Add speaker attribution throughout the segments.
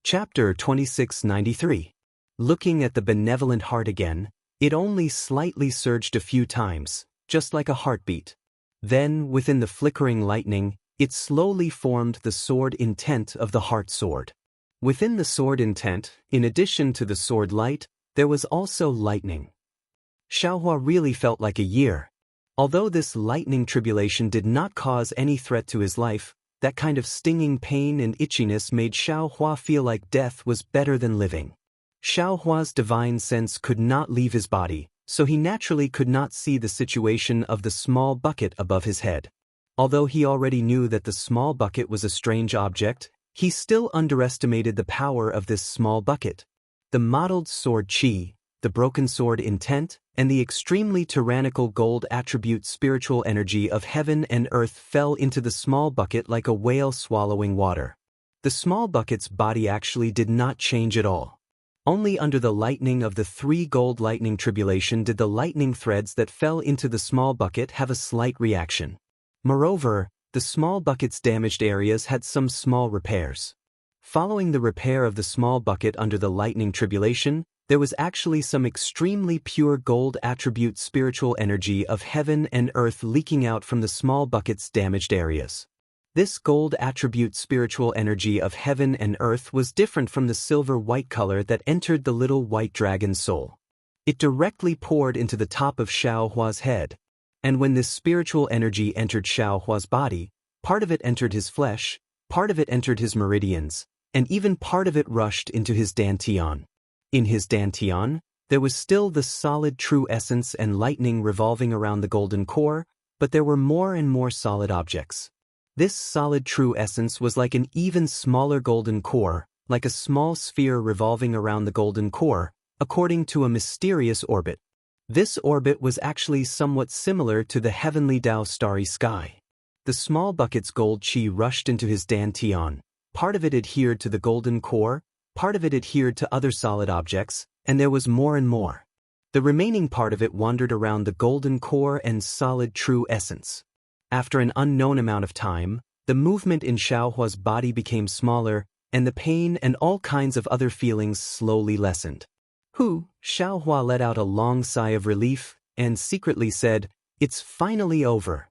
Speaker 1: Chapter 2693. Looking at the benevolent heart again, it only slightly surged a few times, just like a heartbeat. Then, within the flickering lightning, it slowly formed the sword intent of the heart sword. Within the sword intent, in addition to the sword light, there was also lightning. Xiaohua really felt like a year. Although this lightning tribulation did not cause any threat to his life, that kind of stinging pain and itchiness made Xiaohua feel like death was better than living. Xiaohua's divine sense could not leave his body, so he naturally could not see the situation of the small bucket above his head. Although he already knew that the small bucket was a strange object, he still underestimated the power of this small bucket. The mottled sword Qi, the broken sword intent, and the extremely tyrannical gold attribute spiritual energy of heaven and earth fell into the small bucket like a whale swallowing water. The small bucket's body actually did not change at all. Only under the lightning of the 3 gold lightning tribulation did the lightning threads that fell into the small bucket have a slight reaction. Moreover, the small bucket's damaged areas had some small repairs. Following the repair of the small bucket under the lightning tribulation, there was actually some extremely pure gold attribute spiritual energy of heaven and earth leaking out from the small bucket's damaged areas. This gold attribute spiritual energy of heaven and earth was different from the silver-white color that entered the little white dragon's soul. It directly poured into the top of Xiaohua's head, and when this spiritual energy entered Xiaohua's body, part of it entered his flesh, part of it entered his meridians, and even part of it rushed into his dantian. In his dantian, there was still the solid true essence and lightning revolving around the golden core, but there were more and more solid objects. This solid true essence was like an even smaller golden core, like a small sphere revolving around the golden core, according to a mysterious orbit. This orbit was actually somewhat similar to the heavenly Tao starry sky. The small bucket's gold qi rushed into his dantian. Part of it adhered to the golden core, part of it adhered to other solid objects, and there was more and more. The remaining part of it wandered around the golden core and solid true essence. After an unknown amount of time, the movement in Xiaohua's body became smaller, and the pain and all kinds of other feelings slowly lessened. Xiaohua let out a long sigh of relief, and secretly said, "It's finally over."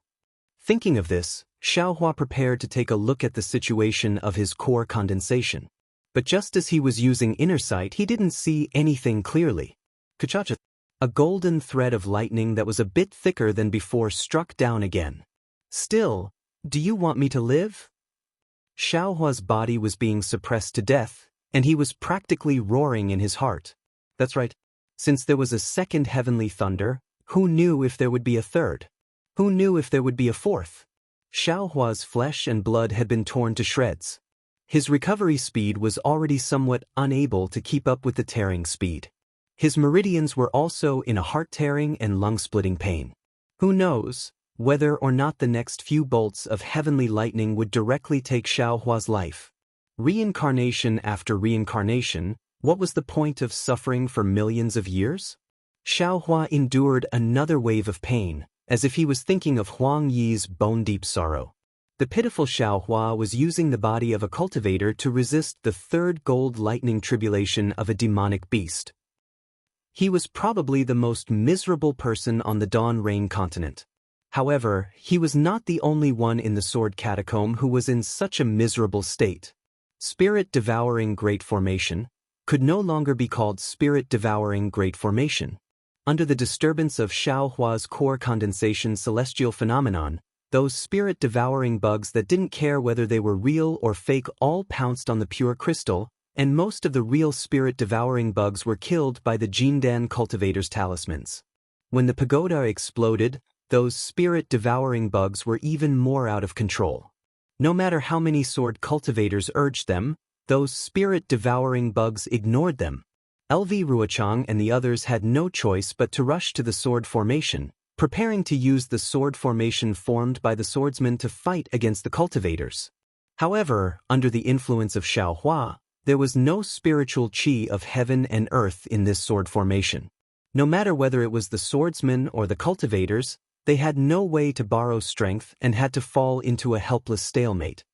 Speaker 1: Thinking of this, Xiaohua prepared to take a look at the situation of his core condensation. But just as he was using inner sight, he didn't see anything clearly. Kachacha! A golden thread of lightning that was a bit thicker than before struck down again. "Still, do you want me to live?" Xiaohua's body was being suppressed to death, and he was practically roaring in his heart. That's right. Since there was a second heavenly thunder, who knew if there would be a third? Who knew if there would be a fourth? Xiaohua's flesh and blood had been torn to shreds. His recovery speed was already somewhat unable to keep up with the tearing speed. His meridians were also in a heart-tearing and lung-splitting pain. Who knows whether or not the next few bolts of heavenly lightning would directly take Xiaohua's life. Reincarnation after reincarnation, what was the point of suffering for millions of years? Xiaohua endured another wave of pain, as if he was thinking of Huang Yi's bone-deep sorrow. The pitiful Xiaohua was using the body of a cultivator to resist the 3rd gold lightning tribulation of a demonic beast. He was probably the most miserable person on the Dawn Rain continent. However, he was not the only one in the Sword Catacomb who was in such a miserable state. Spirit-devouring Great Formation could no longer be called Spirit-devouring Great Formation. Under the disturbance of Xiaohua's core condensation celestial phenomenon, those spirit-devouring bugs that didn't care whether they were real or fake all pounced on the pure crystal, and most of the real spirit-devouring bugs were killed by the Jindan cultivator's talismans. When the pagoda exploded, those spirit-devouring bugs were even more out of control. No matter how many sword cultivators urged them, those spirit-devouring bugs ignored them. LV Ruochang and the others had no choice but to rush to the sword formation, preparing to use the sword formation formed by the swordsmen to fight against the cultivators. However, under the influence of Xiaohua, there was no spiritual qi of heaven and earth in this sword formation. No matter whether it was the swordsmen or the cultivators, they had no way to borrow strength and had to fall into a helpless stalemate.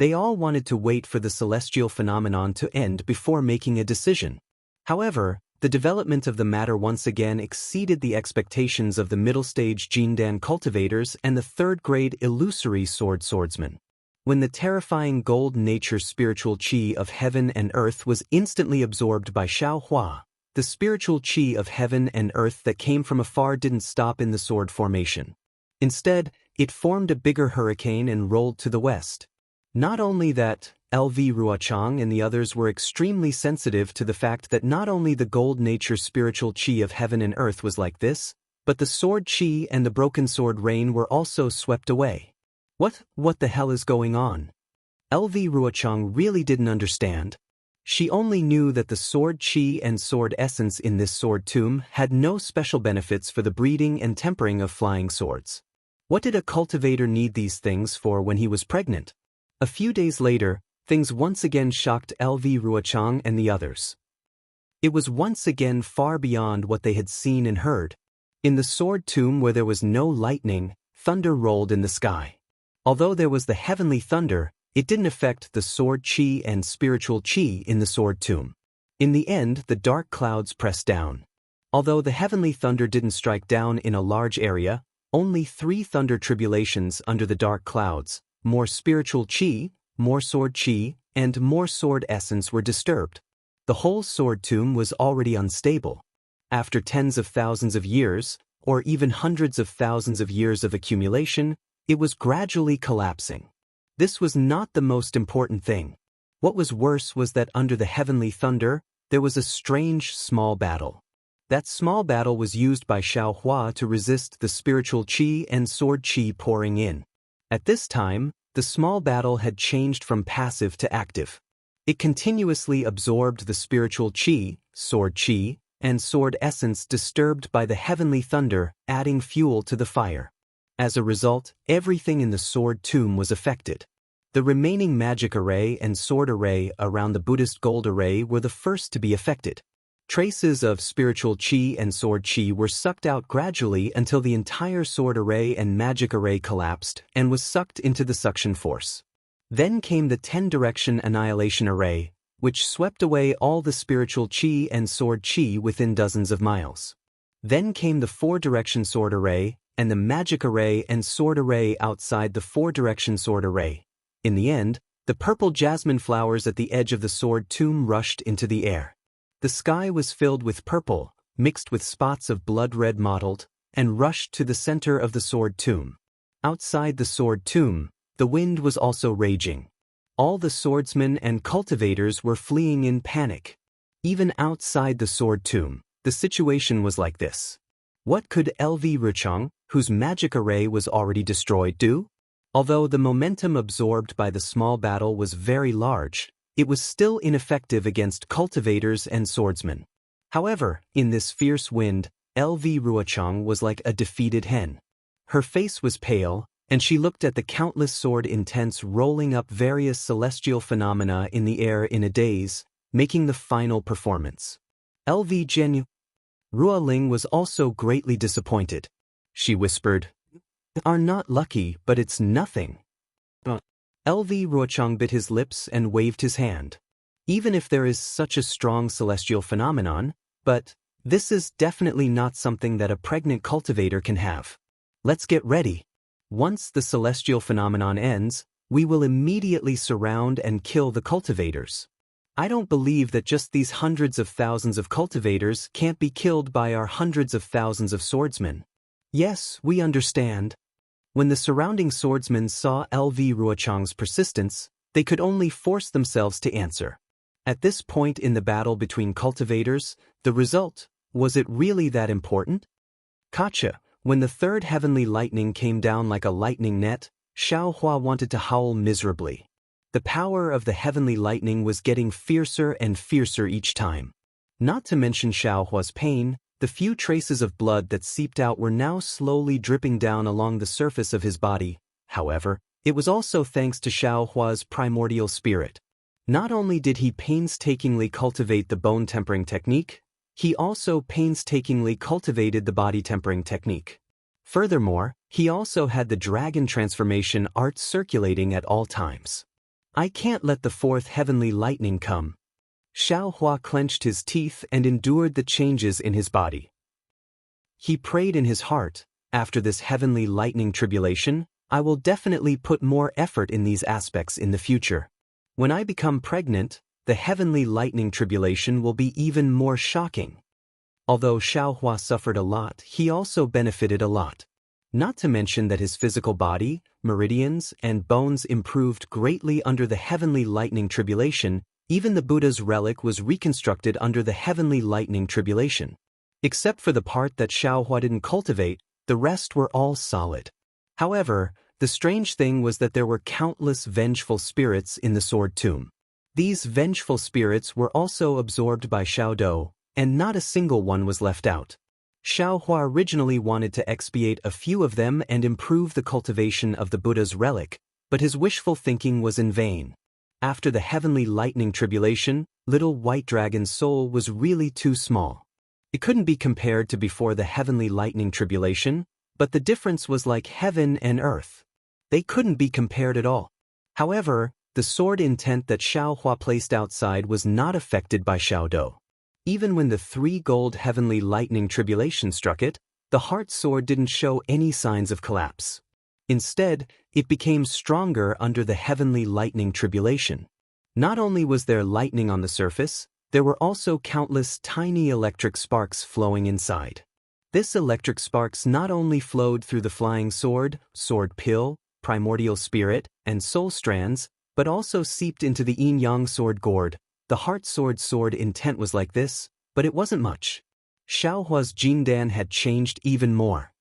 Speaker 1: They all wanted to wait for the celestial phenomenon to end before making a decision. However, the development of the matter once again exceeded the expectations of the middle-stage Jindan cultivators and the third-grade illusory swordsmen. When the terrifying gold nature spiritual qi of heaven and earth was instantly absorbed by Xiaohua, the spiritual qi of heaven and earth that came from afar didn't stop in the sword formation. Instead, it formed a bigger hurricane and rolled to the west. Not only that, LV Ruochang and the others were extremely sensitive to the fact that not only the gold nature spiritual qi of heaven and earth was like this, but the sword qi and the broken sword rain were also swept away. What the hell is going on? LV Ruochang really didn't understand. She only knew that the sword qi and sword essence in this sword tomb had no special benefits for the breeding and tempering of flying swords. What did a cultivator need these things for when he was pregnant? A few days later, things once again shocked LV Ruochang and the others. It was once again far beyond what they had seen and heard. In the sword tomb where there was no lightning, thunder rolled in the sky. Although there was the heavenly thunder, it didn't affect the sword qi and spiritual qi in the sword tomb. In the end, the dark clouds pressed down. Although the heavenly thunder didn't strike down in a large area, only 3 thunder tribulations under the dark clouds, more spiritual qi, more sword qi, and more sword essence were disturbed. The whole sword tomb was already unstable. After tens of thousands of years, or even hundreds of thousands of years of accumulation, it was gradually collapsing. This was not the most important thing. What was worse was that under the heavenly thunder, there was a strange small battle. That small battle was used by Xiaohua to resist the spiritual qi and sword qi pouring in. At this time, the small battle had changed from passive to active. It continuously absorbed the spiritual qi, and sword essence disturbed by the heavenly thunder, adding fuel to the fire. As a result, everything in the sword tomb was affected. The remaining magic array and sword array around the Buddhist gold array were the first to be affected. Traces of spiritual qi and sword qi were sucked out gradually until the entire sword array and magic array collapsed and was sucked into the suction force. Then came the 10-direction annihilation array, which swept away all the spiritual qi and sword qi within dozens of miles. Then came the 4-direction sword array, and the magic array and sword array outside the 4-direction sword array. In the end, the purple jasmine flowers at the edge of the sword tomb rushed into the air. The sky was filled with purple, mixed with spots of blood red mottled, and rushed to the center of the sword tomb. Outside the sword tomb, the wind was also raging. All the swordsmen and cultivators were fleeing in panic. Even outside the sword tomb, the situation was like this. What could LV Ruchang, whose magic array was already destroyed, do? Although the momentum absorbed by the small battle was very large, it was still ineffective against cultivators and swordsmen. However, in this fierce wind, LV Ruochang was like a defeated hen. Her face was pale, and she looked at the countless sword intents rolling up various celestial phenomena in the air in a daze, making the final performance. LV Zhenyu Ruoling was also greatly disappointed. She whispered, "Are not lucky, but it's nothing." LV Ruochang bit his lips and waved his hand. Even if there is such a strong celestial phenomenon, but this is definitely not something that a pregnant cultivator can have. Let's get ready. Once the celestial phenomenon ends, we will immediately surround and kill the cultivators. I don't believe that just these hundreds of thousands of cultivators can't be killed by our hundreds of thousands of swordsmen. Yes, we understand. When the surrounding swordsmen saw LV Ruochang's persistence, they could only force themselves to answer. At this point in the battle between cultivators, the result, was it really that important? Gotcha. When the third heavenly lightning came down like a lightning net, Xiaohua wanted to howl miserably. The power of the heavenly lightning was getting fiercer and fiercer each time. Not to mention Xiaohua's pain, the few traces of blood that seeped out were now slowly dripping down along the surface of his body. However, it was also thanks to Xiaohua's primordial spirit. Not only did he painstakingly cultivate the bone tempering technique, he also painstakingly cultivated the body tempering technique. Furthermore, he also had the dragon transformation art circulating at all times. I can't let the fourth heavenly lightning come. Xiao Hua clenched his teeth and endured the changes in his body. He prayed in his heart, after this heavenly lightning tribulation, I will definitely put more effort in these aspects in the future. When I become pregnant, the heavenly lightning tribulation will be even more shocking. Although Xiao Hua suffered a lot, he also benefited a lot. Not to mention that his physical body, meridians, and bones improved greatly under the heavenly lightning tribulation. Even the Buddha's relic was reconstructed under the heavenly lightning tribulation. Except for the part that Xiao Hua didn't cultivate, the rest were all solid. However, the strange thing was that there were countless vengeful spirits in the sword tomb. These vengeful spirits were also absorbed by Xiao Dou, and not a single one was left out. Xiao Hua originally wanted to expiate a few of them and improve the cultivation of the Buddha's relic, but his wishful thinking was in vain. After the heavenly lightning tribulation, little white dragon's soul was really too small. It couldn't be compared to before the heavenly lightning tribulation, but the difference was like heaven and earth. They couldn't be compared at all. However, the sword intent that Xiao Hua placed outside was not affected by Xiao Dou. Even when the 3 gold heavenly lightning tribulation struck it, the heart sword didn't show any signs of collapse. Instead, it became stronger under the heavenly lightning tribulation. Not only was there lightning on the surface, there were also countless tiny electric sparks flowing inside. This electric sparks not only flowed through the flying sword, sword pill, primordial spirit, and soul strands, but also seeped into the yin-yang sword gourd. The heart sword intent was like this, but it wasn't much. Xiao Hua's Jindan had changed even more.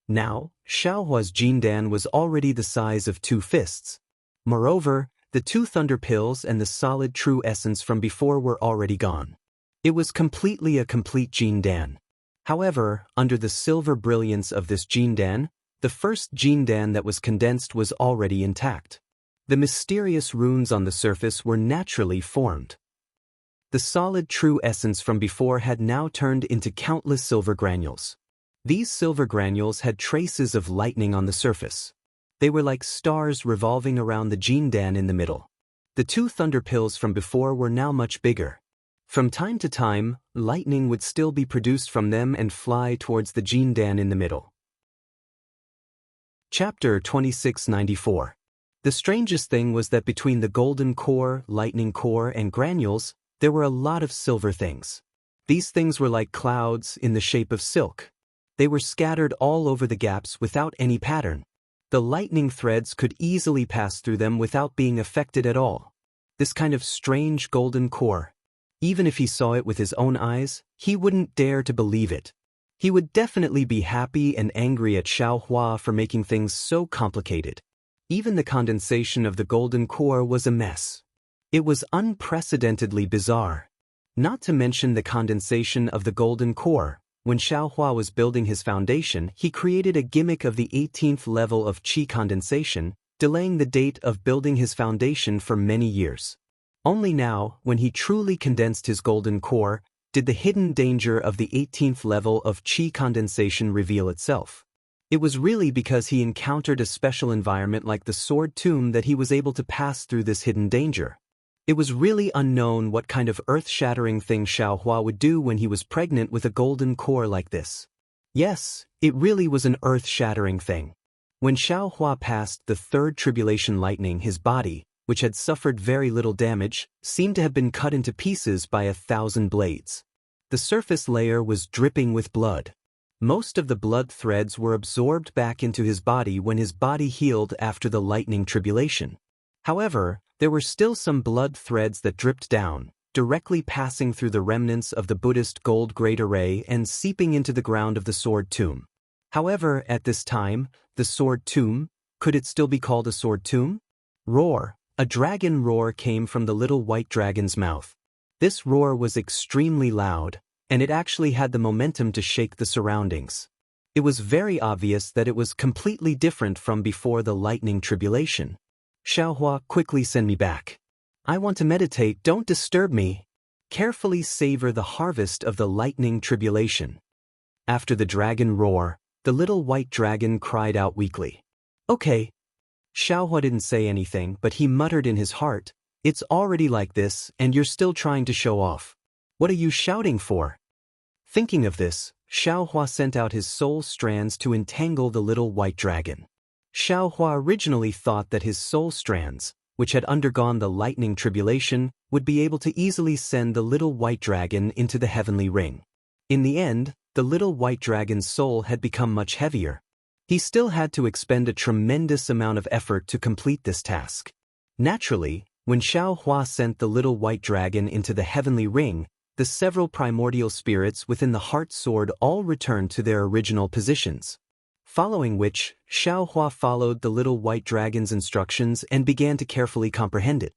Speaker 1: Now, Xiao Hua's Jindan was already the size of 2 fists. Moreover, the 2 thunder pills and the solid true essence from before were already gone. It was completely a complete Jindan. However, under the silver brilliance of this Jindan, the first Jindan that was condensed was already intact. The mysterious runes on the surface were naturally formed. The solid true essence from before had now turned into countless silver granules. These silver granules had traces of lightning on the surface. They were like stars revolving around the Jindan in the middle. The 2 thunder pills from before were now much bigger. From time to time, lightning would still be produced from them and fly towards the Jindan in the middle. Chapter 2694. The strangest thing was that between the golden core, lightning core, and granules, there were a lot of silver things. These things were like clouds in the shape of silk. They were scattered all over the gaps without any pattern. The lightning threads could easily pass through them without being affected at all. This kind of strange golden core. Even if he saw it with his own eyes, he wouldn't dare to believe it. He would definitely be happy and angry at Xiao Hua for making things so complicated. Even the condensation of the golden core was a mess. It was unprecedentedly bizarre. Not to mention the condensation of the golden core. When Xiao Hua was building his foundation, he created a gimmick of the 18th level of qi condensation, delaying the date of building his foundation for many years. Only now, when he truly condensed his golden core, did the hidden danger of the 18th level of qi condensation reveal itself. It was really because he encountered a special environment like the sword tomb that he was able to pass through this hidden danger. It was really unknown what kind of earth-shattering thing Xiao Hua would do when he was pregnant with a golden core like this. Yes, it really was an earth-shattering thing. When Xiao Hua passed the 3rd tribulation lightning, his body, which had suffered very little damage, seemed to have been cut into pieces by 1,000 blades. The surface layer was dripping with blood. Most of the blood threads were absorbed back into his body when his body healed after the lightning tribulation. However, there were still some blood threads that dripped down, directly passing through the remnants of the Buddhist gold great array and seeping into the ground of the sword tomb. However, at this time, the sword tomb, could it still be called a sword tomb? Roar. A dragon roar came from the little white dragon's mouth. This roar was extremely loud, and it actually had the momentum to shake the surroundings. It was very obvious that it was completely different from before the lightning tribulation. Xiao Hua, quickly send me back. I want to meditate, don't disturb me. Carefully savor the harvest of the lightning tribulation. After the dragon roar, the little white dragon cried out weakly. Okay. Xiaohua didn't say anything, but he muttered in his heart, "It's already like this, and you're still trying to show off. What are you shouting for?" Thinking of this, Xiaohua sent out his soul strands to entangle the little white dragon. Xiaohua originally thought that his soul strands, which had undergone the lightning tribulation, would be able to easily send the little white dragon into the heavenly ring. In the end, the little white dragon's soul had become much heavier. He still had to expend a tremendous amount of effort to complete this task. Naturally, when Xiaohua sent the little white dragon into the heavenly ring, the several primordial spirits within the heart sword all returned to their original positions. Following which, Xiaohua followed the little white dragon's instructions and began to carefully comprehend it.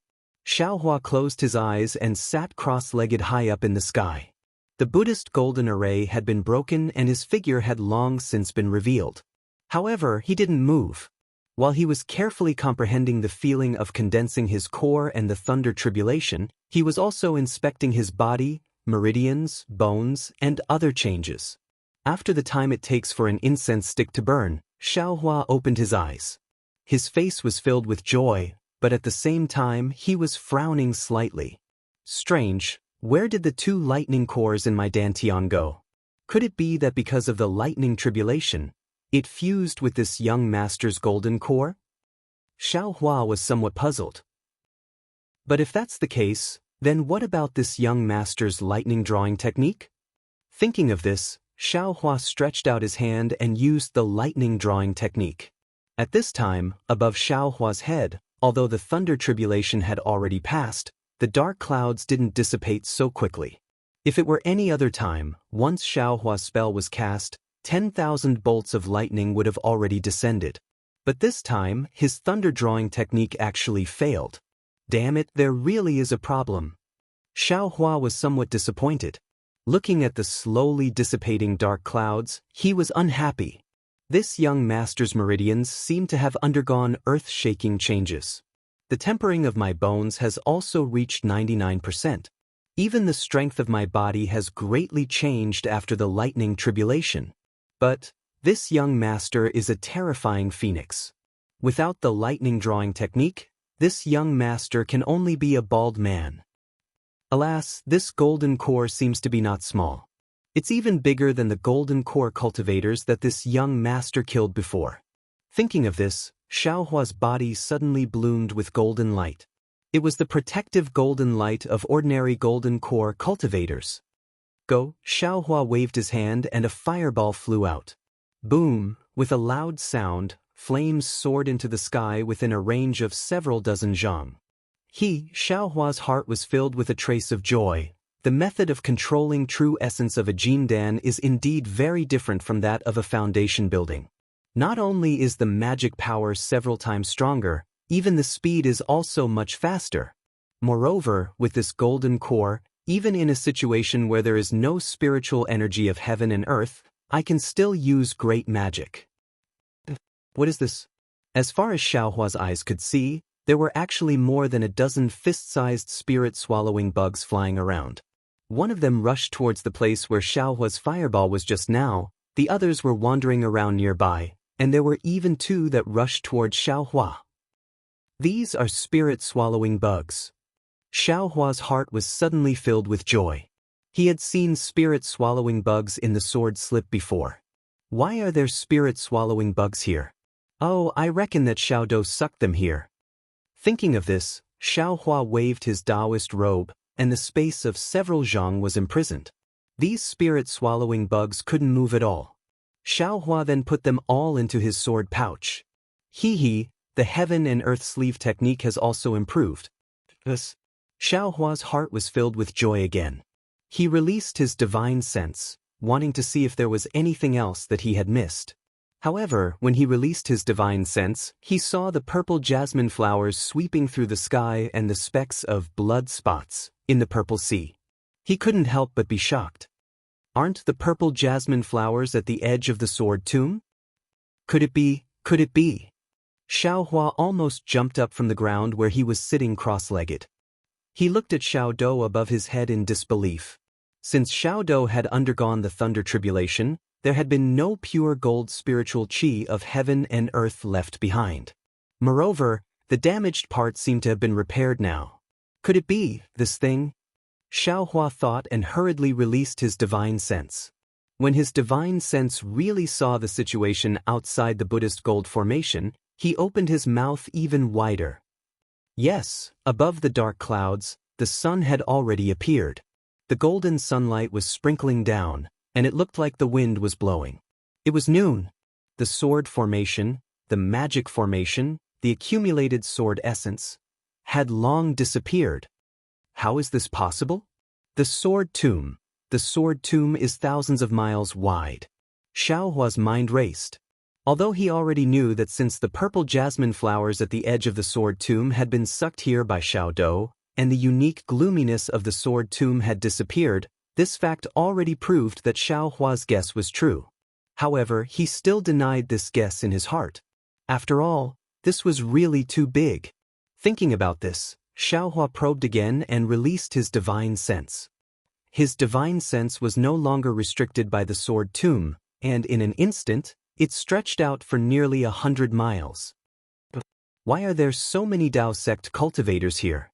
Speaker 1: Xiaohua closed his eyes and sat cross-legged high up in the sky. The Buddhist golden array had been broken and his figure had long since been revealed. However, he didn't move. While he was carefully comprehending the feeling of condensing his core and the thunder tribulation, he was also inspecting his body, meridians, bones, and other changes. After the time it takes for an incense stick to burn, Xiaohua opened his eyes. His face was filled with joy, but at the same time he was frowning slightly. Strange, where did the 2 lightning cores in my dantian go? Could it be that because of the lightning tribulation, it fused with this young master's golden core? Xiaohua was somewhat puzzled. But if that's the case, then what about this young master's lightning drawing technique? Thinking of this, Xiaohua stretched out his hand and used the lightning drawing technique. At this time, above Xiaohua's head, although the thunder tribulation had already passed, the dark clouds didn't dissipate so quickly. If it were any other time, once Xiaohua's spell was cast, 10,000 bolts of lightning would have already descended. But this time, his thunder drawing technique actually failed. Damn it, there really is a problem. Xiaohua was somewhat disappointed. Looking at the slowly dissipating dark clouds, he was unhappy. This young master's meridians seemed to have undergone earth-shaking changes. The tempering of my bones has also reached 99%. Even the strength of my body has greatly changed after the lightning tribulation. But this young master is a terrifying phoenix. Without the lightning drawing technique, this young master can only be a bald man. Alas, this golden core seems to be not small. It's even bigger than the golden core cultivators that this young master killed before. Thinking of this, Xiaohua's body suddenly bloomed with golden light. It was the protective golden light of ordinary golden core cultivators. Go, Xiaohua waved his hand and a fireball flew out. Boom, with a loud sound, flames soared into the sky within a range of several dozen zhang. Xiaohua's heart was filled with a trace of joy. The method of controlling true essence of a jindan is indeed very different from that of a foundation building. Not only is the magic power several times stronger, even the speed is also much faster. Moreover, with this golden core, even in a situation where there is no spiritual energy of heaven and earth, I can still use great magic. What is this? As far as Xiaohua's eyes could see, there were actually more than a dozen fist-sized spirit-swallowing bugs flying around. One of them rushed towards the place where Xiaohua's fireball was just now, the others were wandering around nearby, and there were even 2 that rushed towards Xiaohua. These are spirit-swallowing bugs. Xiaohua's heart was suddenly filled with joy. He had seen spirit-swallowing bugs in the sword slip before. Why are there spirit-swallowing bugs here? Oh, I reckon that Xiaodou sucked them here. Thinking of this, Xiaohua waved his Taoist robe, and the space of several zhang was imprisoned. These spirit-swallowing bugs couldn't move at all. Xiaohua then put them all into his sword pouch. The heaven and earth sleeve technique has also improved. Thus, Xiaohua's heart was filled with joy again. He released his divine sense, wanting to see if there was anything else that he had missed. However, when he released his divine sense, he saw the purple jasmine flowers sweeping through the sky and the specks of blood spots in the purple sea. He couldn't help but be shocked. Aren't the purple jasmine flowers at the edge of the sword tomb? Could it be? Could it be? Xiaohua almost jumped up from the ground where he was sitting cross-legged. He looked at Xiaodou above his head in disbelief. Since Xiaodou had undergone the thunder tribulation, there had been no pure gold spiritual qi of heaven and earth left behind. Moreover, the damaged part seemed to have been repaired now. Could it be, this thing? Xiaohua thought and hurriedly released his divine sense. When his divine sense really saw the situation outside the Buddhist gold formation, he opened his mouth even wider. Yes, above the dark clouds, the sun had already appeared. The golden sunlight was sprinkling down, and it looked like the wind was blowing. It was noon. The sword formation, the magic formation, the accumulated sword essence, had long disappeared. How is this possible? The sword tomb. The sword tomb is thousands of miles wide. Xiaohua's mind raced. Although he already knew that since the purple jasmine flowers at the edge of the sword tomb had been sucked here by Xiaodou, and the unique gloominess of the sword tomb had disappeared, this fact already proved that Xiaohua's guess was true. However, he still denied this guess in his heart. After all, this was really too big. Thinking about this, Xiaohua probed again and released his divine sense. His divine sense was no longer restricted by the sword tomb, and in an instant, it stretched out for nearly 100 miles. Why are there so many Dao sect cultivators here?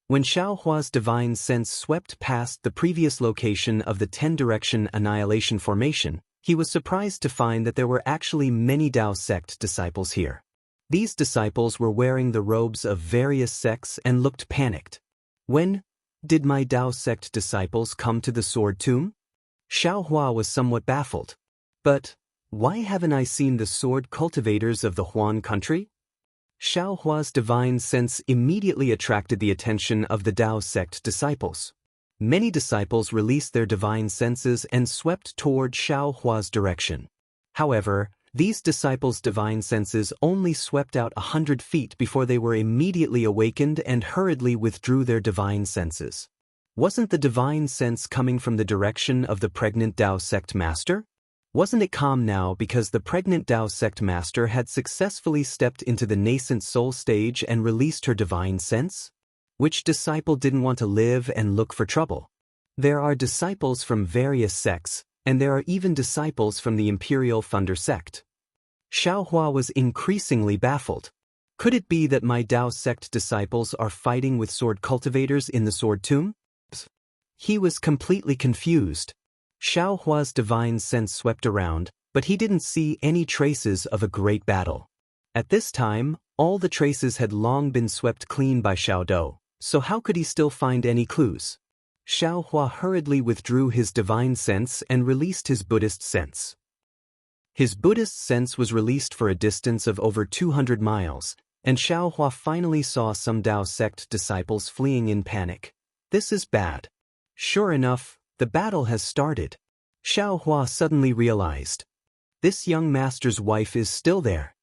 Speaker 1: When Xiaohua's divine sense swept past the previous location of the 10-direction annihilation formation, he was surprised to find that there were actually many Dao sect disciples here. These disciples were wearing the robes of various sects and looked panicked. When did my Dao sect disciples come to the sword tomb? Xiaohua was somewhat baffled. But why haven't I seen the sword cultivators of the Huan country? Xiaohua's divine sense immediately attracted the attention of the Dao sect disciples. Many disciples released their divine senses and swept toward Xiaohua's direction. However, these disciples' divine senses only swept out 100 feet before they were immediately awakened and hurriedly withdrew their divine senses. Wasn't the divine sense coming from the direction of the pregnant Dao sect master? Wasn't it calm now because the pregnant Dao sect master had successfully stepped into the nascent soul stage and released her divine sense? Which disciple didn't want to live and look for trouble? There are disciples from various sects, and there are even disciples from the Imperial Thunder sect. Xiaohua was increasingly baffled. Could it be that my Dao sect disciples are fighting with sword cultivators in the sword tomb? He was completely confused. Xiaohua's divine sense swept around, but he didn't see any traces of a great battle. At this time, all the traces had long been swept clean by Xiaodou, so how could he still find any clues? Xiaohua hurriedly withdrew his divine sense and released his Buddhist sense. His Buddhist sense was released for a distance of over 200 miles, and Xiaohua finally saw some Dao sect disciples fleeing in panic. This is bad. Sure enough, the battle has started. Xiaohua suddenly realized. This young master's wife is still there.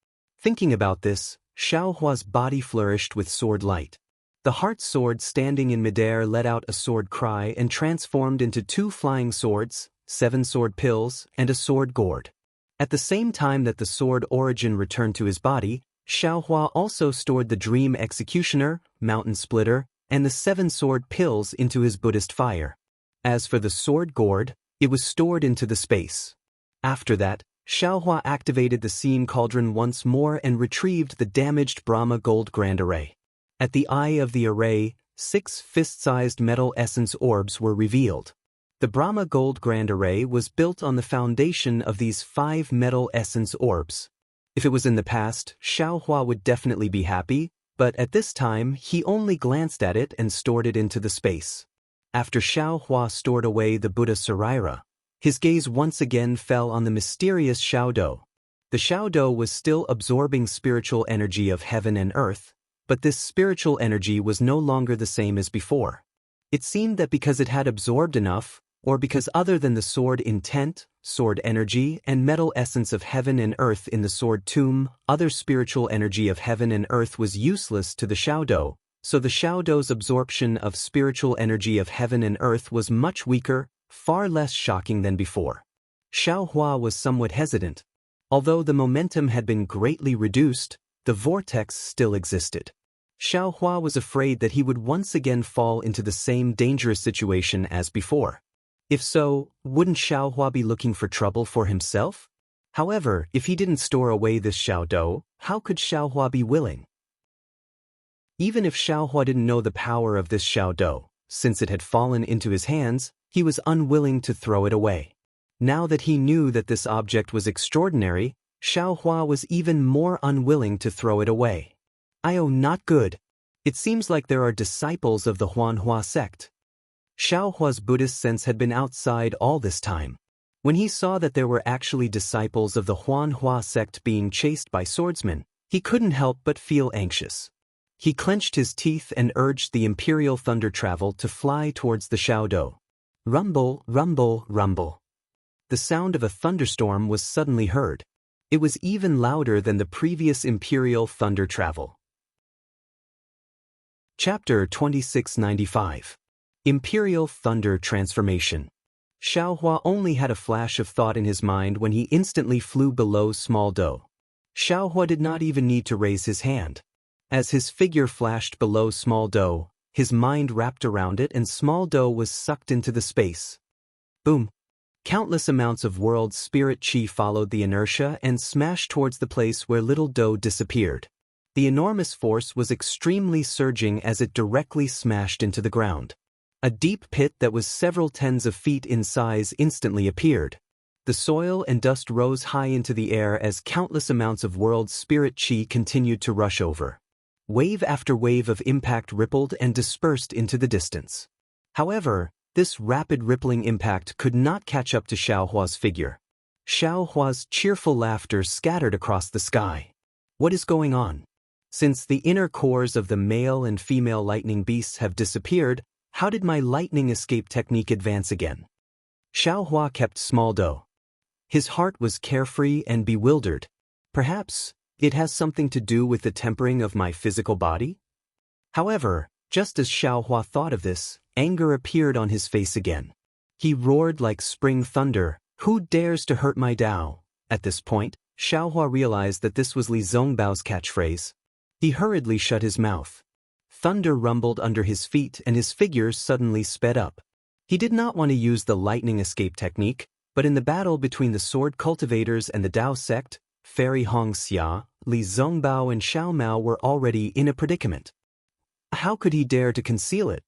Speaker 1: Thinking about this, Xiaohua's body flourished with sword light. The heart sword standing in midair let out a sword cry and transformed into 2 flying swords, 7 sword pills, and a sword gourd. At the same time that the sword origin returned to his body, Xiaohua also stored the dream executioner, mountain splitter, and the 7 sword pills into his Buddhist fire. As for the sword gourd, it was stored into the space. After that, Xiaohua activated the Seam Cauldron once more and retrieved the damaged Brahma Gold Grand Array. At the eye of the array, 6 fist-sized metal essence orbs were revealed. The Brahma Gold Grand Array was built on the foundation of these 5 metal essence orbs. If it was in the past, Xiaohua would definitely be happy, but at this time he only glanced at it and stored it into the space. After Xiaohua stored away the Buddha Saraira, his gaze once again fell on the mysterious Xiaodou. The Xiaodou was still absorbing spiritual energy of heaven and earth, but this spiritual energy was no longer the same as before. It seemed that because it had absorbed enough, or because other than the sword intent, sword energy, and metal essence of heaven and earth in the sword tomb, other spiritual energy of heaven and earth was useless to the Xiaodou, so the Xiaodou's absorption of spiritual energy of heaven and earth was much weaker, far less shocking than before. Xiaohua was somewhat hesitant. Although the momentum had been greatly reduced, the vortex still existed. Xiaohua was afraid that he would once again fall into the same dangerous situation as before. If so, wouldn't Xiaohua be looking for trouble for himself? However, if he didn't store away this Xiaodou, how could Xiaohua be willing? Even if Xiaohua didn't know the power of this Xiaodou, since it had fallen into his hands, he was unwilling to throw it away. Now that he knew that this object was extraordinary, Xiaohua was even more unwilling to throw it away. Not good. It seems like there are disciples of the Huanhua sect. Xiaohua's Buddhist sense had been outside all this time. When he saw that there were actually disciples of the Huanhua sect being chased by swordsmen, he couldn't help but feel anxious. He clenched his teeth and urged the Imperial Thunder Travel to fly towards the Xiaodou. Rumble, rumble, rumble. The sound of a thunderstorm was suddenly heard. It was even louder than the previous Imperial Thunder Travel. Chapter 2695. Imperial Thunder Transformation. Xiaohua only had a flash of thought in his mind when he instantly flew below Small Dou. Xiaohua did not even need to raise his hand. As his figure flashed below Small Dou, his mind wrapped around it and Small Dou was sucked into the space. Boom! Countless amounts of world spirit chi followed the inertia and smashed towards the place where little Dou disappeared. The enormous force was extremely surging as it directly smashed into the ground. A deep pit that was several tens of feet in size instantly appeared. The soil and dust rose high into the air as countless amounts of world spirit chi continued to rush over. Wave after wave of impact rippled and dispersed into the distance. However, this rapid rippling impact could not catch up to Xiaohua's figure. Xiaohua's cheerful laughter scattered across the sky. What is going on? Since the inner cores of the male and female lightning beasts have disappeared, how did my lightning escape technique advance again? Xiaohua kept Small Dou. His heart was carefree and bewildered. Perhaps it has something to do with the tempering of my physical body? However, just as Xiaohua thought of this, anger appeared on his face again. He roared like spring thunder, "Who dares to hurt my Dao?" At this point, Xiaohua realized that this was Li Zongbao's catchphrase. He hurriedly shut his mouth. Thunder rumbled under his feet and his figure suddenly sped up. He did not want to use the lightning escape technique, but in the battle between the sword cultivators and the Dao sect, Fairy Hong Xia, Li Zongbao and Xiao Mao were already in a predicament. How could he dare to conceal it?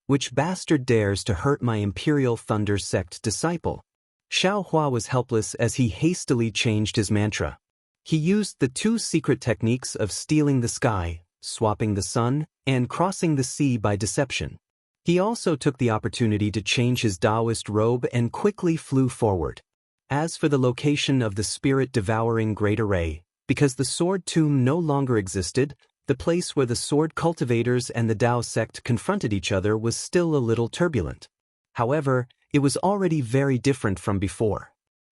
Speaker 1: Which bastard dares to hurt my Imperial Thunder sect disciple? Xiaohua was helpless as he hastily changed his mantra. He used the two secret techniques of stealing the sky, swapping the sun, and crossing the sea by deception. He also took the opportunity to change his Taoist robe and quickly flew forward. As for the location of the spirit-devouring Great Array, because the sword tomb no longer existed, the place where the sword cultivators and the Dao sect confronted each other was still a little turbulent. However, it was already very different from before.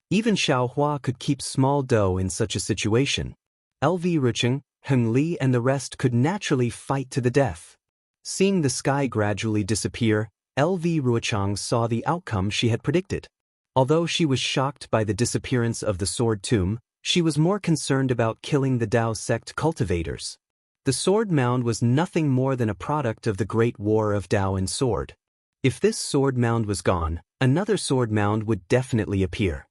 Speaker 1: Even Xiaohua could keep Small Dou in such a situation. LV Rucheng, Heng Li and the rest could naturally fight to the death. Seeing the sky gradually disappear, LV Rucheng saw the outcome she had predicted. Although she was shocked by the disappearance of the sword tomb, she was more concerned about killing the Dao sect cultivators. The sword mound was nothing more than a product of the Great War of Dao and Sword. If this sword mound was gone, another sword mound would definitely appear.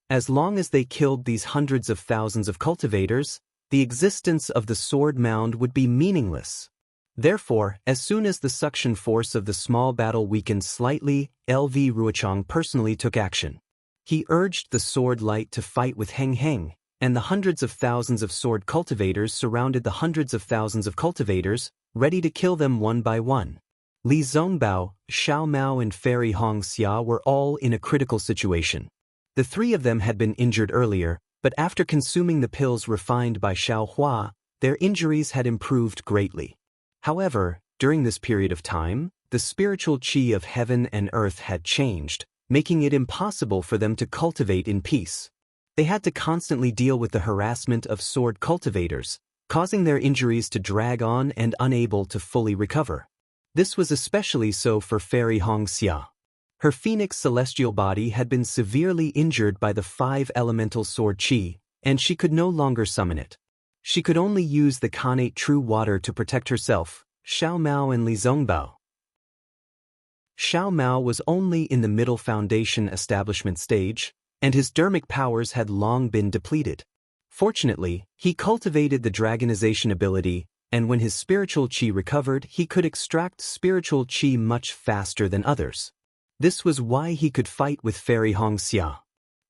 Speaker 1: As long as they killed these hundreds of thousands of cultivators, the existence of the sword mound would be meaningless. Therefore, as soon as the suction force of the small battle weakened slightly, LV Ruochang personally took action. He urged the sword light to fight with Heng Heng, and the hundreds of thousands of sword cultivators surrounded the hundreds of thousands of cultivators, ready to kill them one by one. Li Zongbao, Xiao Mao and Fairy Hong Xia were all in a critical situation. The three of them had been injured earlier, but after consuming the pills refined by Xiaohua, their injuries had improved greatly. However, during this period of time, the spiritual chi of heaven and earth had changed, making it impossible for them to cultivate in peace. They had to constantly deal with the harassment of sword cultivators, causing their injuries to drag on and unable to fully recover. This was especially so for Fairy Hong Xia. Her phoenix celestial body had been severely injured by the 5 elemental sword chi, and she could no longer summon it. She could only use the Khanate true water to protect herself, Xiao Mao and Li Zongbao. Xiao Mao was only in the middle foundation establishment stage, and his dermic powers had long been depleted. Fortunately, he cultivated the dragonization ability, and when his spiritual chi recovered, he could extract spiritual chi much faster than others. This was why he could fight with Fairy Hongxia.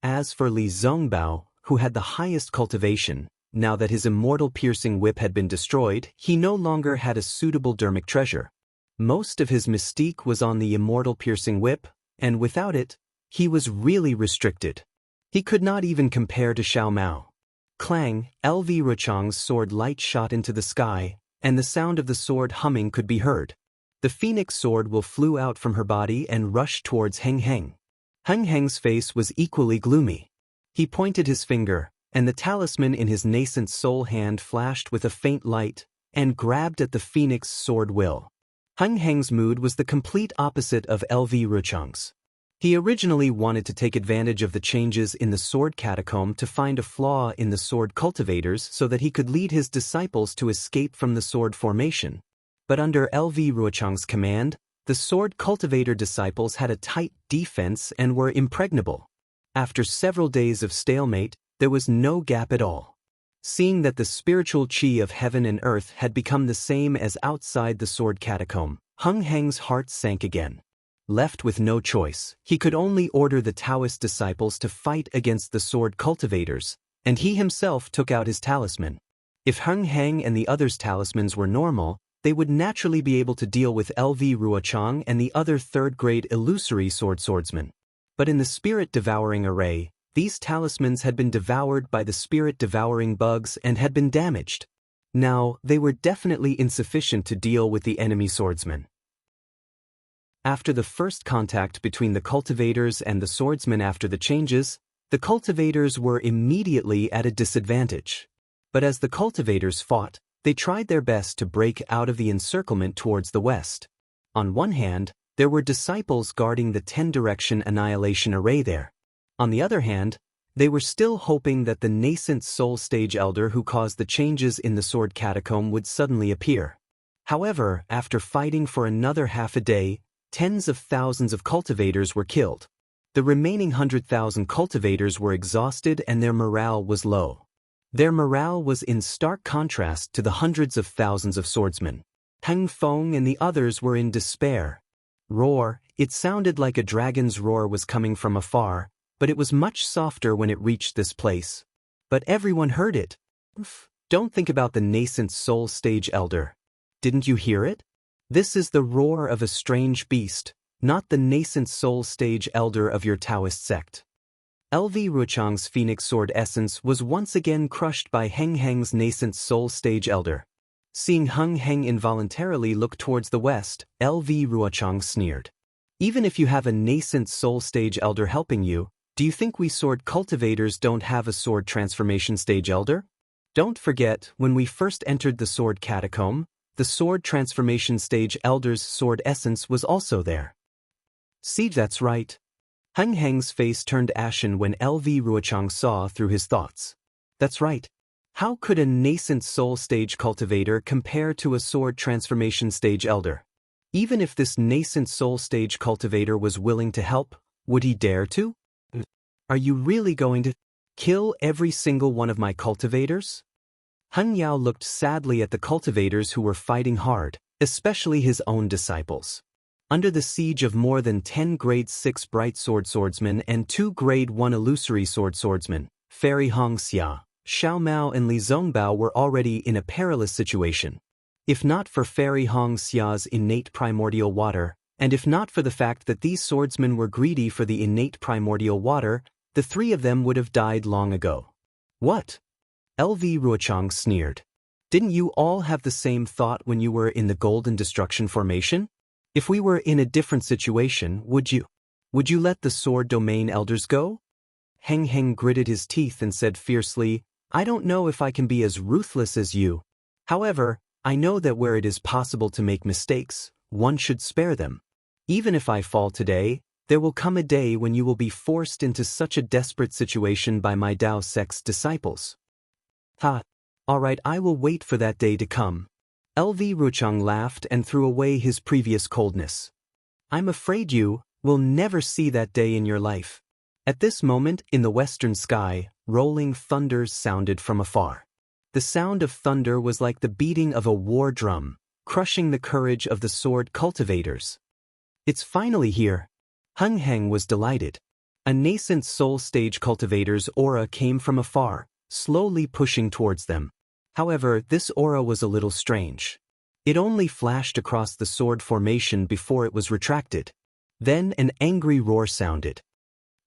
Speaker 1: As for Li Zongbao, who had the highest cultivation, now that his immortal piercing whip had been destroyed, he no longer had a suitable dermic treasure. Most of his mystique was on the immortal piercing whip, and without it, he was really restricted. He could not even compare to Xiao Mao. Clang, LV Ruchang's sword light shot into the sky, and the sound of the sword humming could be heard. The phoenix sword will flew out from her body and rushed towards Heng Heng. Heng Heng's face was equally gloomy. He pointed his finger, and the talisman in his nascent soul hand flashed with a faint light, and grabbed at the phoenix sword will. Heng Heng's mood was the complete opposite of LV Ruchang's. He originally wanted to take advantage of the changes in the sword catacomb to find a flaw in the sword cultivators so that he could lead his disciples to escape from the sword formation. But under LV Ruchang's command, the sword cultivator disciples had a tight defense and were impregnable. After several days of stalemate, there was no gap at all. Seeing that the spiritual chi of heaven and earth had become the same as outside the sword catacomb, Heng Heng's heart sank again. Left with no choice, he could only order the Taoist disciples to fight against the sword cultivators, and he himself took out his talisman. If Heng Heng and the others' talismans were normal, they would naturally be able to deal with LV Ruochang and the other third-grade illusory swordsmen. But in the spirit-devouring array, these talismans had been devoured by the spirit-devouring bugs and had been damaged. Now, they were definitely insufficient to deal with the enemy swordsmen. After the first contact between the cultivators and the swordsmen after the changes, the cultivators were immediately at a disadvantage. But as the cultivators fought, they tried their best to break out of the encirclement towards the west. On one hand, there were disciples guarding the 10-direction annihilation array there. On the other hand, they were still hoping that the nascent soul stage elder who caused the changes in the sword catacomb would suddenly appear. However, after fighting for another half a day, tens of thousands of cultivators were killed. The remaining 100,000 cultivators were exhausted and their morale was low. Their morale was in stark contrast to the hundreds of thousands of swordsmen. Heng Feng and the others were in despair. Roar, it sounded like a dragon's roar was coming from afar, but it was much softer when it reached this place. But everyone heard it. Don't think about the nascent soul stage elder. Didn't you hear it? This is the roar of a strange beast, not the nascent soul stage elder of your Taoist sect. LV Ruchang's phoenix sword essence was once again crushed by Heng Heng's nascent soul stage elder. Seeing Heng Heng involuntarily look towards the west, LV Ruochang sneered. Even if you have a nascent soul stage elder helping you, do you think we sword cultivators don't have a sword transformation stage elder? Don't forget, when we first entered the sword catacomb, the sword transformation stage elder's sword essence was also there. See, that's right. Heng Heng's face turned ashen when LV Ruochang saw through his thoughts. That's right. How could a nascent soul stage cultivator compare to a sword transformation stage elder? Even if this nascent soul stage cultivator was willing to help, would he dare to? Are you really going to kill every single one of my cultivators? Heng Yao looked sadly at the cultivators who were fighting hard, especially his own disciples. Under the siege of more than 10 grade 6 bright swordsmen and 2 grade 1 illusory swordsmen, Fairy Hongxia, Xiao Mao and Li Zongbao were already in a perilous situation. If not for Fairy Hongxia's innate primordial water, and if not for the fact that these swordsmen were greedy for the innate primordial water, the three of them would have died long ago. What? LV Ruochang sneered. Didn't you all have the same thought when you were in the Golden Destruction Formation? If we were in a different situation, would you let the sword domain elders go? Heng Heng gritted his teeth and said fiercely, I don't know if I can be as ruthless as you. However, I know that where it is possible to make mistakes, one should spare them. Even if I fall today, there will come a day when you will be forced into such a desperate situation by my Dao sect's disciples. Ha! All right, I will wait for that day to come. LV Ruchang laughed and threw away his previous coldness. I'm afraid you will never see that day in your life. At this moment, in the western sky, rolling thunders sounded from afar. The sound of thunder was like the beating of a war drum, crushing the courage of the sword cultivators. It's finally here. Heng Heng was delighted. A nascent soul stage cultivator's aura came from afar, slowly pushing towards them. However, this aura was a little strange. It only flashed across the sword formation before it was retracted. Then an angry roar sounded.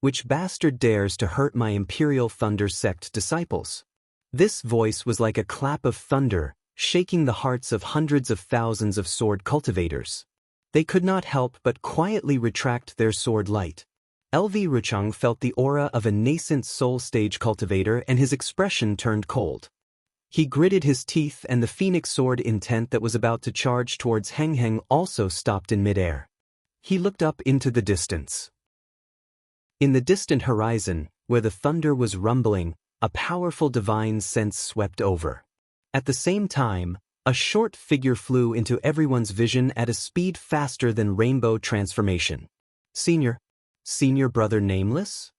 Speaker 1: Which bastard dares to hurt my Imperial Thunder Sect disciples? This voice was like a clap of thunder, shaking the hearts of hundreds of thousands of sword cultivators. They could not help but quietly retract their sword light. LV Ruchang felt the aura of a nascent soul stage cultivator and his expression turned cold. He gritted his teeth and the phoenix sword intent that was about to charge towards Heng Heng also stopped in midair. He looked up into the distance. In the distant horizon, where the thunder was rumbling, a powerful divine sense swept over. At the same time, a short figure flew into everyone's vision at a speed faster than rainbow transformation. Senior brother Nameless?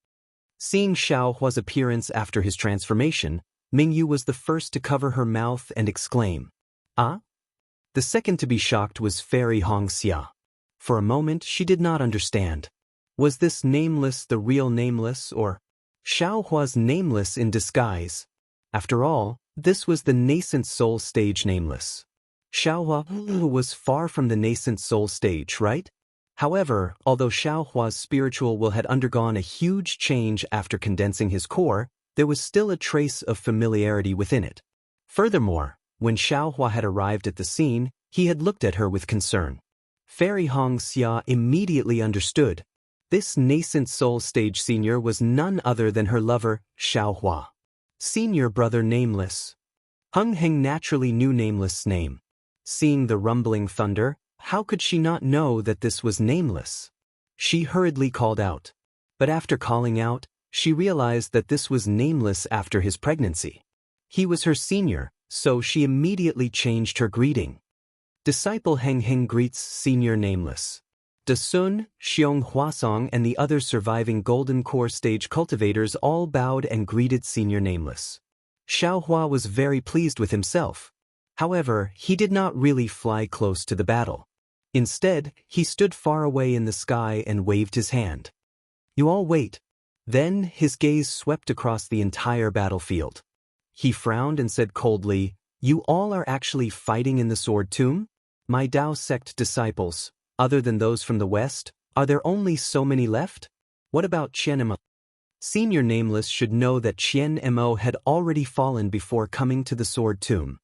Speaker 1: Seeing Xiao Hua's appearance after his transformation, Mingyu was the first to cover her mouth and exclaim, "Ah?" The second to be shocked was Fairy Hongxia. For a moment she did not understand. Was this Nameless the real Nameless or Xiao Hua's Nameless in disguise? After all, this was the nascent soul stage Nameless. Xiao Hua was far from the nascent soul stage, right? However, although Xiao Hua's spiritual will had undergone a huge change after condensing his core, there was still a trace of familiarity within it. Furthermore, when Xiao Hua had arrived at the scene, he had looked at her with concern. Fairy Hongxia immediately understood. This nascent soul stage senior was none other than her lover, Xiao Hua. Senior brother Nameless. Heng Heng naturally knew Nameless' name. Seeing the rumbling thunder, how could she not know that this was Nameless? She hurriedly called out. But after calling out, she realized that this was Nameless after his pregnancy. He was her senior, so she immediately changed her greeting. Disciple Heng Heng greets Senior Nameless. De Sun, Xiong Huasong and the other surviving Golden Core stage cultivators all bowed and greeted Senior Nameless. Xiao Hua was very pleased with himself. However, he did not really fly close to the battle. Instead, he stood far away in the sky and waved his hand. You all wait. Then, his gaze swept across the entire battlefield. He frowned and said coldly, You all are actually fighting in the Sword Tomb? My Dao sect disciples, other than those from the West, are there only so many left? What about Qian Mo? Senior Nameless should know that Qian Mo had already fallen before coming to the Sword Tomb.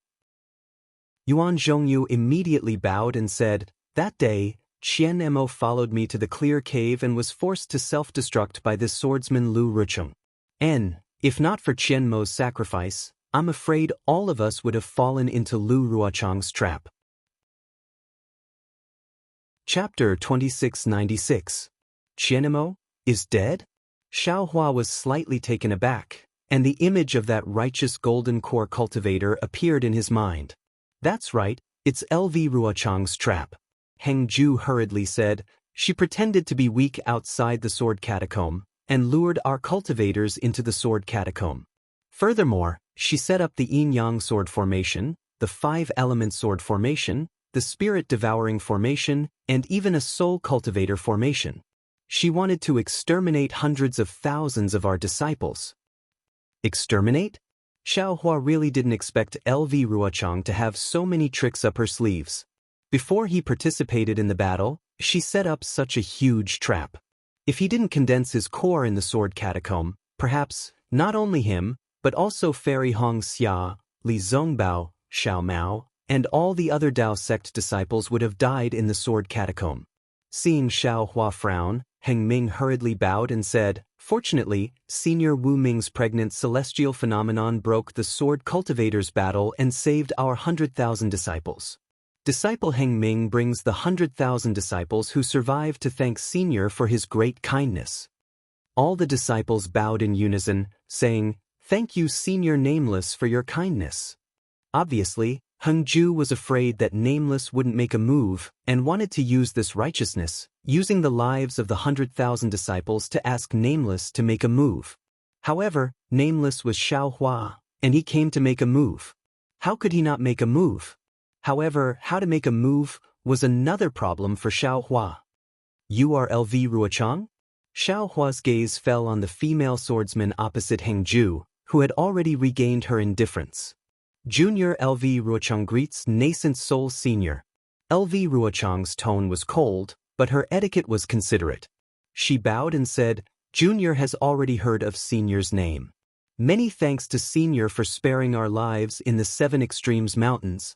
Speaker 1: Yuan Zhongyu immediately bowed and said, That day, Qian Mo followed me to the clear cave and was forced to self-destruct by this swordsman Lu Rucheng. And, if not for Qian Mo's sacrifice, I'm afraid all of us would have fallen into Lu Ruochang's trap. Chapter 2696. Qian Mo is dead? Xiao Hua was slightly taken aback, and the image of that righteous golden core cultivator appeared in his mind. That's right, it's LV Ruochang's trap. Heng Ju hurriedly said. She pretended to be weak outside the sword catacomb, and lured our cultivators into the sword catacomb. Furthermore, she set up the yin-yang sword formation, the five-element sword formation, the spirit-devouring formation, and even a soul cultivator formation. She wanted to exterminate hundreds of thousands of our disciples. Exterminate? Xiao Hua really didn't expect LV Ruochang to have so many tricks up her sleeves. Before he participated in the battle, she set up such a huge trap. If he didn't condense his core in the sword catacomb, perhaps, not only him, but also Fairy Hongxia, Li Zongbao, Xiao Mao, and all the other Dao sect disciples would have died in the sword catacomb. Seeing Xiao Hua frown, Heng Ming hurriedly bowed and said, Fortunately, Senior Wu Ming's pregnant celestial phenomenon broke the sword cultivators' battle and saved our 100,000 disciples. Disciple Heng Ming brings the 100,000 disciples who survived to thank Senior for his great kindness. All the disciples bowed in unison, saying, Thank you Senior Nameless for your kindness. Obviously, Hengju was afraid that Nameless wouldn't make a move and wanted to use this righteousness, using the lives of the 100,000 disciples to ask Nameless to make a move. However, Nameless was Xiaohua, and he came to make a move. How could he not make a move? However, how to make a move was another problem for Xiaohua. You are LV Ruochang? Xiaohua's gaze fell on the female swordsman opposite Hengju, who had already regained her indifference. Junior LV Ruochang greets nascent soul senior. LV Ruochang's tone was cold, but her etiquette was considerate. She bowed and said, Junior has already heard of Senior's name. Many thanks to Senior for sparing our lives in the 7 Extremes Mountains.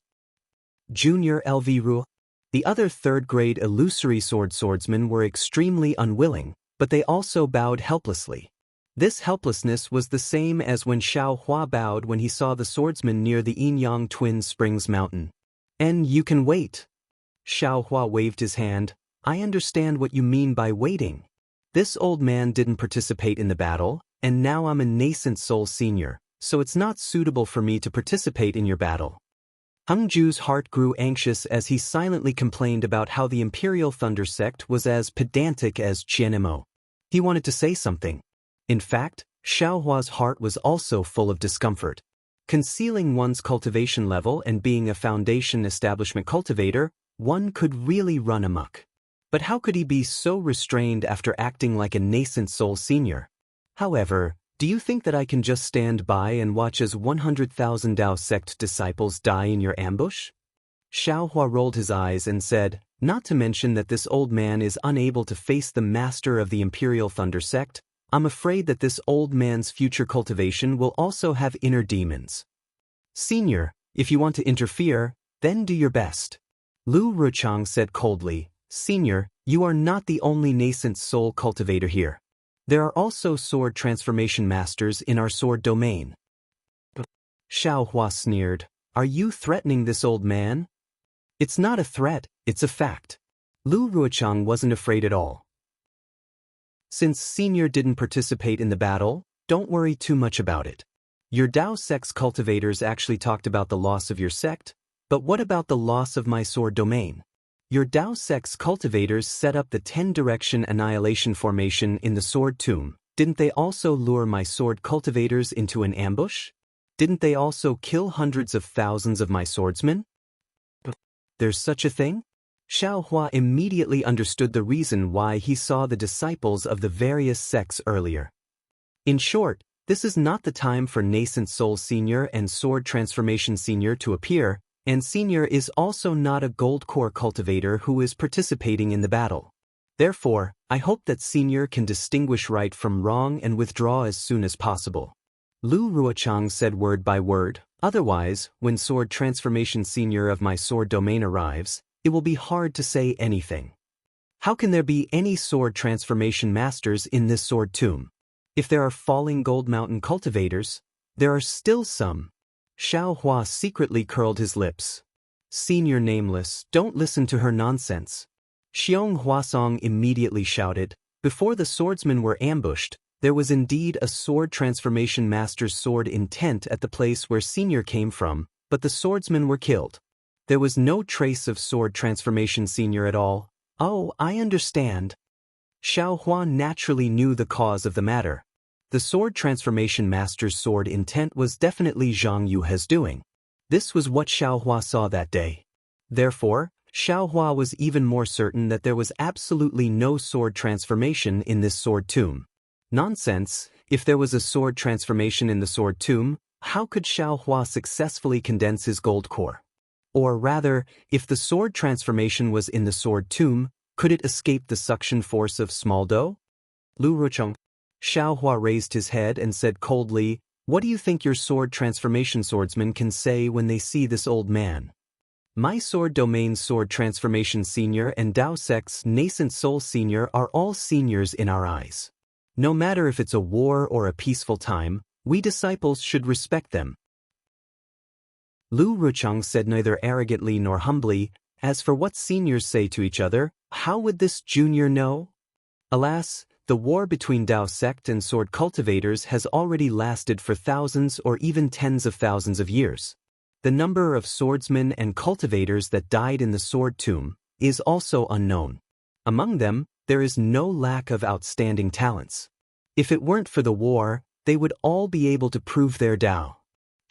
Speaker 1: Junior LV Ruo. The other third-grade illusory swordsmen were extremely unwilling, but they also bowed helplessly. This helplessness was the same as when Xiaohua bowed when he saw the swordsman near the Yin-Yang Twin Springs Mountain. And you can wait. Xiaohua waved his hand. I understand what you mean by waiting. This old man didn't participate in the battle, and now I'm a nascent soul senior, so it's not suitable for me to participate in your battle. Hengju's heart grew anxious as he silently complained about how the Imperial Thunder sect was as pedantic as Qianemo. He wanted to say something. In fact, Xiaohua's heart was also full of discomfort. Concealing one's cultivation level and being a foundation establishment cultivator, one could really run amok. But how could he be so restrained after acting like a nascent soul senior? However, do you think that I can just stand by and watch as 100,000 Dao sect disciples die in your ambush? Xiaohua rolled his eyes and said, not to mention that this old man is unable to face the master of the Imperial Thunder sect, I'm afraid that this old man's future cultivation will also have inner demons. Senior, if you want to interfere, then do your best. Lu Ruchang said coldly, Senior, you are not the only nascent soul cultivator here. There are also sword transformation masters in our sword domain. Xiaohua sneered, are you threatening this old man? It's not a threat, it's a fact. Lu Ruochang wasn't afraid at all. Since Senior didn't participate in the battle, don't worry too much about it. Your Dao sect's cultivators actually talked about the loss of your sect, but what about the loss of my sword domain? Your Dao sect's cultivators set up the 10-direction annihilation formation in the sword tomb. Didn't they also lure my sword cultivators into an ambush? Didn't they also kill hundreds of thousands of my swordsmen? There's such a thing? Xiaohua immediately understood the reason why he saw the disciples of the various sects earlier. In short, this is not the time for Nascent Soul Senior and Sword Transformation Senior to appear, and Senior is also not a Gold Core cultivator who is participating in the battle. Therefore, I hope that Senior can distinguish right from wrong and withdraw as soon as possible. Lu Ruochang said word by word, otherwise, when Sword Transformation Senior of my sword domain arrives, it will be hard to say anything. How can there be any sword transformation masters in this sword tomb? If there are falling Gold Mountain cultivators, there are still some. Xiaohua secretly curled his lips. Senior Nameless, don't listen to her nonsense. Xiong Huasong immediately shouted, before the swordsmen were ambushed, there was indeed a sword transformation master's sword intent at the place where Senior came from, but the swordsmen were killed. There was no trace of sword transformation Senior at all. Oh, I understand. Xiaohua naturally knew the cause of the matter. The sword transformation master's sword intent was definitely Zhang Yuhe's doing. This was what Xiaohua saw that day. Therefore, Xiaohua was even more certain that there was absolutely no sword transformation in this sword tomb. Nonsense, if there was a sword transformation in the sword tomb, how could Xiaohua successfully condense his gold core? Or rather, if the sword transformation was in the sword tomb, could it escape the suction force of small dough? Lu Rucheng. Xiaohua raised his head and said coldly, what do you think your sword transformation swordsmen can say when they see this old man? My sword domain's sword transformation senior and Dao sect's nascent soul senior are all seniors in our eyes. No matter if it's a war or a peaceful time, we disciples should respect them. Lu Rucheng said neither arrogantly nor humbly, as for what seniors say to each other, how would this junior know? Alas, the war between Dao sect and sword cultivators has already lasted for thousands or even tens of thousands of years. The number of swordsmen and cultivators that died in the sword tomb is also unknown. Among them, there is no lack of outstanding talents. If it weren't for the war, they would all be able to prove their Dao.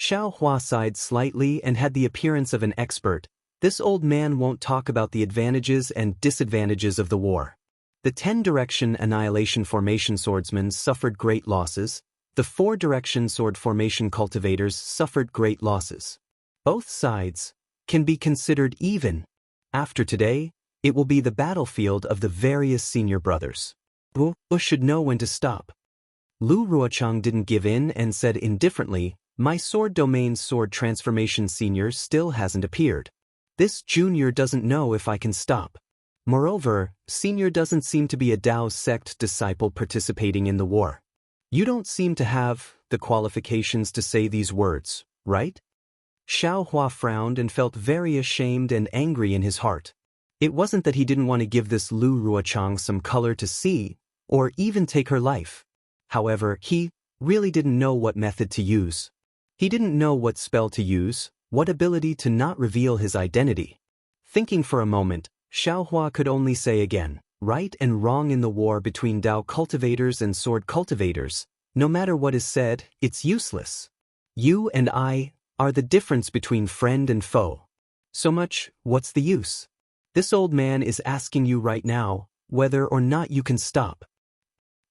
Speaker 1: Xiao Hua sighed slightly and had the appearance of an expert. This old man won't talk about the advantages and disadvantages of the war. The 10-direction annihilation formation swordsmen suffered great losses. The 4-direction sword formation cultivators suffered great losses. Both sides can be considered even. After today, it will be the battlefield of the various senior brothers. Wu should know when to stop. Lu Ruochang didn't give in and said indifferently, "My sword domain's sword transformation senior still hasn't appeared. This junior doesn't know if I can stop. Moreover, senior doesn't seem to be a Dao sect disciple participating in the war. You don't seem to have the qualifications to say these words, right?" Xiao Hua frowned and felt very ashamed and angry in his heart. It wasn't that he didn't want to give this Lu Ruochang some color to see, or even take her life. However, he really didn't know what method to use. He didn't know what spell to use, what ability to not reveal his identity. Thinking for a moment, Xiao Hua could only say again, right and wrong in the war between Dao cultivators and sword cultivators, no matter what is said, it's useless. You and I are the difference between friend and foe. So much, what's the use? This old man is asking you right now, whether or not you can stop.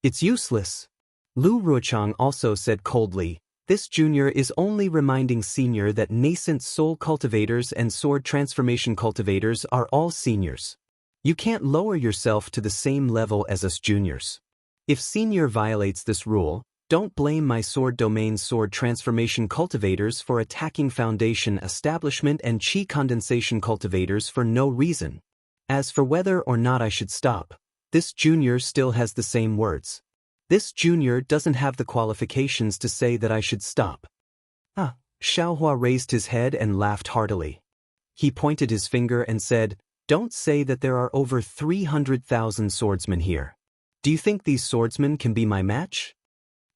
Speaker 1: It's useless. Lu Ruochang also said coldly, this junior is only reminding senior that nascent soul cultivators and sword transformation cultivators are all seniors. You can't lower yourself to the same level as us juniors. If senior violates this rule, don't blame my sword domain sword transformation cultivators for attacking foundation establishment and chi condensation cultivators for no reason. As for whether or not I should stop, this junior still has the same words. This junior doesn't have the qualifications to say that I should stop. Xiao Hua raised his head and laughed heartily. He pointed his finger and said, don't say that there are over 300,000 swordsmen here. Do you think these swordsmen can be my match?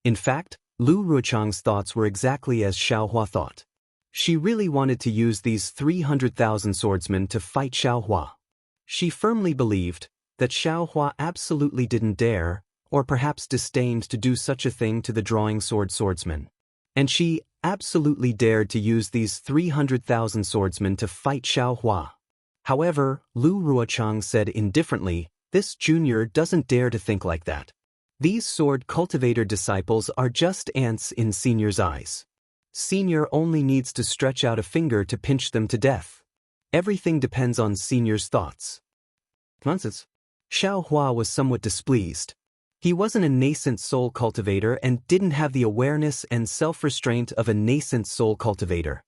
Speaker 1: In fact, Lu Ruochang's thoughts were exactly as Xiao Hua thought. She really wanted to use these 300,000 swordsmen to fight Xiao Hua. She firmly believed that Xiao Hua absolutely didn't dare, or perhaps disdained to do such a thing to the drawing sword swordsman. And she absolutely dared to use these 300,000 swordsmen to fight Xiao Hua. However, Lu Ruochang said indifferently, this junior doesn't dare to think like that. These sword cultivator disciples are just ants in senior's eyes. Senior only needs to stretch out a finger to pinch them to death. Everything depends on senior's thoughts. Nonsense. Xiao Hua was somewhat displeased. He wasn't a nascent soul cultivator and didn't have the awareness and self-restraint of a nascent soul cultivator.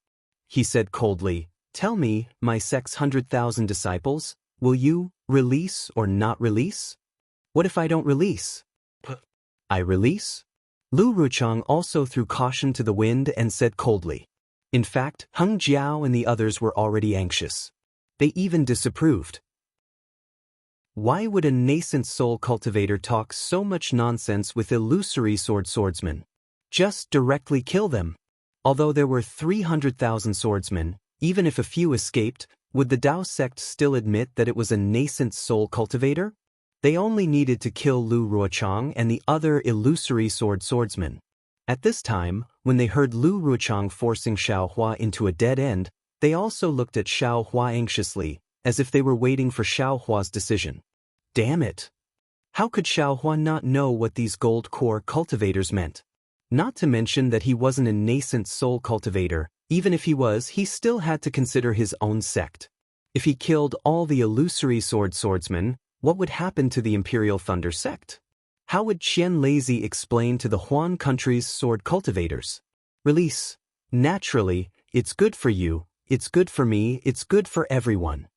Speaker 1: He said coldly, tell me, my sect's 100,000 disciples, will you release or not release? What if I don't release? I release? Lu Ruochang also threw caution to the wind and said coldly. In fact, Heng Jiao and the others were already anxious. They even disapproved. Why would a nascent soul cultivator talk so much nonsense with illusory swordsmen? Just directly kill them. Although there were 300,000 swordsmen, even if a few escaped, would the Dao sect still admit that it was a nascent soul cultivator? They only needed to kill Lu Ruochang and the other illusory swordsmen. At this time, when they heard Lu Ruochang forcing Xiao Hua into a dead end, they also looked at Xiao Hua anxiously, as if they were waiting for Xiao Hua's decision. Damn it! How could Xiao Hua not know what these gold core cultivators meant? Not to mention that he wasn't a nascent soul cultivator. Even if he was, he still had to consider his own sect. If he killed all the illusory swordsmen, what would happen to the Imperial Thunder sect? How would Qian Lazy explain to the Huan country's sword cultivators? Release. Naturally, it's good for you, it's good for me, it's good for everyone.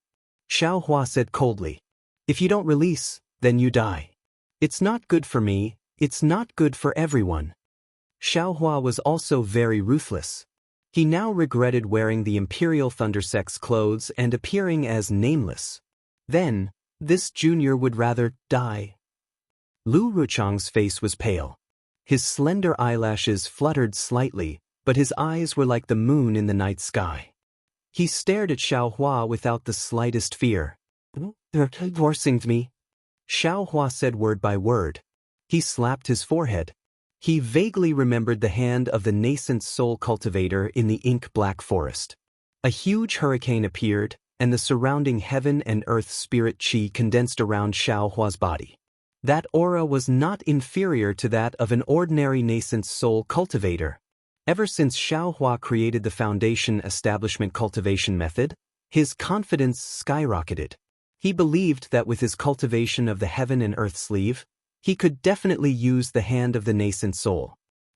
Speaker 1: Xiao Hua said coldly. If you don't release, then you die. It's not good for me, it's not good for everyone. Xiao Hua was also very ruthless. He now regretted wearing the Imperial Thunder sect's clothes and appearing as nameless. Then, this junior would rather die. Lu Ruochang's face was pale. His slender eyelashes fluttered slightly, but his eyes were like the moon in the night sky. He stared at Xiao Hua without the slightest fear. "They're forcing me," Xiao Hua said word by word. He slapped his forehead. He vaguely remembered the hand of the nascent soul cultivator in the ink-black forest. A huge hurricane appeared, and the surrounding heaven and earth spirit qi condensed around Xiao Hua's body. That aura was not inferior to that of an ordinary nascent soul cultivator. Ever since Xiao Hua created the foundation establishment cultivation method, his confidence skyrocketed. He believed that with his cultivation of the heaven and earth sleeve, he could definitely use the hand of the nascent soul.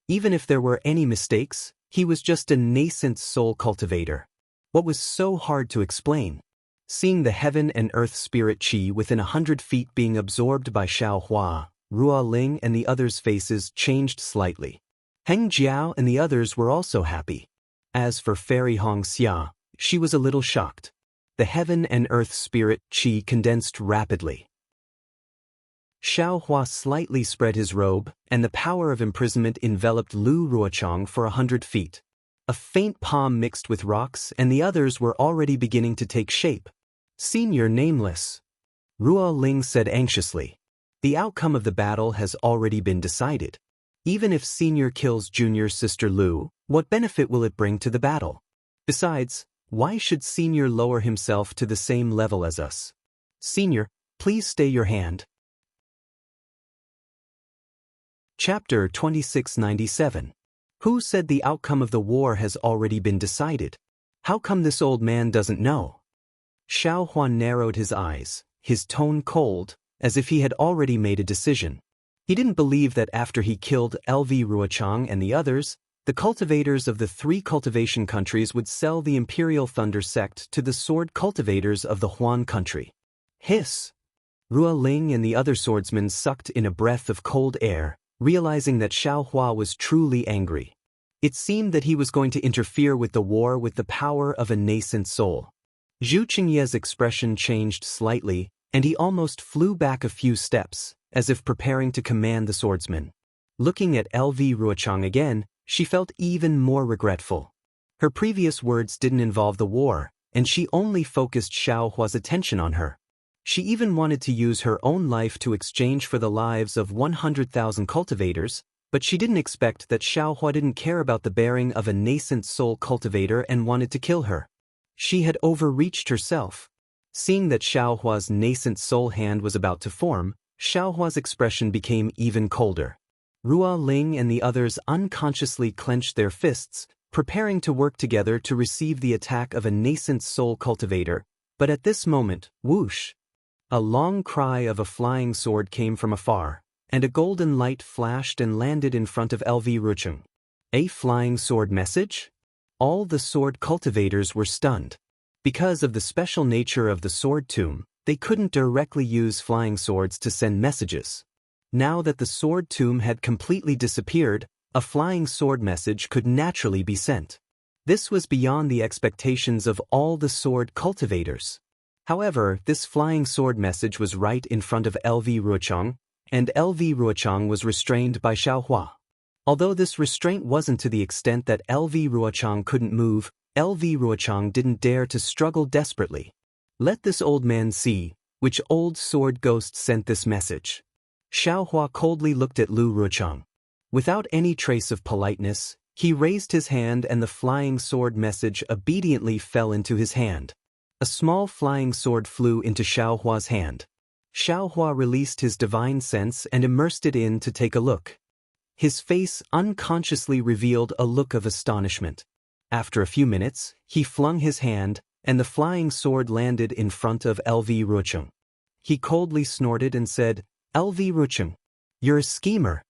Speaker 1: Even if there were any mistakes, he was just a nascent soul cultivator. What was so hard to explain? Seeing the heaven and earth spirit qi within 100 feet being absorbed by Xiao Hua, Ruo Ling and the others' faces changed slightly. Heng Jiao and the others were also happy. As for Fairy Hong Xia, she was a little shocked. The heaven and earth spirit qi condensed rapidly. Xiao Hua slightly spread his robe, and the power of imprisonment enveloped Lu Ruochang for 100 feet. A faint palm mixed with rocks, and the others were already beginning to take shape. "Senior Nameless," Ruo Ling said anxiously. "The outcome of the battle has already been decided. Even if Senior kills Junior's sister Lu, what benefit will it bring to the battle? Besides, why should Senior lower himself to the same level as us? Senior, please stay your hand." Chapter 2697. Who said the outcome of the war has already been decided? How come this old man doesn't know? Xiao Huan narrowed his eyes, his tone cold, as if he had already made a decision. He didn't believe that after he killed LV Ruochang and the others, the cultivators of the 3 cultivation countries would sell the Imperial Thunder sect to the sword cultivators of the Huan country. Hiss! Ruo Ling and the other swordsmen sucked in a breath of cold air, realizing that Xiao Hua was truly angry. It seemed that he was going to interfere with the war with the power of a nascent soul. Zhu Qingye's expression changed slightly, and he almost flew back a few steps, as if preparing to command the swordsman. Looking at LV Ruochang again, she felt even more regretful. Her previous words didn't involve the war, and she only focused Xiao Hua's attention on her. She even wanted to use her own life to exchange for the lives of 100,000 cultivators, but she didn't expect that Xiao Hua didn't care about the bearing of a nascent soul cultivator and wanted to kill her. She had overreached herself. Seeing that Xiao Hua's nascent soul hand was about to form, Xiao Hua's expression became even colder. Ruo Ling and the others unconsciously clenched their fists, preparing to work together to receive the attack of a nascent soul cultivator, but at this moment, whoosh! A long cry of a flying sword came from afar, and a golden light flashed and landed in front of LV Ruochang. A flying sword message? All the sword cultivators were stunned. Because of the special nature of the sword tomb, they couldn't directly use flying swords to send messages. Now that the sword tomb had completely disappeared, a flying sword message could naturally be sent. This was beyond the expectations of all the sword cultivators. However, this flying sword message was right in front of LV Ruochang, and LV Ruochang was restrained by Xiao Hua. Although this restraint wasn't to the extent that LV Ruochang couldn't move, LV Ruochang didn't dare to struggle desperately. Let this old man see, which old sword ghost sent this message. Xiao Hua coldly looked at Lu Ruochang. Without any trace of politeness, he raised his hand and the flying sword message obediently fell into his hand. A small flying sword flew into Xiao Hua's hand. Xiao Hua released his divine sense and immersed it in to take a look. His face unconsciously revealed a look of astonishment. After a few minutes, he flung his hand, and the flying sword landed in front of LV Ruochang. He coldly snorted and said, "LV Ruochang, you're a schemer.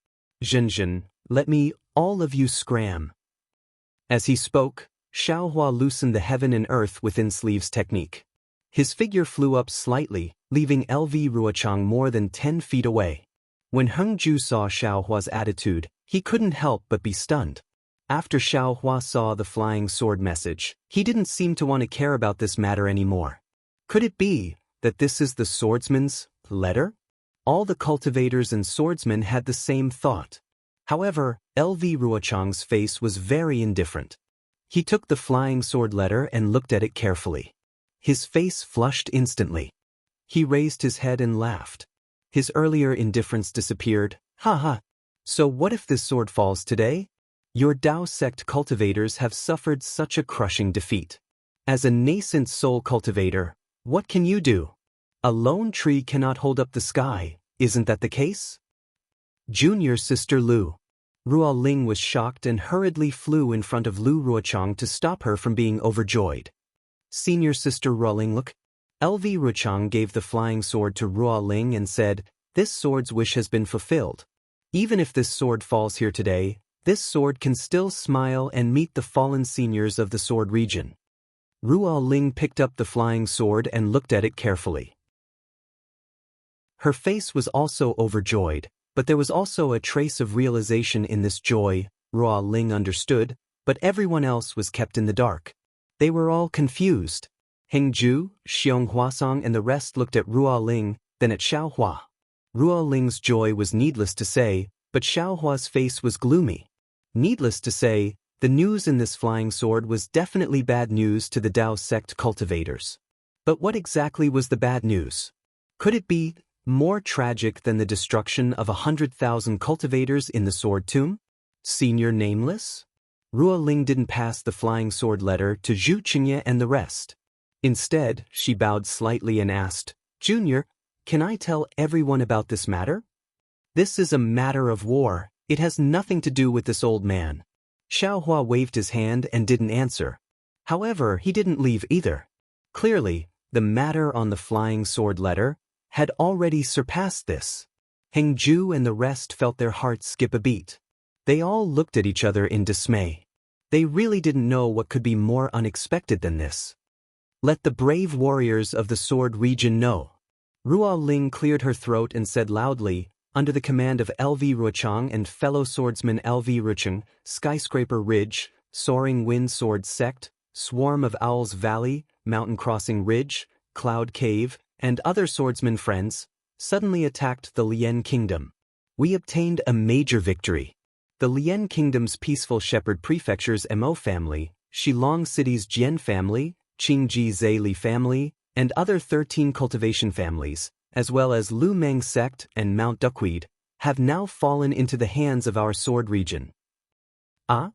Speaker 1: Zhenzhen, let me, all of you scram." As he spoke, Xiao Hua loosened the heaven and earth within sleeves technique. His figure flew up slightly, leaving LV Ruochang more than 10 feet away. When Heng Ju saw Xiao Hua's attitude, he couldn't help but be stunned. After Xiao Hua saw the flying sword message, he didn't seem to want to care about this matter anymore. Could it be that this is the swordsman's letter? All the cultivators and swordsmen had the same thought. However, LV Ruochang's face was very indifferent. He took the flying sword letter and looked at it carefully. His face flushed instantly. He raised his head and laughed. His earlier indifference disappeared. Ha ha! So what if this sword falls today? Your Dao sect cultivators have suffered such a crushing defeat. As a nascent soul cultivator, what can you do? A lone tree cannot hold up the sky, isn't that the case? Junior sister Lu. Ruo Ling was shocked and hurriedly flew in front of Lu Ruochang to stop her from being overjoyed. Senior sister Ruo Ling, look. LV Ruochang gave the flying sword to Ruo Ling and said, "This sword's wish has been fulfilled. Even if this sword falls here today, this sword can still smile and meet the fallen seniors of the sword region." Ruo Ling picked up the flying sword and looked at it carefully. Her face was also overjoyed, but there was also a trace of realization in this joy. Ruo Ling understood, but everyone else was kept in the dark. They were all confused. Hengju, Xiong Huasong and the rest looked at Ruo Ling, then at Xiao Hua. Ruo Ling's joy was needless to say, but Xiao Hua's face was gloomy. Needless to say, the news in this flying sword was definitely bad news to the Dao sect cultivators. But what exactly was the bad news? Could it be more tragic than the destruction of 100,000 cultivators in the sword tomb? Senior Nameless? Ruo Ling didn't pass the flying sword letter to Zhu Qingye and the rest. Instead, she bowed slightly and asked, "Junior, can I tell everyone about this matter?" "This is a matter of war. It has nothing to do with this old man." Xiao Hua waved his hand and didn't answer. However, he didn't leave either. Clearly, the matter on the flying sword letter had already surpassed this. Hengju and the rest felt their hearts skip a beat. They all looked at each other in dismay. They really didn't know what could be more unexpected than this. "Let the brave warriors of the sword region know." Ruo Ling cleared her throat and said loudly, under the command of LV Ruochang and fellow swordsman LV Rucheng, Skyscraper Ridge, Soaring Wind Sword Sect, Swarm of Owls Valley, Mountain Crossing Ridge, Cloud Cave, and other swordsman friends, suddenly attacked the Lien Kingdom. We obtained a major victory. The Lien Kingdom's peaceful shepherd prefecture's Mo family, Shilong City's Jian family, Qingji Zeli family, and other 13 cultivation families, as well as Lu Meng sect and Mount Duckweed, have now fallen into the hands of our sword region. Ah?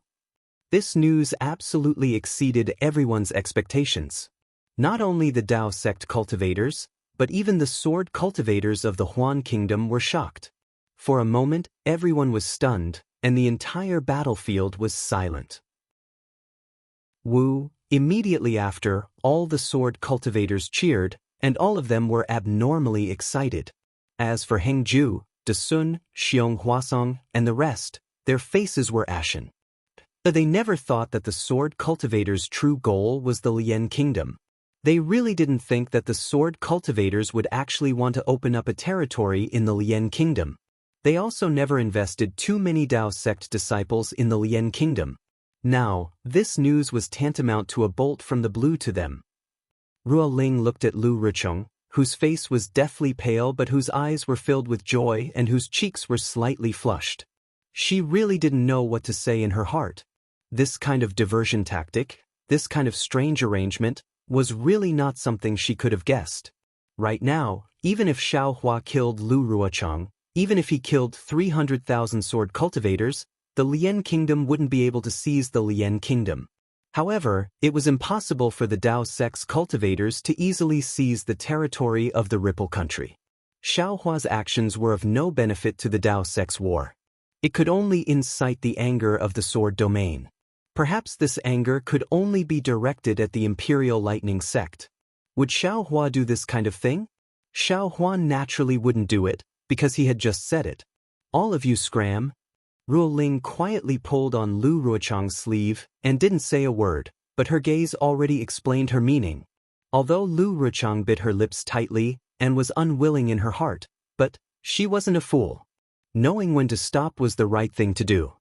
Speaker 1: This news absolutely exceeded everyone's expectations. Not only the Dao sect cultivators, but even the sword cultivators of the Huan Kingdom were shocked. For a moment, everyone was stunned, and the entire battlefield was silent. Immediately after, all the sword cultivators cheered, and all of them were abnormally excited. As for Hengju, Desun, Xiong Huasong, and the rest, their faces were ashen. But they never thought that the sword cultivators' true goal was the Lien Kingdom. They really didn't think that the sword cultivators would actually want to open up a territory in the Lien Kingdom. They also never invested too many Dao sect disciples in the Lien Kingdom. Now, this news was tantamount to a bolt from the blue to them. Ruo Ling looked at Lu Rucheng, whose face was deathly pale but whose eyes were filled with joy and whose cheeks were slightly flushed. She really didn't know what to say in her heart. This kind of diversion tactic, this kind of strange arrangement, was really not something she could have guessed. Right now, even if Xiao Hua killed Lu Ruochang, even if he killed 300,000 sword cultivators, the Lien Kingdom wouldn't be able to seize the Lien Kingdom. However, it was impossible for the Dao sect's cultivators to easily seize the territory of the Ripple country. Xiao Hua's actions were of no benefit to the Dao sect's war. It could only incite the anger of the sword domain. Perhaps this anger could only be directed at the Imperial Lightning sect. Would Xiao Hua do this kind of thing? Xiao Hua naturally wouldn't do it, because he had just said it. "All of you scram." Ruo Ling quietly pulled on Lu Ruochang's sleeve and didn't say a word, but her gaze already explained her meaning. Although Lu Ruochang bit her lips tightly and was unwilling in her heart, but she wasn't a fool. Knowing when to stop was the right thing to do.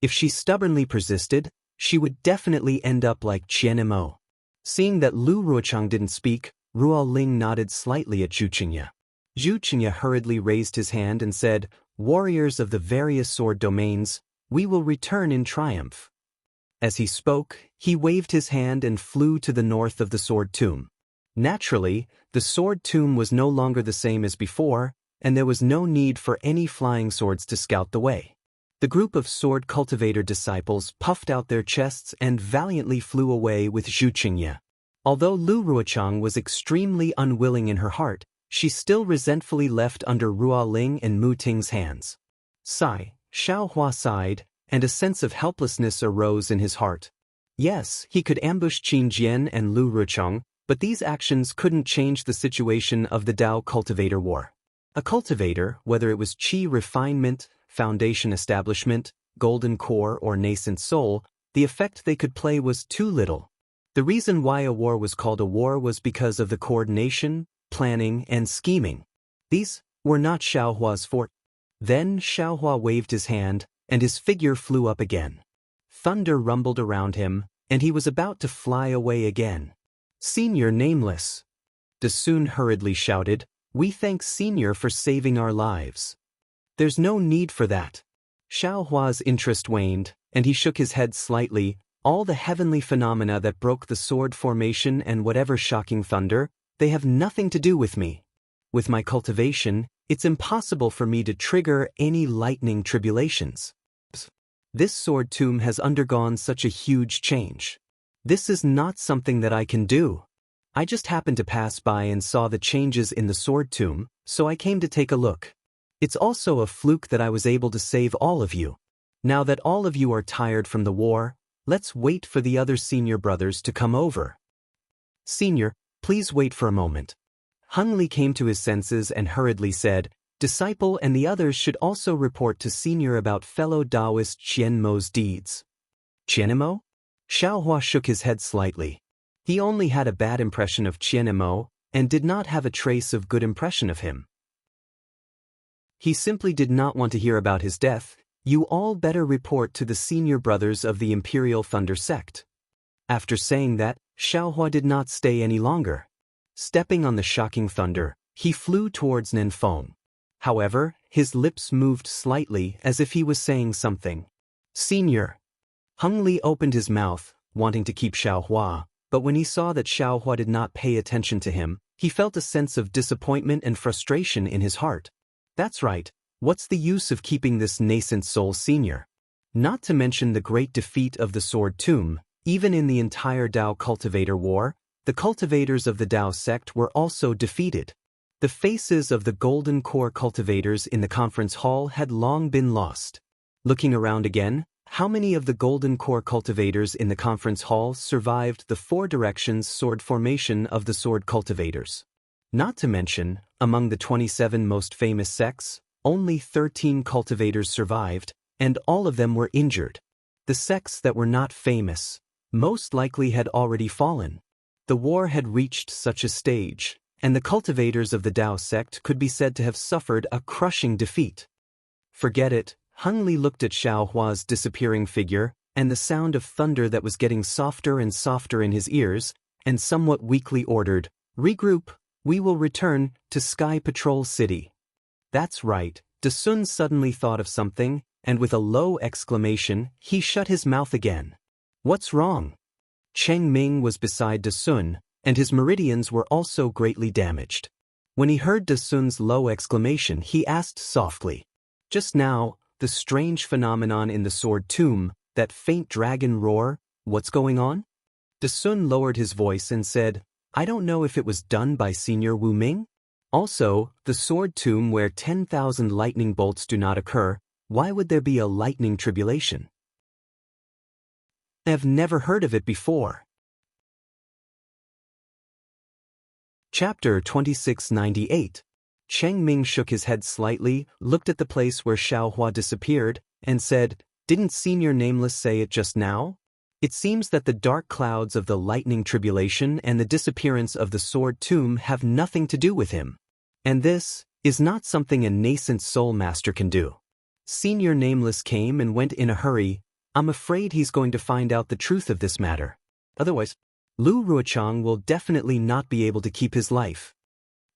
Speaker 1: If she stubbornly persisted, she would definitely end up like Qian Mo. Seeing that Lu Ruochang didn't speak, Ruo Ling nodded slightly at Zhu Qingye. Zhu Qingye hurriedly raised his hand and said, warriors of the various sword domains, we will return in triumph." As he spoke, he waved his hand and flew to the north of the sword tomb. Naturally, the sword tomb was no longer the same as before, and there was no need for any flying swords to scout the way. The group of sword cultivator disciples puffed out their chests and valiantly flew away with Zhu Qingye. Although Lu Ruochang was extremely unwilling in her heart, she still resentfully left under Ruo Ling and Mu Ting's hands. Sigh, Xiao Hua sighed, and a sense of helplessness arose in his heart. Yes, he could ambush Qin Jian and Lu Ruochang, but these actions couldn't change the situation of the Dao Cultivator War. A cultivator, whether it was Qi refinement, foundation establishment, golden core or nascent soul, the effect they could play was too little. The reason why a war was called a war was because of the coordination, planning, and scheming. These were not Xiao Hua's forte. Then Xiao Hua waved his hand, and his figure flew up again. Thunder rumbled around him, and he was about to fly away again. "Senior Nameless," Dasun hurriedly shouted, "we thank Senior for saving our lives." "There's no need for that." Xiao Hua's interest waned, and he shook his head slightly. "All the heavenly phenomena that broke the sword formation and whatever shocking thunder, they have nothing to do with me. With my cultivation, it's impossible for me to trigger any lightning tribulations. This sword tomb has undergone such a huge change. This is not something that I can do. I just happened to pass by and saw the changes in the sword tomb, so I came to take a look. It's also a fluke that I was able to save all of you. Now that all of you are tired from the war, let's wait for the other senior brothers to come over." "Senior, please wait for a moment." Hung Li came to his senses and hurriedly said, "Disciple and the others should also report to Senior about fellow Taoist Qianmo's deeds." "Qianmo?" Xiao Hua shook his head slightly. He only had a bad impression of Qianmo and did not have a trace of good impression of him. He simply did not want to hear about his death. "You all better report to the senior brothers of the Imperial Thunder Sect." After saying that, Xiao Hua did not stay any longer. Stepping on the shocking thunder, he flew towards Nanfeng. However, his lips moved slightly as if he was saying something. "Senior." Hung Li opened his mouth, wanting to keep Xiao Hua, but when he saw that Xiao Hua did not pay attention to him, he felt a sense of disappointment and frustration in his heart. That's right, what's the use of keeping this nascent soul senior? Not to mention the great defeat of the Sword Tomb, even in the entire Dao Cultivator War, the cultivators of the Dao sect were also defeated. The faces of the Golden Core cultivators in the conference hall had long been lost. Looking around again, how many of the Golden Core cultivators in the conference hall survived the four directions sword formation of the sword cultivators? Not to mention, among the 27 most famous sects, only 13 cultivators survived, and all of them were injured. The sects that were not famous most likely had already fallen. The war had reached such a stage, and the cultivators of the Dao sect could be said to have suffered a crushing defeat. Forget it. Hung Li looked at Xiao Hua's disappearing figure, and the sound of thunder that was getting softer and softer in his ears, and somewhat weakly ordered, "Regroup, we will return to Sky Patrol City." That's right, Dasun suddenly thought of something, and with a low exclamation, he shut his mouth again. "What's wrong?" Cheng Ming was beside Dasun, and his meridians were also greatly damaged. When he heard Dasun's low exclamation, he asked softly, "Just now, the strange phenomenon in the Sword Tomb, that faint dragon roar, what's going on?" Dasun lowered his voice and said, "I don't know if it was done by Senior Wu Ming. Also, the Sword Tomb where 10,000 lightning bolts do not occur, why would there be a lightning tribulation? I've never heard of it before." Chapter 2698. Cheng Ming shook his head slightly, looked at the place where Xiao Hua disappeared, and said, "Didn't Senior Nameless say it just now? It seems that the dark clouds of the lightning tribulation and the disappearance of the Sword Tomb have nothing to do with him. And this is not something a nascent soul master can do. Senior Nameless came and went in a hurry. I'm afraid he's going to find out the truth of this matter. Otherwise, Lu Ruochang will definitely not be able to keep his life."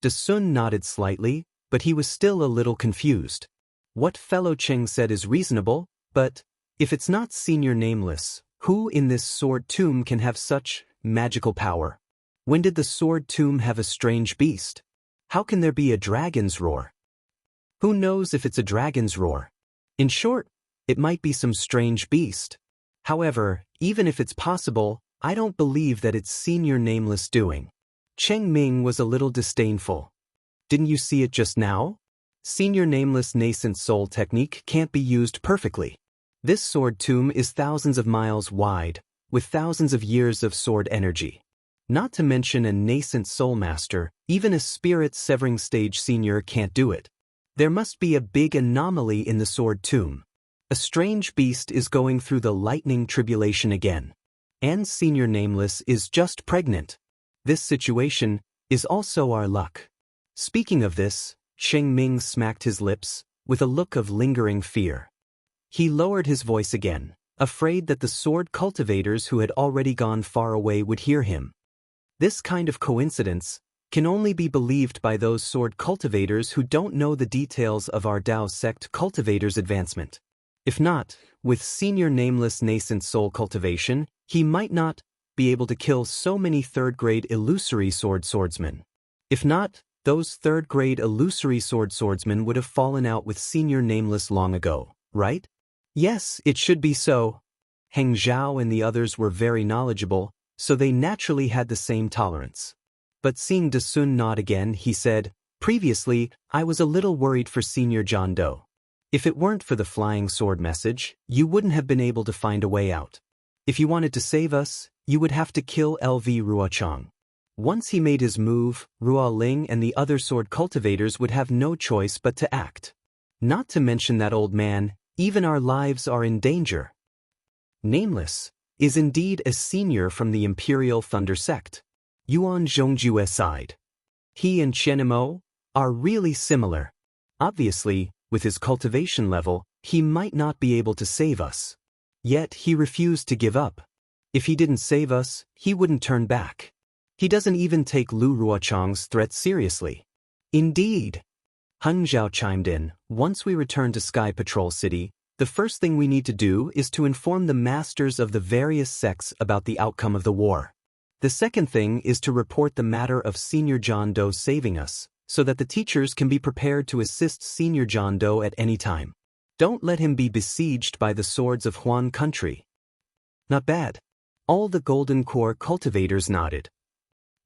Speaker 1: Dasun nodded slightly, but he was still a little confused. What fellow Cheng said is reasonable, but if it's not Senior Nameless, who in this sword tomb can have such magical power? When did the sword tomb have a strange beast? How can there be a dragon's roar? Who knows if it's a dragon's roar? In short, it might be some strange beast. However, even if it's possible, I don't believe that it's Senior Nameless doing. Cheng Ming was a little disdainful. Didn't you see it just now? Senior Nameless nascent soul technique can't be used perfectly. This sword tomb is thousands of miles wide, with thousands of years of sword energy. Not to mention a nascent soul master, even a spirit-severing stage senior can't do it. There must be a big anomaly in the sword tomb. A strange beast is going through the lightning tribulation again. And Senior Nameless is just pregnant. This situation is also our luck. Speaking of this, Cheng Ming smacked his lips, with a look of lingering fear. He lowered his voice again, afraid that the sword cultivators who had already gone far away would hear him. This kind of coincidence can only be believed by those sword cultivators who don't know the details of our Dao sect cultivators' advancement. If not, with Senior Nameless nascent soul cultivation, he might not be able to kill so many third-grade illusory swordsmen. If not, those third-grade illusory swordsmen would have fallen out with Senior Nameless long ago, right? Yes, it should be so. Heng Zhao and the others were very knowledgeable, so they naturally had the same tolerance. But seeing De Sun nod again, he said, "Previously, I was a little worried for Senior John Doe. If it weren't for the flying sword message, you wouldn't have been able to find a way out. If you wanted to save us, you would have to kill LV Ruochang." Once he made his move, Ruo Ling and the other sword cultivators would have no choice but to act. Not to mention that old man, even our lives are in danger. Nameless is indeed a senior from the Imperial Thunder sect. Yuan Zhongjue's side. He and Qianmo are really similar. Obviously, with his cultivation level, he might not be able to save us. Yet he refused to give up. If he didn't save us, he wouldn't turn back. He doesn't even take Lu Ruochang's threat seriously. Indeed. Hun Zhao chimed in, "Once we return to Sky Patrol City, the first thing we need to do is to inform the masters of the various sects about the outcome of the war. The second thing is to report the matter of Senior John Doe saving us, so that the teachers can be prepared to assist Senior John Doe at any time. Don't let him be besieged by the swords of Huan country." Not bad. All the Golden Core cultivators nodded.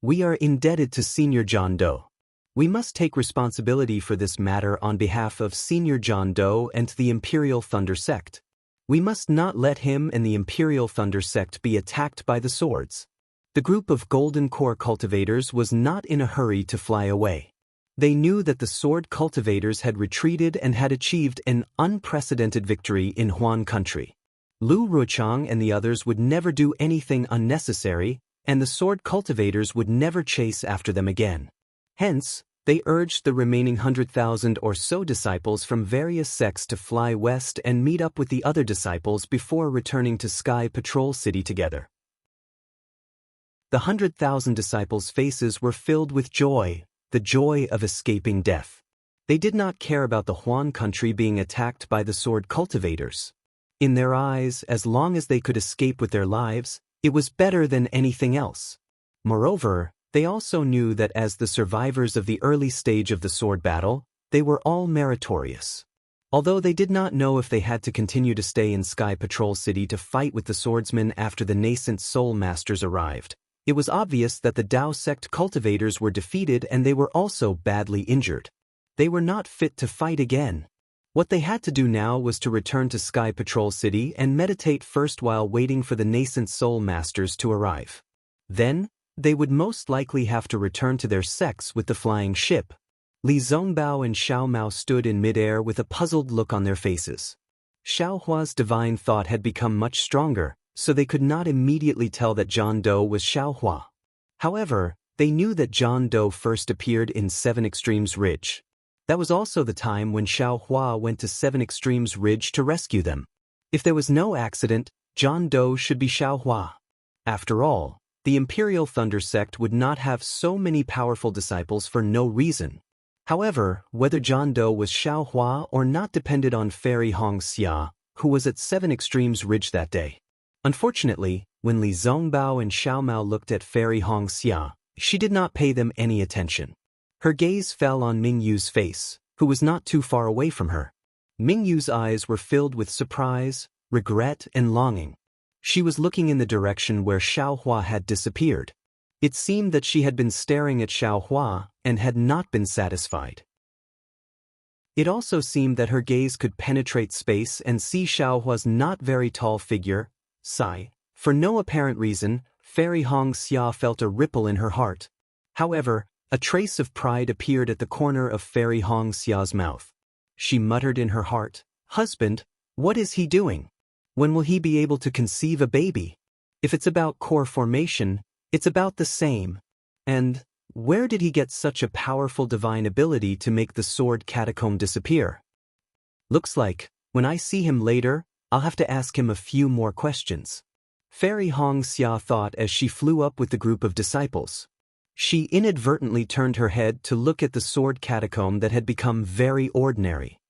Speaker 1: We are indebted to Senior John Doe. We must take responsibility for this matter on behalf of Senior John Doe and the Imperial Thunder sect. We must not let him and the Imperial Thunder sect be attacked by the swords. The group of Golden Core cultivators was not in a hurry to fly away. They knew that the sword cultivators had retreated and had achieved an unprecedented victory in Huan country. Lu Ruochang and the others would never do anything unnecessary, and the sword cultivators would never chase after them again. Hence, they urged the remaining 100,000 or so disciples from various sects to fly west and meet up with the other disciples before returning to Sky Patrol City together. The 100,000 disciples' faces were filled with joy, the joy of escaping death. They did not care about the Huan country being attacked by the sword cultivators. In their eyes, as long as they could escape with their lives, it was better than anything else. Moreover, they also knew that as the survivors of the early stage of the sword battle, they were all meritorious. Although they did not know if they had to continue to stay in Sky Patrol City to fight with the swordsmen after the nascent soul masters arrived, it was obvious that the Dao sect cultivators were defeated and they were also badly injured. They were not fit to fight again. What they had to do now was to return to Sky Patrol City and meditate first while waiting for the nascent soul masters to arrive. Then, they would most likely have to return to their sects with the flying ship. Li Zongbao and Xiao Mao stood in midair with a puzzled look on their faces. Xiao Hua's divine thought had become much stronger, so they could not immediately tell that John Doe was Xiao Hua. However, they knew that John Doe first appeared in 7 Extremes Ridge. That was also the time when Xiao Hua went to 7 Extremes Ridge to rescue them. If there was no accident, John Doe should be Xiao Hua. After all, the Imperial Thunder sect would not have so many powerful disciples for no reason. However, whether John Doe was Xiaohua or not depended on Fairy Hong Xia, who was at 7 Extremes Ridge that day. Unfortunately, when Li Zongbao and Xiao Mao looked at Fairy Hong Xia, she did not pay them any attention. Her gaze fell on Ming Yu's face, who was not too far away from her. Ming Yu's eyes were filled with surprise, regret, and longing. She was looking in the direction where Xiaohua had disappeared. It seemed that she had been staring at Xiaohua and had not been satisfied. It also seemed that her gaze could penetrate space and see Xiaohua's not very tall figure. Sigh. For no apparent reason, Fairy Hong Xia felt a ripple in her heart. However, a trace of pride appeared at the corner of Fairy Hong Xia's mouth. She muttered in her heart, "Husband, what is he doing? When will he be able to conceive a baby? If it's about core formation, it's about the same. And where did he get such a powerful divine ability to make the sword catacomb disappear? Looks like, when I see him later, I'll have to ask him a few more questions." Fairy Hong Xia thought as she flew up with the group of disciples. She inadvertently turned her head to look at the sword catacomb that had become very ordinary.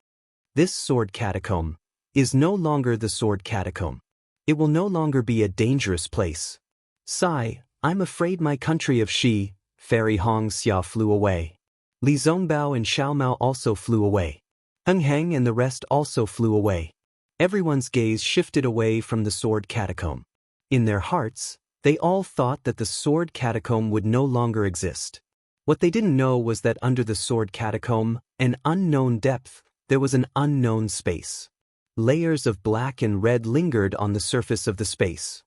Speaker 1: This sword catacomb is no longer the sword catacomb. It will no longer be a dangerous place. Sigh, I'm afraid my country of Shi. Fairy Hong Xia flew away. Li Zongbao and Xiao Mao also flew away. Heng Heng and the rest also flew away. Everyone's gaze shifted away from the sword catacomb. In their hearts, they all thought that the sword catacomb would no longer exist. What they didn't know was that under the sword catacomb, an unknown depth, there was an unknown space. Layers of black and red lingered on the surface of the space.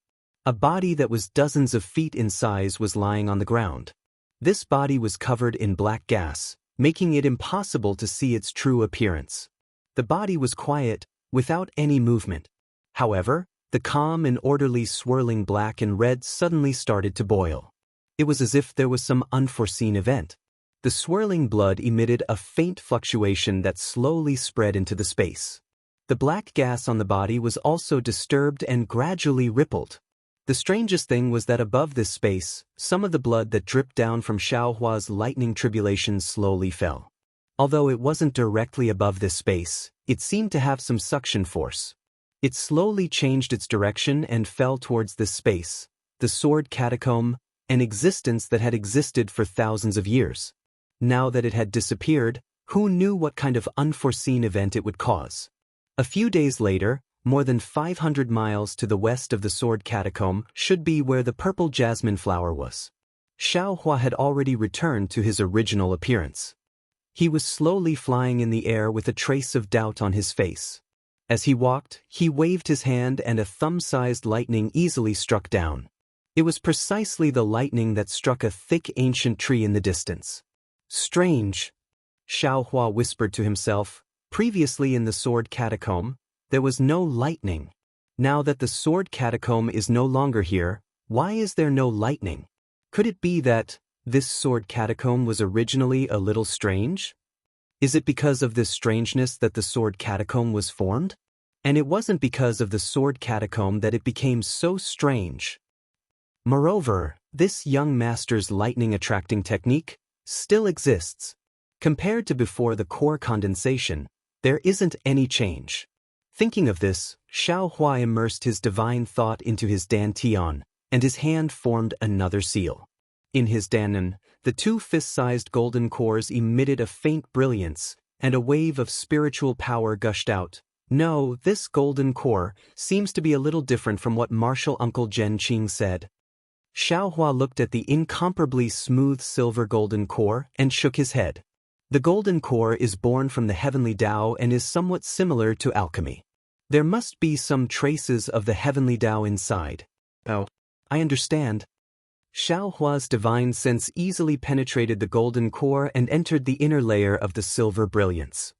Speaker 1: A body that was dozens of feet in size was lying on the ground. This body was covered in black gas, making it impossible to see its true appearance. The body was quiet, without any movement. However, the calm and orderly swirling black and red suddenly started to boil. It was as if there was some unforeseen event. The swirling blood emitted a faint fluctuation that slowly spread into the space. The black gas on the body was also disturbed and gradually rippled. The strangest thing was that above this space, some of the blood that dripped down from Xiaohua's lightning tribulations slowly fell. Although it wasn't directly above this space, it seemed to have some suction force. It slowly changed its direction and fell towards this space, the sword catacomb, an existence that had existed for thousands of years. Now that it had disappeared, who knew what kind of unforeseen event it would cause? A few days later, more than 500 miles to the west of the sword catacomb should be where the purple jasmine flower was. Xiaohua had already returned to his original appearance. He was slowly flying in the air with a trace of doubt on his face. As he walked, he waved his hand and a thumb-sized lightning easily struck down. It was precisely the lightning that struck a thick ancient tree in the distance. Strange, Xiaohua whispered to himself. Previously in the sword catacomb, there was no lightning. Now that the sword catacomb is no longer here, why is there no lightning? Could it be that this sword catacomb was originally a little strange? Is it because of this strangeness that the sword catacomb was formed? And it wasn't because of the sword catacomb that it became so strange. Moreover, this young master's lightning-attracting technique still exists. Compared to before the core condensation, there isn't any change. Thinking of this, Xiaohua immersed his divine thought into his dantian, and his hand formed another seal. In his danan, the two fist-sized golden cores emitted a faint brilliance, and a wave of spiritual power gushed out. No, this golden core seems to be a little different from what martial uncle Zhen Qing said. Xiaohua looked at the incomparably smooth silver golden core and shook his head. The golden core is born from the heavenly Tao and is somewhat similar to alchemy. There must be some traces of the heavenly Tao inside. Oh, I understand. Xiaohua's divine sense easily penetrated the golden core and entered the inner layer of the silver brilliance.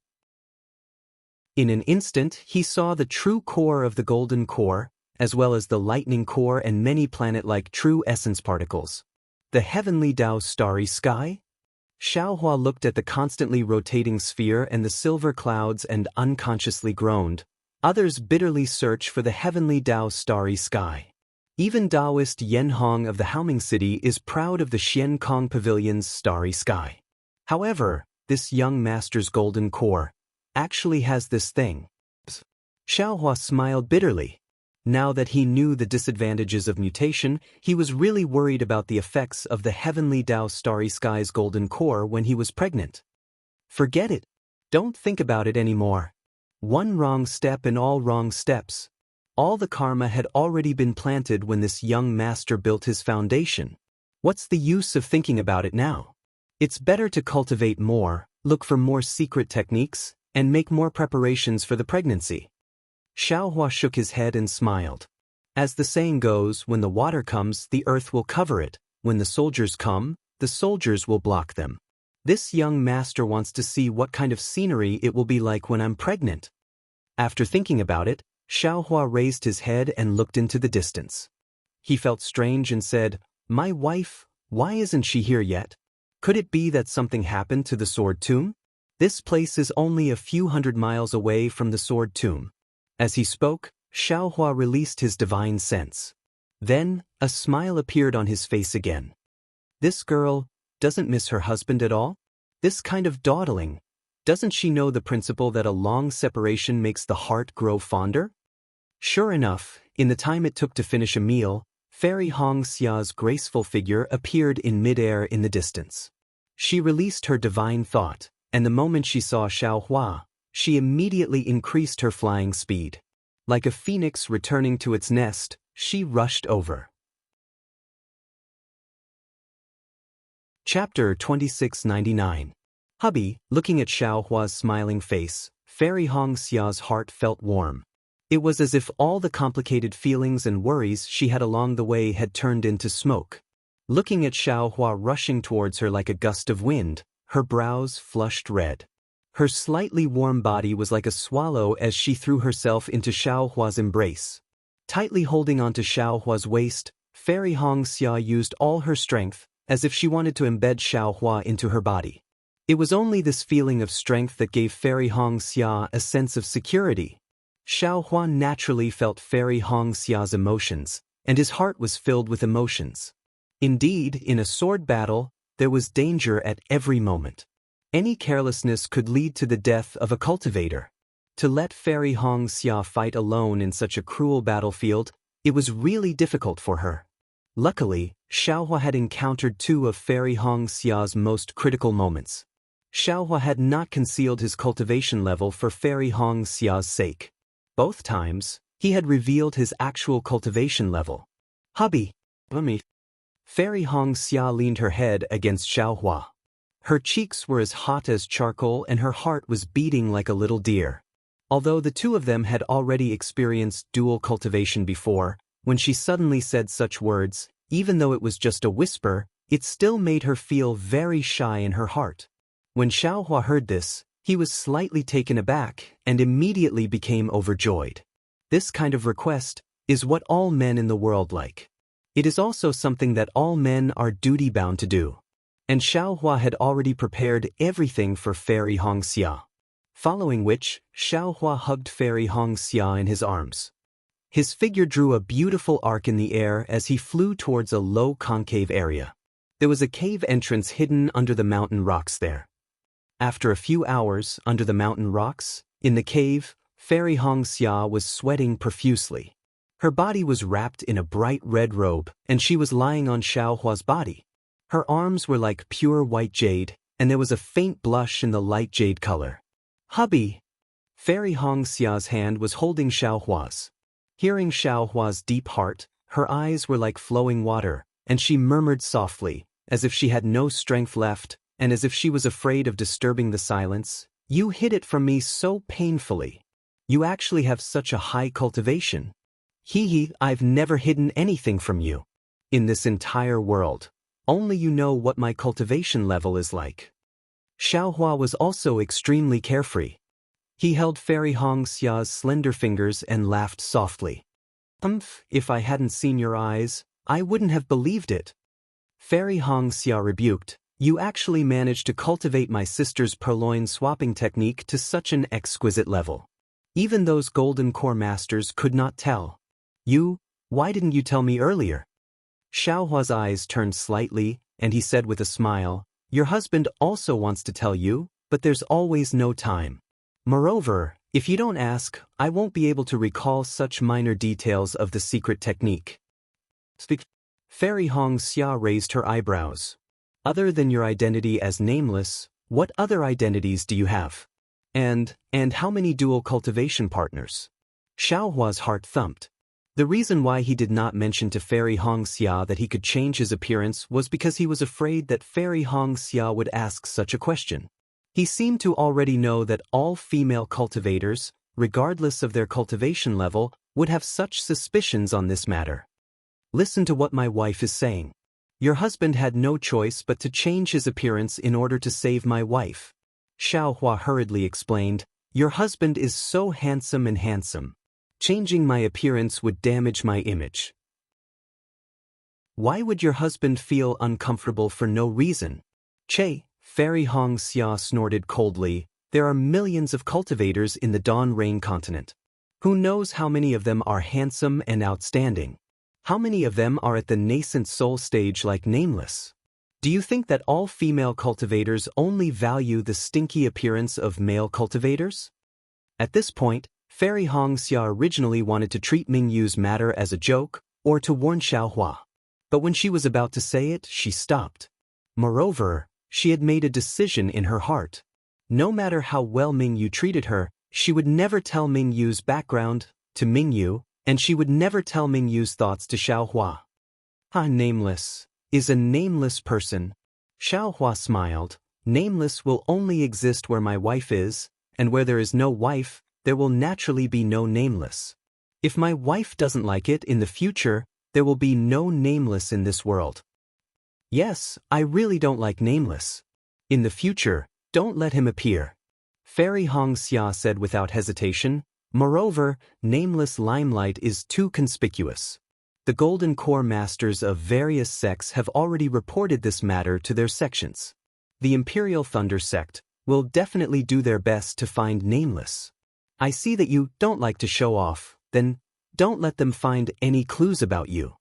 Speaker 1: In an instant, he saw the true core of the golden core, as well as the lightning core and many planet-like true essence particles. The heavenly Tao starry sky? Xiaohua looked at the constantly rotating sphere and the silver clouds and unconsciously groaned. Others bitterly search for the heavenly Tao starry sky. Even Taoist Yen Hong of the Haoming City is proud of the Xian Kong Pavilion's starry sky. However, this young master's golden core, actually has this thing. Xiaohua smiled bitterly. Now that he knew the disadvantages of mutation, he was really worried about the effects of the heavenly Tao Starry Sky's golden core when he was pregnant. Forget it. Don't think about it anymore. One wrong step and all wrong steps. All the karma had already been planted when this young master built his foundation. What's the use of thinking about it now? It's better to cultivate more, look for more secret techniques, and make more preparations for the pregnancy. Xiaohua shook his head and smiled. As the saying goes, when the water comes, the earth will cover it. When the soldiers come, the soldiers will block them. This young master wants to see what kind of scenery it will be like when I'm pregnant. After thinking about it, Xiaohua raised his head and looked into the distance. He felt strange and said, "My wife, why isn't she here yet? Could it be that something happened to the Sword Tomb? This place is only a few hundred miles away from the Sword Tomb." As he spoke, Xiaohua released his divine sense. Then, a smile appeared on his face again. This girl doesn't miss her husband at all? This kind of dawdling, doesn't she know the principle that a long separation makes the heart grow fonder? Sure enough, in the time it took to finish a meal, Fairy Hong Xia's graceful figure appeared in midair in the distance. She released her divine thought, and the moment she saw Xiaohua, she immediately increased her flying speed. Like a phoenix returning to its nest, she rushed over. Chapter 2699. Hubby, looking at Xiaohua's smiling face, Fairy Hong Xia's heart felt warm. It was as if all the complicated feelings and worries she had along the way had turned into smoke. Looking at Xiaohua rushing towards her like a gust of wind, her brows flushed red. Her slightly warm body was like a swallow as she threw herself into Xiaohua's embrace. Tightly holding onto Xiaohua's waist, Fairy Hong Xia used all her strength, as if she wanted to embed Xiaohua into her body. It was only this feeling of strength that gave Fairy Hong Xia a sense of security. Xiaohua naturally felt Fairy Hong Xia's emotions, and his heart was filled with emotions. Indeed, in a sword battle, there was danger at every moment. Any carelessness could lead to the death of a cultivator. To let Fairy Hong Xia fight alone in such a cruel battlefield, it was really difficult for her. Luckily, Xiaohua had encountered two of Fairy Hong Xia's most critical moments. Xiaohua had not concealed his cultivation level for Fairy Hong Xia's sake. Both times, he had revealed his actual cultivation level. "Hubby, me." Fairy Hong Xia leaned her head against Xiaohua. Her cheeks were as hot as charcoal and her heart was beating like a little deer. Although the two of them had already experienced dual cultivation before, when she suddenly said such words, even though it was just a whisper, it still made her feel very shy in her heart. When Xiaohua heard this, he was slightly taken aback and immediately became overjoyed. This kind of request is what all men in the world like. It is also something that all men are duty-bound to do. And Xiaohua had already prepared everything for Fairy Hong Xia. Following which, Xiaohua hugged Fairy Hong Xia in his arms. His figure drew a beautiful arc in the air as he flew towards a low concave area. There was a cave entrance hidden under the mountain rocks there. After a few hours under the mountain rocks, in the cave, Fairy Hong Xia was sweating profusely. Her body was wrapped in a bright red robe, and she was lying on Xiaohua's body. Her arms were like pure white jade, and there was a faint blush in the light jade color. "Hubby!" Fairy Hong Xia's hand was holding Xiaohua's. Hearing Xiaohua's deep heart, her eyes were like flowing water, and she murmured softly, as if she had no strength left, and as if she was afraid of disturbing the silence, "You hid it from me so painfully. You actually have such a high cultivation. I've never hidden anything from you. In this entire world, only you know what my cultivation level is like." Xiaohua was also extremely carefree. He held Fairy Hong Xia's slender fingers and laughed softly. If I hadn't seen your eyes, I wouldn't have believed it." Fairy Hong Xia rebuked, "You actually managed to cultivate my sister's purloin swapping technique to such an exquisite level. Even those golden core masters could not tell. Why didn't you tell me earlier?" Xiaohua's eyes turned slightly, and he said with a smile, "Your husband also wants to tell you, but there's always no time. Moreover, if you don't ask, I won't be able to recall such minor details of the secret technique. Fairy Hong Xia raised her eyebrows. Other than your identity as nameless, what other identities do you have? And how many dual cultivation partners? Xiaohua's heart thumped. The reason why he did not mention to Fairy Hong Xia that he could change his appearance was because he was afraid that Fairy Hong Xia would ask such a question. He seemed to already know that all female cultivators, regardless of their cultivation level, would have such suspicions on this matter. Listen to what my wife is saying. Your husband had no choice but to change his appearance in order to save my wife. Xiaohua hurriedly explained, your husband is so handsome and handsome. Changing my appearance would damage my image. Why would your husband feel uncomfortable for no reason? Che, Fairy Hong Xia snorted coldly, there are millions of cultivators in the Dawn Rain continent. Who knows how many of them are handsome and outstanding? How many of them are at the nascent soul stage like Nameless? Do you think that all female cultivators only value the stinky appearance of male cultivators? At this point, Fairy Hong Xia originally wanted to treat Mingyu's matter as a joke, or to warn Xiaohua. But when she was about to say it, she stopped. Moreover, she had made a decision in her heart. No matter how well Mingyu treated her, she would never tell Mingyu's background to Mingyu, and she would never tell Mingyu's thoughts to Xiaohua. Nameless is a nameless person. Xiaohua smiled. Nameless will only exist where my wife is, and where there is no wife, there will naturally be no Nameless. If my wife doesn't like it in the future, there will be no Nameless in this world. Yes, I really don't like Nameless. In the future, don't let him appear. Fairy Hong Xia said without hesitation. Moreover, Nameless limelight is too conspicuous. The Golden Core Masters of various sects have already reported this matter to their sections. The Imperial Thunder Sect will definitely do their best to find Nameless. I see that you don't like to show off, then don't let them find any clues about you.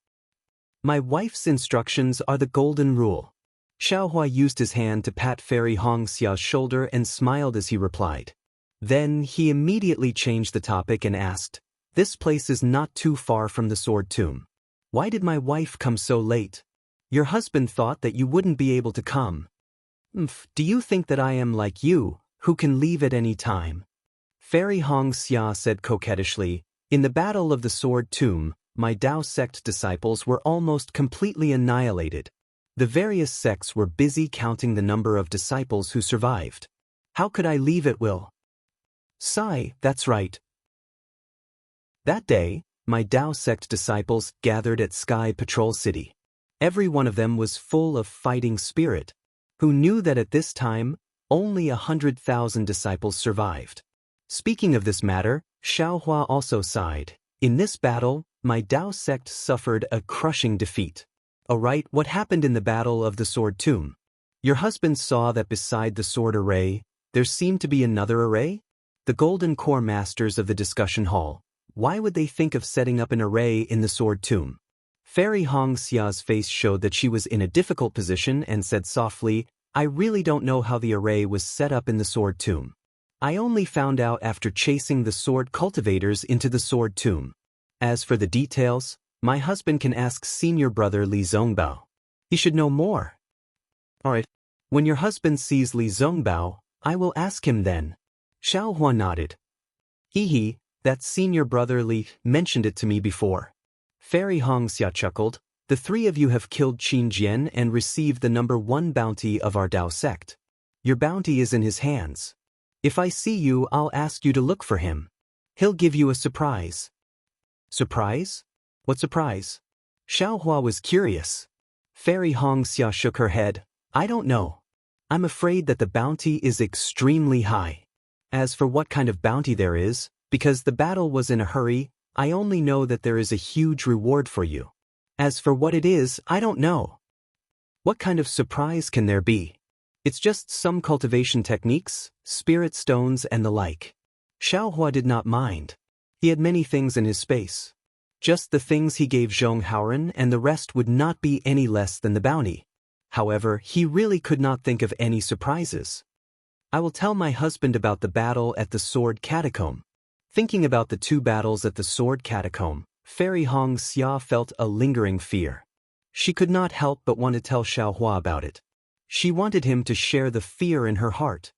Speaker 1: My wife's instructions are the golden rule. Xiaohua used his hand to pat Fairy Hong Xia's shoulder and smiled as he replied. Then he immediately changed the topic and asked, this place is not too far from the Sword Tomb. Why did my wife come so late? Your husband thought that you wouldn't be able to come. Do you think that I am like you, who can leave at any time? Fairy Hong Xia said coquettishly, in the Battle of the Sword Tomb, my Dao sect disciples were almost completely annihilated. The various sects were busy counting the number of disciples who survived. How could I leave at will? Sigh, that's right. That day, my Dao sect disciples gathered at Sky Patrol City. Every one of them was full of fighting spirit. Who knew that at this time, only 100,000 disciples survived? Speaking of this matter, Xiaohua also sighed. In this battle, my Dao sect suffered a crushing defeat. Alright, what happened in the Battle of the Sword Tomb? Your husband saw that beside the sword array, there seemed to be another array? The Golden Core Masters of the Discussion Hall. Why would they think of setting up an array in the Sword Tomb? Fairy Hong Xia's face showed that she was in a difficult position and said softly, I really don't know how the array was set up in the Sword Tomb. I only found out after chasing the sword cultivators into the Sword Tomb. As for the details, my husband can ask senior brother Li Zongbao. He should know more. Alright. When your husband sees Li Zongbao, I will ask him then. Xiaohua nodded. Hee, that senior brother Li mentioned it to me before. Fairy Hong Xia chuckled. The three of you have killed Qin Jian and received the #1 bounty of our Dao sect. Your bounty is in his hands. If I see you, I'll ask you to look for him. He'll give you a surprise. Surprise? What surprise? Xiaohua was curious. Fairy Hong Xia shook her head. I don't know. I'm afraid that the bounty is extremely high. As for what kind of bounty there is, because the battle was in a hurry, I only know that there is a huge reward for you. As for what it is, I don't know. What kind of surprise can there be? It's just some cultivation techniques, spirit stones and the like. Xiaohua did not mind. He had many things in his space. Just the things he gave Zhong Haoren and the rest would not be any less than the bounty. However, he really could not think of any surprises. I will tell my husband about the battle at the Sword Catacomb. Thinking about the 2 battles at the Sword Catacomb, Fairy Hong Xia felt a lingering fear. She could not help but want to tell Xiaohua about it. She wanted him to share the fear in her heart.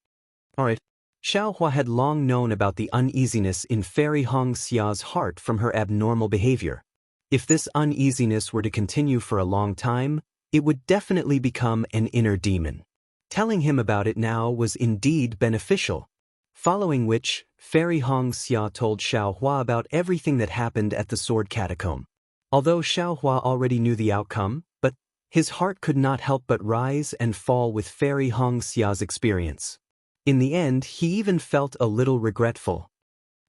Speaker 1: Alright. Xiaohua had long known about the uneasiness in Fairy Hong Xia's heart from her abnormal behavior. If this uneasiness were to continue for a long time, it would definitely become an inner demon. Telling him about it now was indeed beneficial. Following which, Fairy Hong Xia told Xiaohua about everything that happened at the Sword Catacomb. Although Xiaohua already knew the outcome, but his heart could not help but rise and fall with Fairy Hong Xia's experience. In the end, he even felt a little regretful.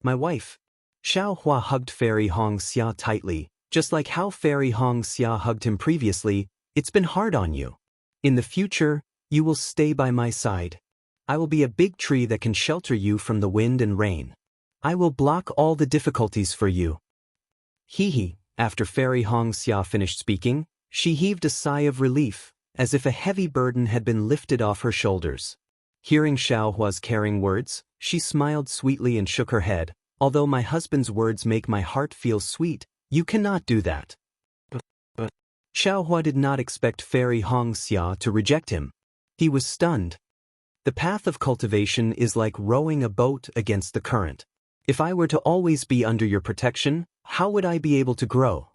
Speaker 1: My wife. Xiaohua hugged Fairy Hong Xia tightly, just like how Fairy Hong Xia hugged him previously. It's been hard on you. In the future, you will stay by my side. I will be a big tree that can shelter you from the wind and rain. I will block all the difficulties for you. Hee. After Fairy Hong Xia finished speaking, she heaved a sigh of relief, as if a heavy burden had been lifted off her shoulders. Hearing Xiaohua's caring words, she smiled sweetly and shook her head. Although my husband's words make my heart feel sweet, you cannot do that. But Xiaohua did not expect Fairy Hong Xia to reject him. He was stunned. The path of cultivation is like rowing a boat against the current. If I were to always be under your protection, how would I be able to grow?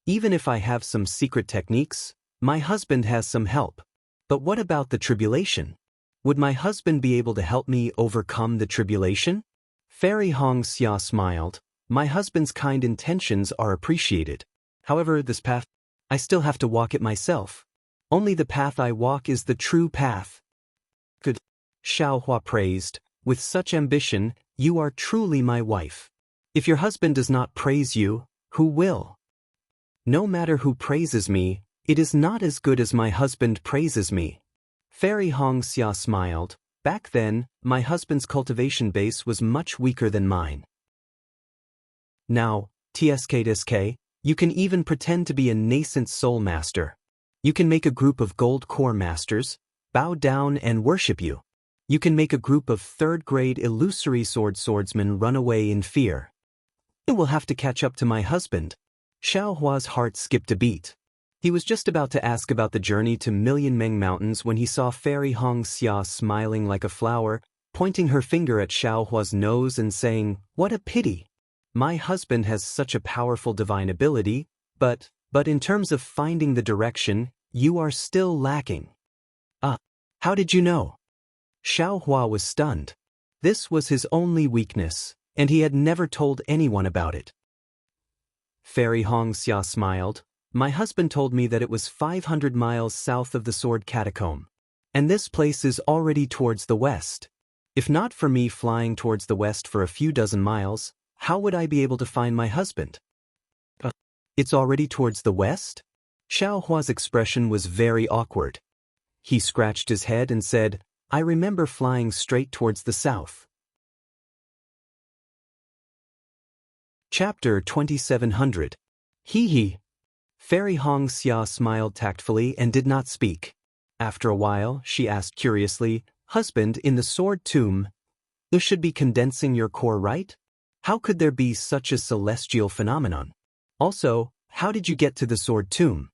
Speaker 1: Even if I have some secret techniques, my husband has some help. But what about the tribulation? Would my husband be able to help me overcome the tribulation? Fairy Hong Xia smiled. My husband's kind intentions are appreciated. However, this path, I still have to walk it myself. Only the path I walk is the true path. Good. Xiaohua praised. With such ambition, you are truly my wife. If your husband does not praise you, who will? No matter who praises me, it is not as good as my husband praises me. Fairy Hong Xia smiled. Back then, my husband's cultivation base was much weaker than mine. Now, TSK, you can even pretend to be a nascent soul master. You can make a group of gold core masters, bow down and worship you. You can make a group of 3rd-grade illusory swordsmen run away in fear. You will have to catch up to my husband. Xiaohua's heart skipped a beat. He was just about to ask about the journey to Million Meng Mountains when he saw Fairy Hong Xia smiling like a flower, pointing her finger at Xiaohua's nose and saying, "What a pity! My husband has such a powerful divine ability, but in terms of finding the direction, you are still lacking." How did you know? Xiaohua was stunned. This was his only weakness, and he had never told anyone about it. Fairy Hong Xia smiled. My husband told me that it was 500 miles south of the Sword Catacomb. And this place is already towards the west. If not for me flying towards the west for a few dozen miles, how would I be able to find my husband? It's already towards the west? Xiaohua's expression was very awkward. He scratched his head and said, I remember flying straight towards the south. Chapter 2700. Hee. Fairy Hong Xia smiled tactfully and did not speak. After a while, she asked curiously, Husband, in the sword tomb, this should be condensing your core, right? How could there be such a celestial phenomenon? Also, how did you get to the sword tomb?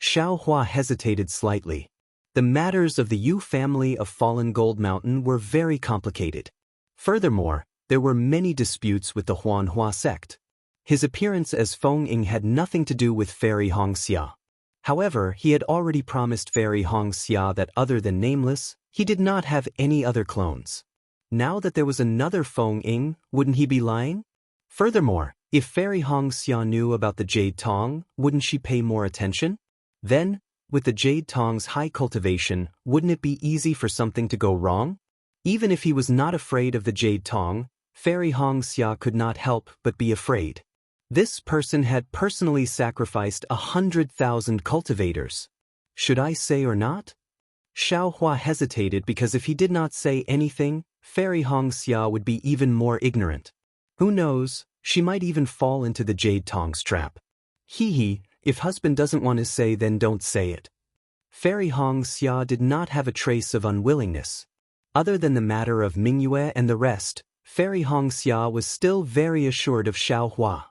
Speaker 1: Xiaohua hesitated slightly. The matters of the Yu family of Fallen Gold Mountain were very complicated. Furthermore, there were many disputes with the Huanhua sect. His appearance as Feng Ying had nothing to do with Fairy Hong Xia. However, he had already promised Fairy Hong Xia that other than Nameless, he did not have any other clones. Now that there was another Feng Ying, wouldn't he be lying? Furthermore, if Fairy Hong Xia knew about the Jade Tong, wouldn't she pay more attention? Then, with the Jade Tong's high cultivation, wouldn't it be easy for something to go wrong? Even if he was not afraid of the Jade Tong, Fairy Hong Xia could not help but be afraid. This person had personally sacrificed 100,000 cultivators. Should I say or not? Xiaohua hesitated because if he did not say anything, Fairy Hong Xia would be even more ignorant. Who knows, she might even fall into the Jade Tong's trap. Hee, if husband doesn't want to say, then don't say it. Fairy Hong Xia did not have a trace of unwillingness. Other than the matter of Mingyue and the rest, Fairy Hongxia was still very assured of Xiao Hua.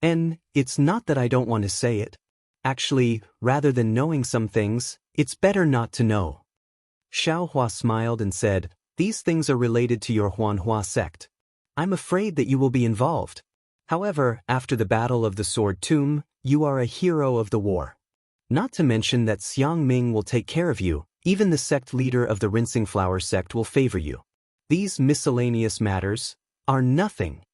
Speaker 1: And it's not that I don't want to say it. Actually, rather than knowing some things, it's better not to know. Xiao Hua smiled and said, "These things are related to your Huanhua sect. I'm afraid that you will be involved. However, after the Battle of the Sword Tomb, you are a hero of the war. Not to mention that Xiang Ming will take care of you, even the sect leader of the Rinsing Flower sect will favor you. These miscellaneous matters are nothing."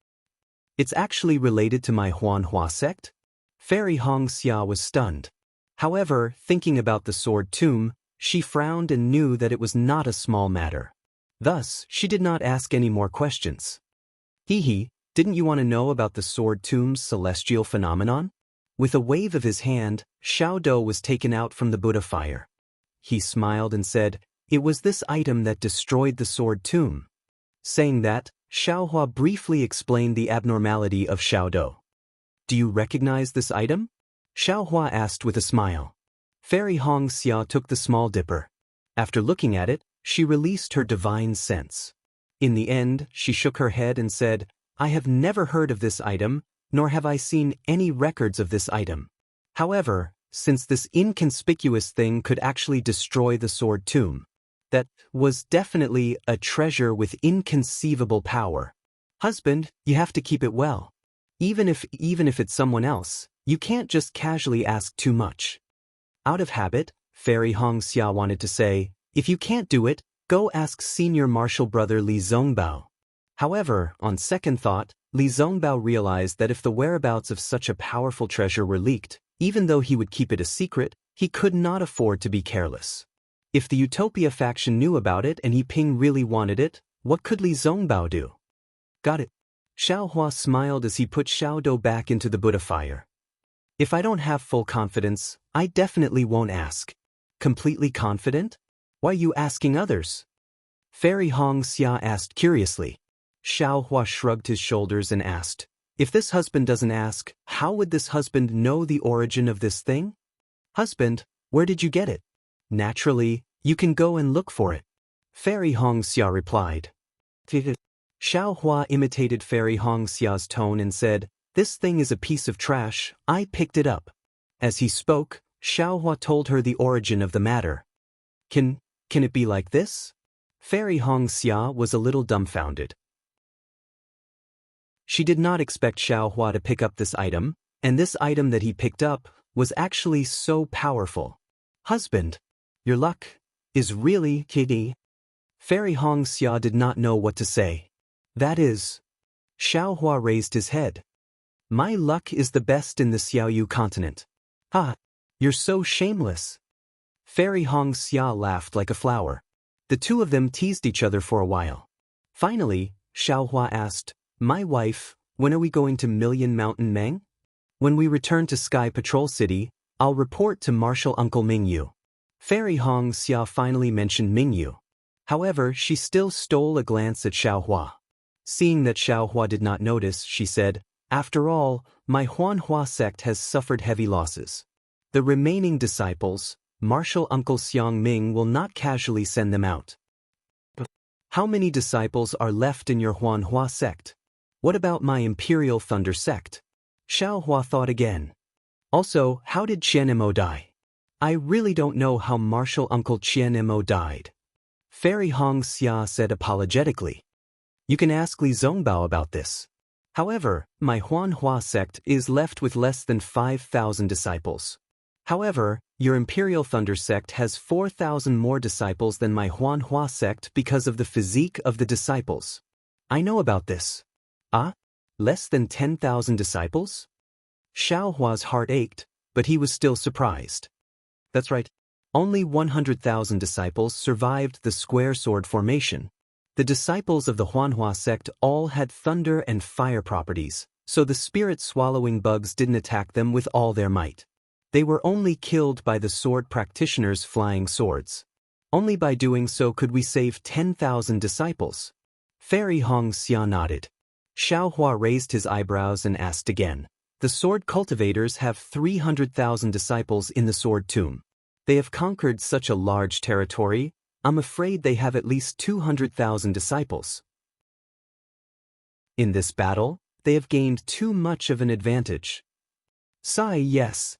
Speaker 1: It's actually related to my Huanhua sect? Fairy Hongxia was stunned. However, thinking about the Sword Tomb, she frowned and knew that it was not a small matter. Thus, she did not ask any more questions. Hee, didn't you want to know about the Sword Tomb's celestial phenomenon? With a wave of his hand, Xiao Dou was taken out from the Buddha fire. He smiled and said, "It was this item that destroyed the Sword Tomb." Saying that, Xiao Hua briefly explained the abnormality of Xiao Dou. "Do you recognize this item?" Xiao Hua asked with a smile. Fairy Hongxia took the small dipper. After looking at it, she released her divine sense. In the end, she shook her head and said, "I have never heard of this item, nor have I seen any records of this item. However, since this inconspicuous thing could actually destroy the Sword Tomb, that was definitely a treasure with inconceivable power. Husband, you have to keep it well. Even if it's someone else, you can't just casually ask too much." Out of habit, Fairy Hongxia wanted to say, "If you can't do it, go ask senior martial brother Li Zongbao." However, on second thought, Li Zongbao realized that if the whereabouts of such a powerful treasure were leaked, even though he would keep it a secret, he could not afford to be careless. If the Utopia faction knew about it and He Ping really wanted it, what could Li Zongbao do? Got it. Xiao Hua smiled as he put Xiao Dou back into the Buddha fire. "If I don't have full confidence, I definitely won't ask." "Completely confident? Why are you asking others?" Fairy Hongxia asked curiously. Xiao Hua shrugged his shoulders and asked, "If this husband doesn't ask, how would this husband know the origin of this thing?" "Husband, where did you get it?" "Naturally, you can go and look for it," Fairy Hongxia replied. Xiao Hua imitated Fairy Hongxia's tone and said, "This thing is a piece of trash, I picked it up." As he spoke, Xiao Hua told her the origin of the matter. Can it be like this?" Fairy Hongxia was a little dumbfounded. She did not expect Xiao Hua to pick up this item, and this item that he picked up was actually so powerful. "Husband, your luck is really kitty." Fairy Hongxia did not know what to say. "That is..." Xiao Hua raised his head. "My luck is the best in the Xiaoyu continent." "Ha! You're so shameless." Fairy Hongxia laughed like a flower. The two of them teased each other for a while. Finally, Xiao Hua asked, "My wife, when are we going to Million Mountain Meng?" "When we return to Sky Patrol City, I'll report to Martial Uncle Mingyu." Fairy Hongxia finally mentioned Mingyu. However, she still stole a glance at Xiao Hua. Seeing that Xiao Hua did not notice, she said, "After all, my Huanhua sect has suffered heavy losses. The remaining disciples, Martial Uncle Xiang Ming will not casually send them out." "How many disciples are left in your Huanhua sect? What about my Imperial Thunder sect?" Xiao Hua thought again. "Also, how did Qianemo die? I really don't know how Martial Uncle Qianemo died." Fairy Hongxia said apologetically. "You can ask Li Zongbao about this. However, my Huanhua sect is left with less than 5,000 disciples. However, your Imperial Thunder sect has 4,000 more disciples than my Huanhua sect because of the physique of the disciples. I know about this." "Ah? Less than 10,000 disciples?" Xiao Hua's heart ached, but he was still surprised. "That's right. Only 100,000 disciples survived the square sword formation. The disciples of the Huanhua sect all had thunder and fire properties, so the spirit-swallowing bugs didn't attack them with all their might. They were only killed by the sword practitioners' flying swords. Only by doing so could we save 10,000 disciples." Fairy Hongxia nodded. Xiao Hua raised his eyebrows and asked again, "The sword cultivators have 300,000 disciples in the Sword Tomb. They have conquered such a large territory, I'm afraid they have at least 200,000 disciples. In this battle, they have gained too much of an advantage. Sigh, yes.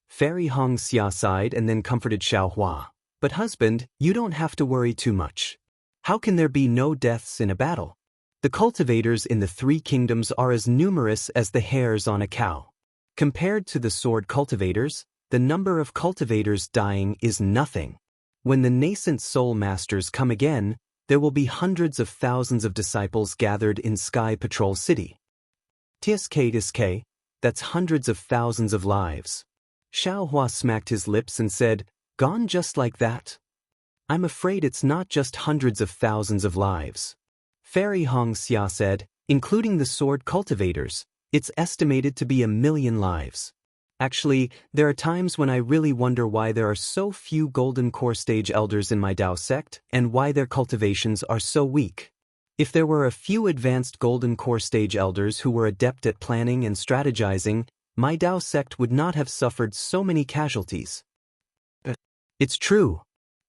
Speaker 1: Fairy Hong Xia sighed and then comforted Xiao Hua. But husband, you don't have to worry too much. How can there be no deaths in a battle? The cultivators in the three kingdoms are as numerous as the hairs on a cow. Compared to the sword cultivators, the number of cultivators dying is nothing. When the nascent soul masters come again, there will be hundreds of thousands of disciples gathered in Sky Patrol City. TSK, that's hundreds of thousands of lives. Xiao Hua smacked his lips and said, gone just like that? I'm afraid it's not just hundreds of thousands of lives. Fairy Hong Xia said, including the sword cultivators, it's estimated to be 1 million lives. Actually, there are times when I really wonder why there are so few golden core stage elders in my Dao sect and why their cultivations are so weak. If there were a few advanced golden core stage elders who were adept at planning and strategizing, my Dao sect would not have suffered so many casualties. It's true.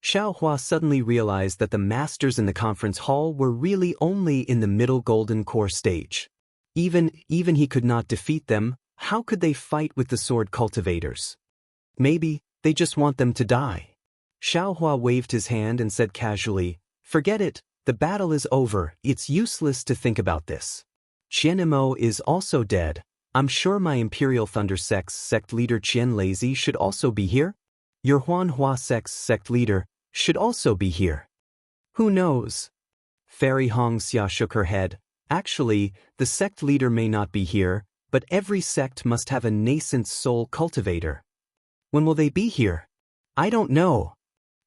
Speaker 1: Xiao Hua suddenly realized that the masters in the conference hall were really only in the middle golden core stage. Even he could not defeat them. How could they fight with the sword cultivators? Maybe they just want them to die. Xiao Hua waved his hand and said casually, forget it, the battle is over, it's useless to think about this. Qian Mo is also dead. I'm sure my Imperial Thunder Sect's sect leader Qian Lazy should also be here. Your Huan Hua Sect's sect leader should also be here. Who knows? Fairy Hong Xia shook her head. Actually, the sect leader may not be here, but every sect must have a nascent soul cultivator. When will they be here? I don't know.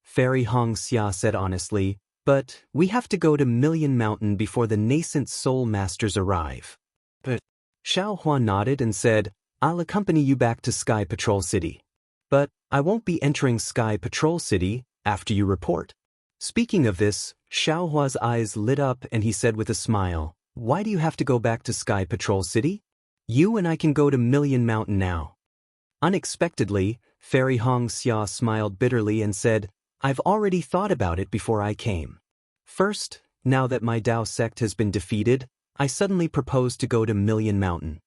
Speaker 1: Fairy Hong Xia said honestly, but we have to go to Million Mountain before the nascent soul masters arrive. But Xiao Hua nodded and said, I'll accompany you back to Sky Patrol City. But I won't be entering Sky Patrol City after you report. Speaking of this, Xiao Hua's eyes lit up and he said with a smile, why do you have to go back to Sky Patrol City? You and I can go to Million Mountain now. Unexpectedly, Fairy Hong Xia smiled bitterly and said, I've already thought about it before I came. First, now that my Dao sect has been defeated, I suddenly propose to go to Million Mountain.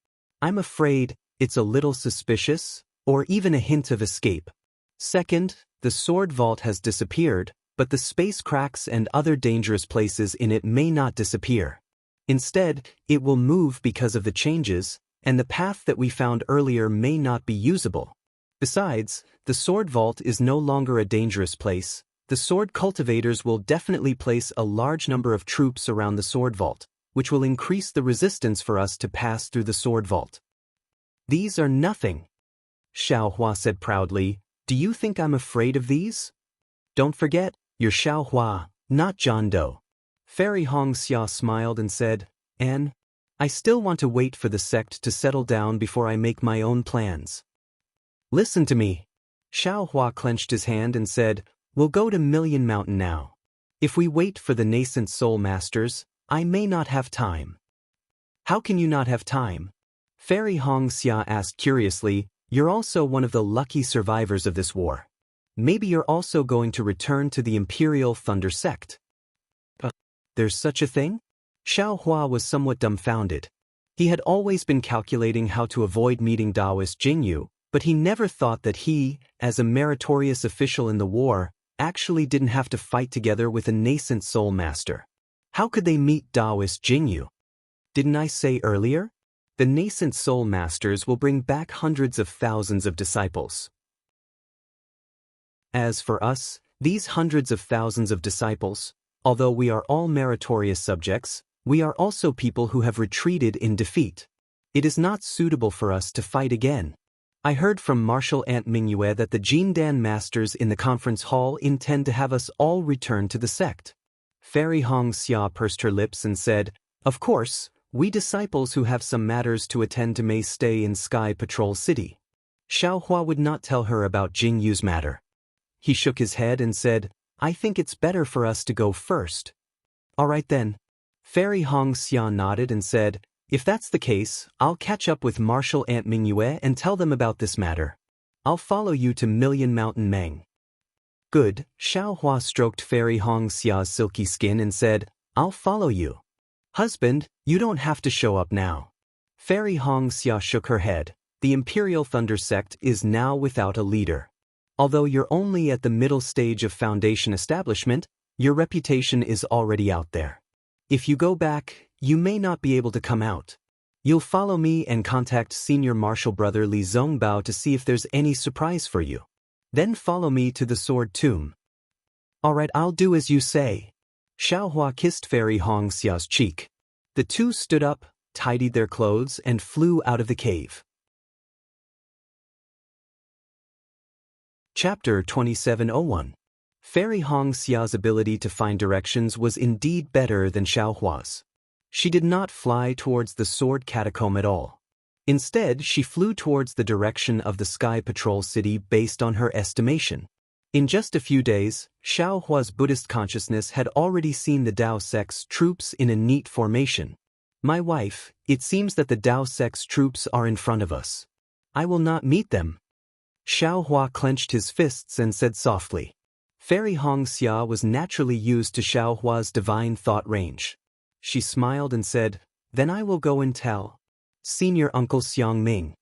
Speaker 1: I'm afraid it's a little suspicious, or even a hint of escape. Second, the sword vault has disappeared, but the space cracks and other dangerous places in it may not disappear. Instead, it will move because of the changes, and the path that we found earlier may not be usable. Besides, the sword vault is no longer a dangerous place. The sword cultivators will definitely place a large number of troops around the sword vault, which will increase the resistance for us to pass through the sword vault. These are nothing. Xiao Hua said proudly, do you think I'm afraid of these? Don't forget, you're Xiao Hua, not John Doe. Fairy Hong Xia smiled and said, Anne, I still want to wait for the sect to settle down before I make my own plans. Listen to me. Xiao Hua clenched his hand and said, we'll go to Million Mountain now. If we wait for the nascent soul masters, I may not have time. How can you not have time? Fairy Hong Xia asked curiously, you're also one of the lucky survivors of this war. Maybe you're also going to return to the Imperial Thunder Sect. There's such a thing? Xiao Hua was somewhat dumbfounded. He had always been calculating how to avoid meeting Taoist Jingyu, but he never thought that he, as a meritorious official in the war, actually didn't have to fight together with a nascent soul master. How could they meet Taoist Jingyu? Didn't I say earlier? The nascent soul masters will bring back hundreds of thousands of disciples. As for us, these hundreds of thousands of disciples, although we are all meritorious subjects, we are also people who have retreated in defeat. It is not suitable for us to fight again. I heard from Marshal Ant Mingyue that the Jindan masters in the conference hall intend to have us all return to the sect. Fairy Hong Xia pursed her lips and said, of course, we disciples who have some matters to attend to may stay in Sky Patrol City. Xiao Hua would not tell her about Jingyu's matter. He shook his head and said, I think it's better for us to go first. All right then. Fairy Hong Xia nodded and said, if that's the case, I'll catch up with Marshal Ant Mingyue and tell them about this matter. I'll follow you to Million Mountain Meng. Good, Xiao Hua stroked Fairy Hong Xia's silky skin and said, I'll follow you. Husband, you don't have to show up now. Fairy Hong Xia shook her head. The Imperial Thunder Sect is now without a leader. Although you're only at the middle stage of foundation establishment, your reputation is already out there. If you go back, you may not be able to come out. You'll follow me and contact Senior Marshal Brother Li Zongbao to see if there's any surprise for you. Then follow me to the Sword Tomb. Alright, I'll do as you say. Xiao Hua kissed Fairy Hong Xia's cheek. The two stood up, tidied their clothes, and flew out of the cave. Chapter 2701. Fairy Hong Xia's ability to find directions was indeed better than Xiao Hua's. She did not fly towards the Sword Catacomb at all. Instead, she flew towards the direction of the Sky Patrol City based on her estimation. In just a few days, Xiao Hua's Buddhist consciousness had already seen the Dao Sect's troops in a neat formation. My wife, it seems that the Dao Sect's troops are in front of us. I will not meet them. Xiao Hua clenched his fists and said softly. Fairy Hong Xia was naturally used to Xiao Hua's divine thought range. She smiled and said, Then I will go and tell Senior Uncle Xiang Ming.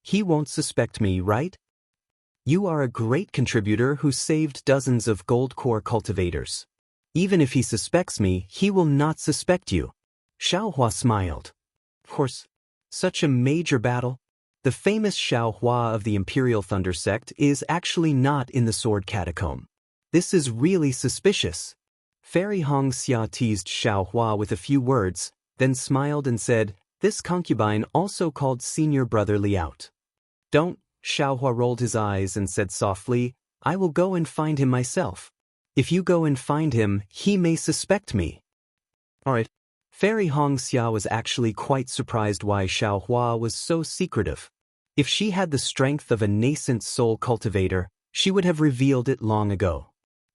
Speaker 1: He won't suspect me, right? You are a great contributor who saved dozens of gold core cultivators. Even if he suspects me, he will not suspect you. Xiao Hua smiled. Of course, such a major battle. The famous Xiao Hua of the Imperial Thunder Sect is actually not in the Sword Catacomb. This is really suspicious. Fairy Hong Xia teased Xiao Hua with a few words, then smiled and said, This concubine also called Senior Brother Li out. Don't, Xiao Hua rolled his eyes and said softly, I will go and find him myself. If you go and find him, he may suspect me. Alright. Fairy Hong Xia was actually quite surprised why Xiao Hua was so secretive. If she had the strength of a nascent soul cultivator, she would have revealed it long ago.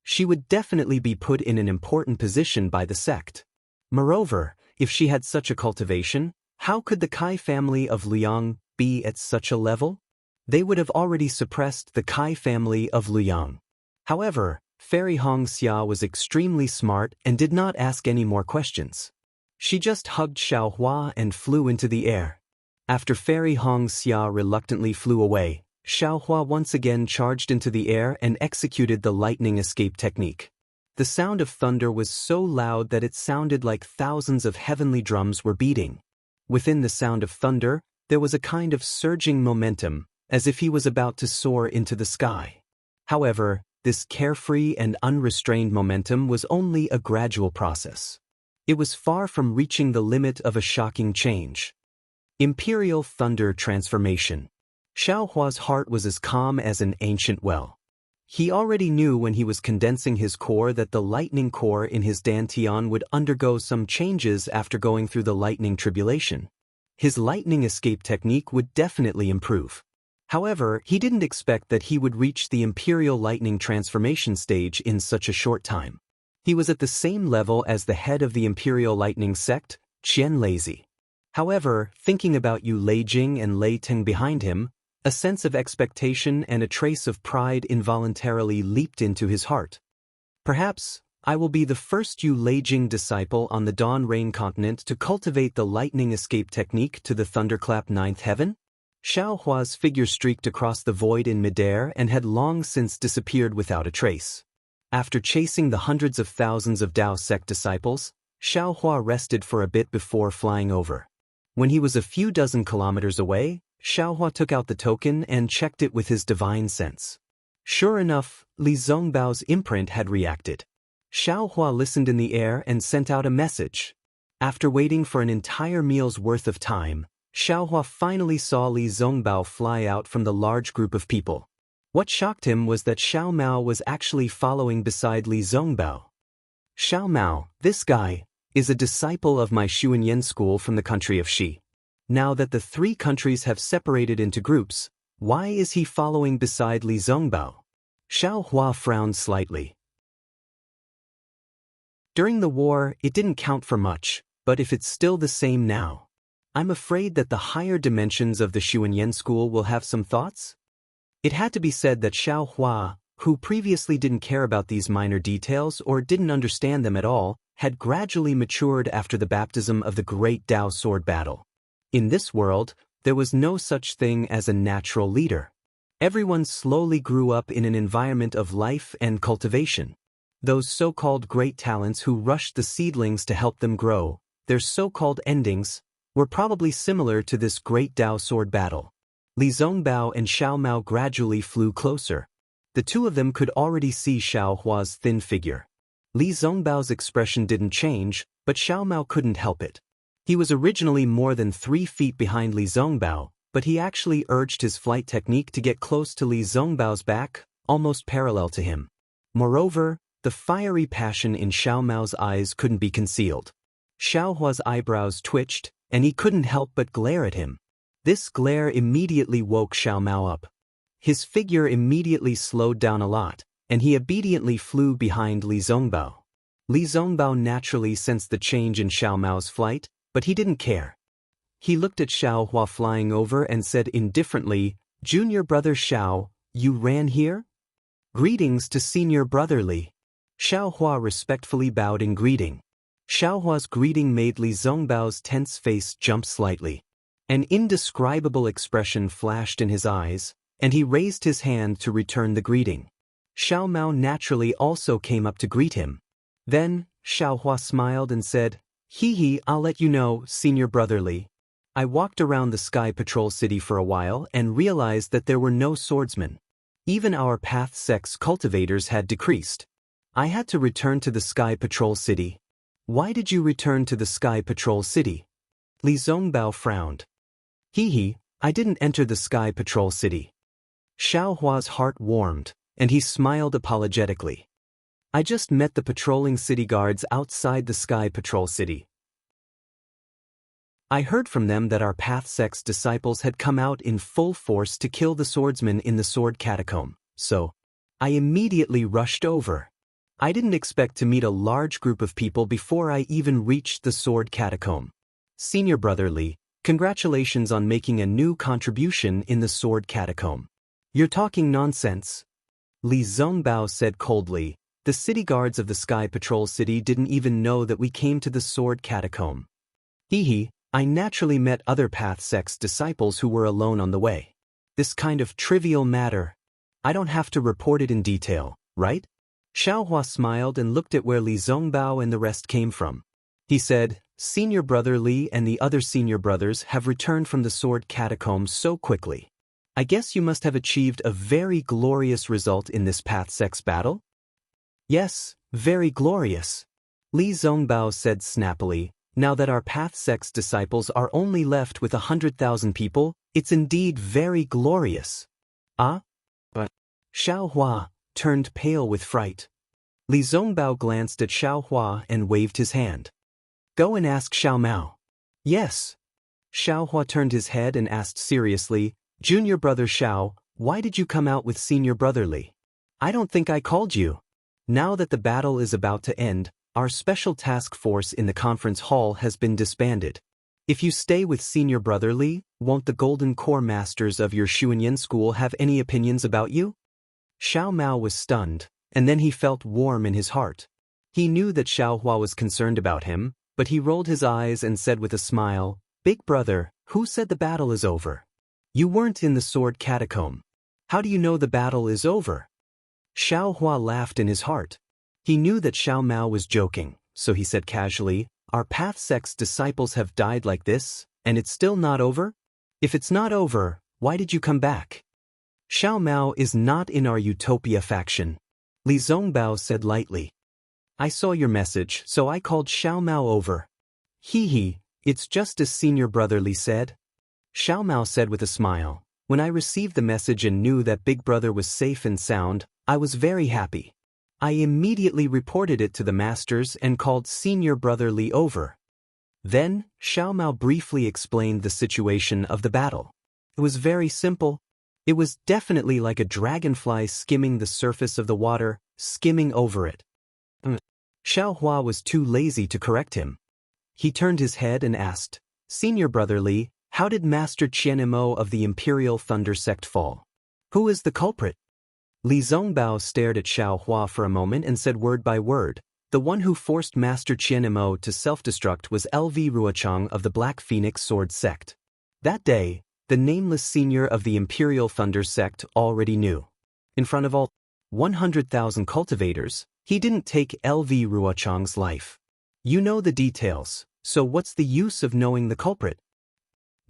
Speaker 1: She would definitely be put in an important position by the sect. Moreover, if she had such a cultivation, how could the Kai family of Liang be at such a level? They would have already suppressed the Kai family of Liang. However, Fairy Hong Xia was extremely smart and did not ask any more questions. She just hugged Xiao Hua and flew into the air. After Fairy Hong Xia reluctantly flew away, Xiao Hua once again charged into the air and executed the lightning escape technique. The sound of thunder was so loud that it sounded like thousands of heavenly drums were beating. Within the sound of thunder, there was a kind of surging momentum, as if he was about to soar into the sky. However, this carefree and unrestrained momentum was only a gradual process. It was far from reaching the limit of a shocking change. Imperial Thunder Transformation. Xiao Hua's heart was as calm as an ancient well. He already knew when he was condensing his core that the lightning core in his Dantian would undergo some changes after going through the lightning tribulation. His lightning escape technique would definitely improve. However, he didn't expect that he would reach the Imperial Lightning Transformation stage in such a short time. He was at the same level as the head of the Imperial Lightning Sect, Qian Lazy. However, thinking about Yu Leijing and Lei Teng behind him, a sense of expectation and a trace of pride involuntarily leaped into his heart. Perhaps, I will be the first Yu Leijing disciple on the Dawn Rain continent to cultivate the lightning escape technique to the Thunderclap Ninth Heaven? Xiao Hua's figure streaked across the void in midair and had long since disappeared without a trace. After chasing the hundreds of thousands of Dao Sect disciples, Xiao Hua rested for a bit before flying over. When he was a few dozen kilometers away, Xiao Hua took out the token and checked it with his divine sense. Sure enough, Li Zongbao's imprint had reacted. Xiao Hua listened in the air and sent out a message. After waiting for an entire meal's worth of time, Xiao Hua finally saw Li Zongbao fly out from the large group of people. What shocked him was that Xiao Mao was actually following beside Li Zongbao. Xiao Mao, this guy, is a disciple of my Xuanyan school from the country of Xi. Now that the three countries have separated into groups, why is he following beside Li Zongbao? Xiao Hua frowned slightly. During the war, it didn't count for much, but if it's still the same now, I'm afraid that the higher dimensions of the Xuanyan school will have some thoughts? It had to be said that Xiao Hua, who previously didn't care about these minor details or didn't understand them at all, had gradually matured after the baptism of the great Tao sword battle. In this world, there was no such thing as a natural leader. Everyone slowly grew up in an environment of life and cultivation. Those so-called great talents who rushed the seedlings to help them grow, their so-called endings, were probably similar to this great Tao sword battle. Li Zongbao and Xiao Mao gradually flew closer. The two of them could already see Xiao Hua's thin figure. Li Zongbao's expression didn't change, but Xiao Mao couldn't help it. He was originally more than 3 feet behind Li Zongbao, but he actually urged his flight technique to get close to Li Zongbao's back, almost parallel to him. Moreover, the fiery passion in Xiao Mao's eyes couldn't be concealed. Xiao Hua's eyebrows twitched, and he couldn't help but glare at him. This glare immediately woke Xiao Mao up. His figure immediately slowed down a lot, and he obediently flew behind Li Zongbao. Li Zongbao naturally sensed the change in Xiao Mao's flight, but he didn't care. He looked at Xiao Hua flying over and said indifferently, "Junior brother Xiao, you ran here? Greetings to senior brother Li." Xiao Hua respectfully bowed in greeting. Xiao Hua's greeting made Li Zongbao's tense face jump slightly. An indescribable expression flashed in his eyes, and he raised his hand to return the greeting. Xiao Mao naturally also came up to greet him. Then, Xiao Hua smiled and said, "Hee, I'll let you know, senior brother Li. I walked around the Sky Patrol City for a while and realized that there were no swordsmen. Even our path sect's cultivators had decreased. I had to return to the Sky Patrol City." "Why did you return to the Sky Patrol City?" Li Zongbao frowned. "Hee, I didn't enter the Sky Patrol City." Xiao Hua's heart warmed, and he smiled apologetically. "I just met the patrolling city guards outside the Sky Patrol City. I heard from them that our path sect's disciples had come out in full force to kill the swordsmen in the sword catacomb, so I immediately rushed over. I didn't expect to meet a large group of people before I even reached the sword catacomb. Senior brother Li, congratulations on making a new contribution in the sword catacomb." "You're talking nonsense," Li Zongbao said coldly. "The city guards of the Sky Patrol City didn't even know that we came to the sword catacomb. Hee, I naturally met other path sect's disciples who were alone on the way. This kind of trivial matter, I don't have to report it in detail, right?" Xiao Hua smiled and looked at where Li Zongbao and the rest came from. He said, "Senior brother Li and the other senior brothers have returned from the sword catacombs so quickly. I guess you must have achieved a very glorious result in this path sect's battle?" "Yes, very glorious," Li Zongbao said snappily. "Now that our path sect's disciples are only left with 100,000 people, it's indeed very glorious." "Ah? But..." Xiao Hua turned pale with fright. Li Zongbao glanced at Xiao Hua and waved his hand. "Go and ask Xiao Mao." "Yes." Xiao Hua turned his head and asked seriously, "Junior brother Xiao, why did you come out with senior brother Li? I don't think I called you." "Now that the battle is about to end, our special task force in the conference hall has been disbanded. If you stay with senior brother Li, won't the Golden Core Masters of your Xuanyan school have any opinions about you?" Xiao Mao was stunned, and then he felt warm in his heart. He knew that Xiao Hua was concerned about him, but he rolled his eyes and said with a smile, "Big brother, who said the battle is over? You weren't in the sword catacomb. How do you know the battle is over?" Xiao Hua laughed in his heart. He knew that Xiao Mao was joking, so he said casually, "Our path sect's disciples have died like this, and it's still not over? If it's not over, why did you come back?" "Xiao Mao is not in our Utopia faction," Li Zongbao said lightly. "I saw your message, so I called Xiao Mao over." Hee, it's just as senior brother Li said." Xiao Mao said with a smile, "When I received the message and knew that big brother was safe and sound, I was very happy. I immediately reported it to the masters and called senior brother Li over." Then, Xiao Mao briefly explained the situation of the battle. It was very simple. It was definitely like a dragonfly skimming the surface of the water, skimming over it. Xiao Hua was too lazy to correct him. He turned his head and asked, "Senior brother Li, how did Master Qian Mo of the Imperial Thunder Sect fall? Who is the culprit?" Li Zongbao stared at Xiao Hua for a moment and said word by word, "The one who forced Master Qian Mo to self-destruct was LV Ruochang of the Black Phoenix Sword Sect." That day, the nameless senior of the Imperial Thunder Sect already knew. In front of all 100,000 cultivators, he didn't take LV Ruochang's life. You know the details, so what's the use of knowing the culprit?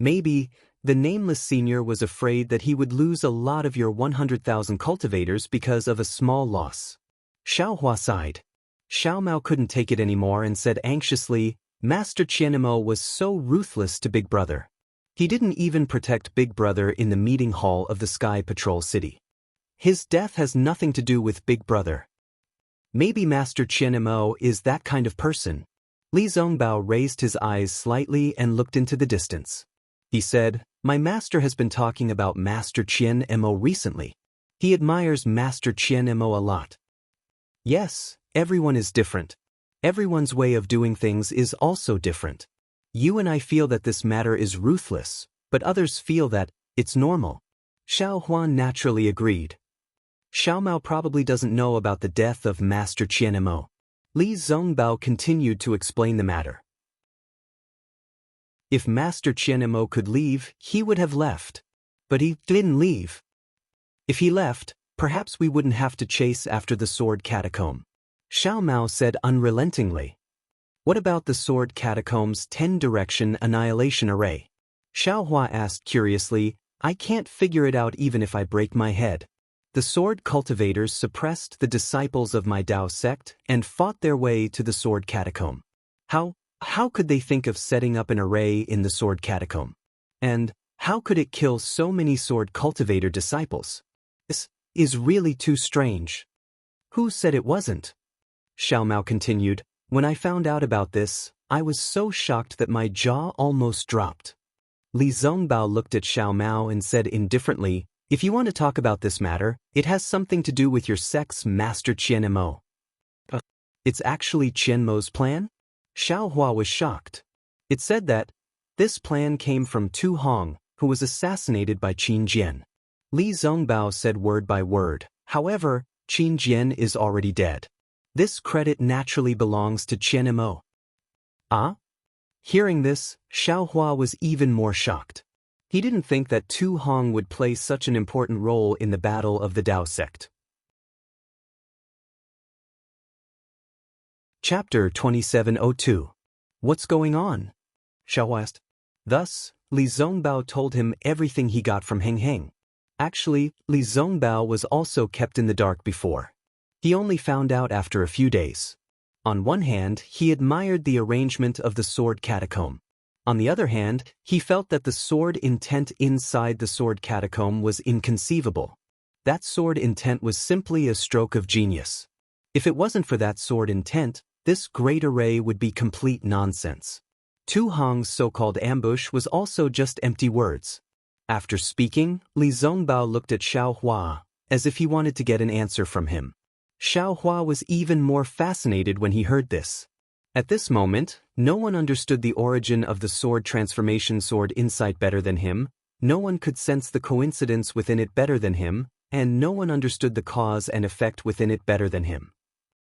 Speaker 1: Maybe the nameless senior was afraid that he would lose a lot of your 100,000 cultivators because of a small loss. Xiao Hua sighed. Xiao Mao couldn't take it anymore and said anxiously, "Master Qianmo was so ruthless to Big Brother. He didn't even protect Big Brother in the meeting hall of the Sky Patrol City. His death has nothing to do with Big Brother. Maybe Master Qianmo is that kind of person." Li Zongbao raised his eyes slightly and looked into the distance. He said, "My master has been talking about Master Qianmo recently. He admires Master Qianmo a lot." Yes, everyone is different. Everyone's way of doing things is also different. You and I feel that this matter is ruthless, but others feel that it's normal. Xiao Huan naturally agreed. Xiao Mao probably doesn't know about the death of Master Qianmo. Li Zongbao continued to explain the matter. If Master Qianmo could leave, he would have left. But he didn't leave. If he left, perhaps we wouldn't have to chase after the sword catacomb. Xiao Mao said unrelentingly. What about the sword catacomb's 10-direction annihilation array? Xiao Hua asked curiously. I can't figure it out even if I break my head. The sword cultivators suppressed the disciples of my Dao sect and fought their way to the sword catacomb. How could they think of setting up an array in the sword catacomb? And how could it kill so many sword cultivator disciples? This is really too strange. Who said it wasn't? Xiao Mao continued. When I found out about this, I was so shocked that my jaw almost dropped. Li Zongbao looked at Xiao Mao and said indifferently, if you want to talk about this matter, it has something to do with your sect's Master Qianmo. It's actually Qianmo's plan? Xiao Hua was shocked. It said that this plan came from Tu Hong, who was assassinated by Qin Jian. Li Zongbao said word by word, however, Qin Jian is already dead. This credit naturally belongs to Qianmo. Ah? Hearing this, Xiao Hua was even more shocked. He didn't think that Tu Hong would play such an important role in the battle of the Dao sect. Chapter 2702. What's going on? Xiao Hua asked. Thus, Li Zongbao told him everything he got from Heng Heng. Actually, Li Zongbao was also kept in the dark before. He only found out after a few days. On one hand, he admired the arrangement of the sword catacomb. On the other hand, he felt that the sword intent inside the sword catacomb was inconceivable. That sword intent was simply a stroke of genius. If it wasn't for that sword intent, this great array would be complete nonsense. Tu Hong's so-called ambush was also just empty words. After speaking, Li Zongbao looked at Xiao Hua, as if he wanted to get an answer from him. Xiao Hua was even more fascinated when he heard this. At this moment, no one understood the origin of the sword transformation sword insight better than him, no one could sense the coincidence within it better than him, and no one understood the cause and effect within it better than him.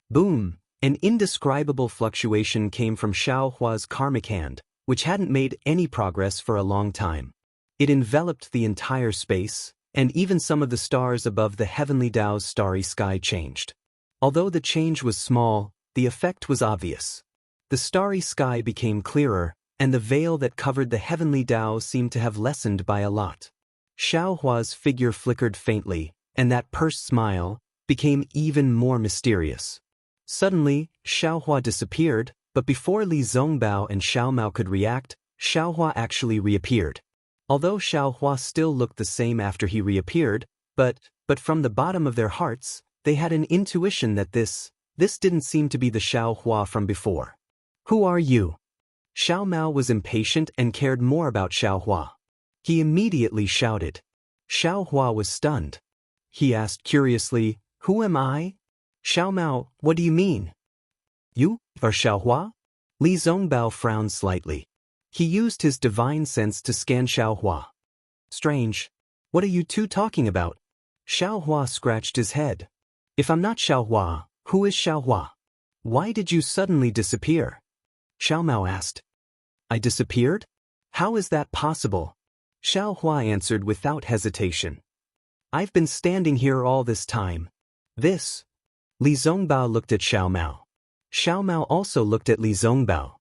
Speaker 1: Boom! An indescribable fluctuation came from Xiao Hua's karmic hand, which hadn't made any progress for a long time. It enveloped the entire space, and even some of the stars above the heavenly Dao's starry sky changed. Although the change was small, the effect was obvious. The starry sky became clearer, and the veil that covered the heavenly Dao seemed to have lessened by a lot. Xiao Hua's figure flickered faintly, and that pursed smile became even more mysterious. Suddenly, Xiao Hua disappeared, but before Li Zongbao and Xiao Mao could react, Xiao Hua actually reappeared. Although Xiao Hua still looked the same after he reappeared, but from the bottom of their hearts, they had an intuition that this didn't seem to be the Xiao Hua from before. Who are you? Xiao Mao was impatient and cared more about Xiao Hua. He immediately shouted. Xiao Hua was stunned. He asked curiously, who am I? Xiao Mao, what do you mean? You are Xiao Hua? Li Zongbao frowned slightly. He used his divine sense to scan Xiao Hua. Strange. What are you two talking about? Xiao Hua scratched his head. If I'm not Xiao Hua, who is Xiao Hua? Why did you suddenly disappear? Xiao Mao asked. I disappeared? How is that possible? Xiao Hua answered without hesitation. I've been standing here all this time. This. Li Zongbao looked at Xiao Mao. Xiao Mao also looked at Li Zongbao.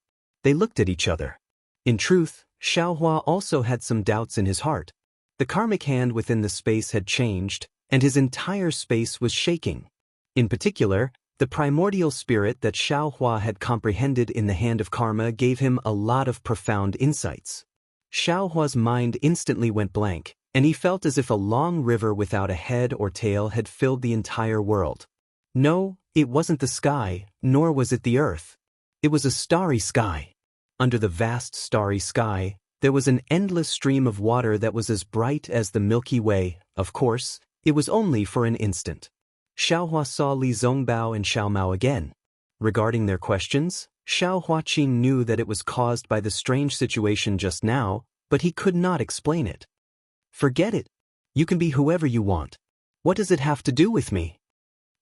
Speaker 1: They looked at each other. In truth, Xiao Hua also had some doubts in his heart. The karmic hand within the space had changed, and his entire space was shaking. In particular, the primordial spirit that Xiao Hua had comprehended in the hand of karma gave him a lot of profound insights. Xiao Hua's mind instantly went blank, and he felt as if a long river without a head or tail had filled the entire world. No, it wasn't the sky, nor was it the earth. It was a starry sky. Under the vast starry sky, there was an endless stream of water that was as bright as the Milky Way. Of course, it was only for an instant. Xiao Hua saw Li Zongbao and Xiao Mao again. Regarding their questions, Xiao Huaqing knew that it was caused by the strange situation just now, but he could not explain it. Forget it. You can be whoever you want. What does it have to do with me?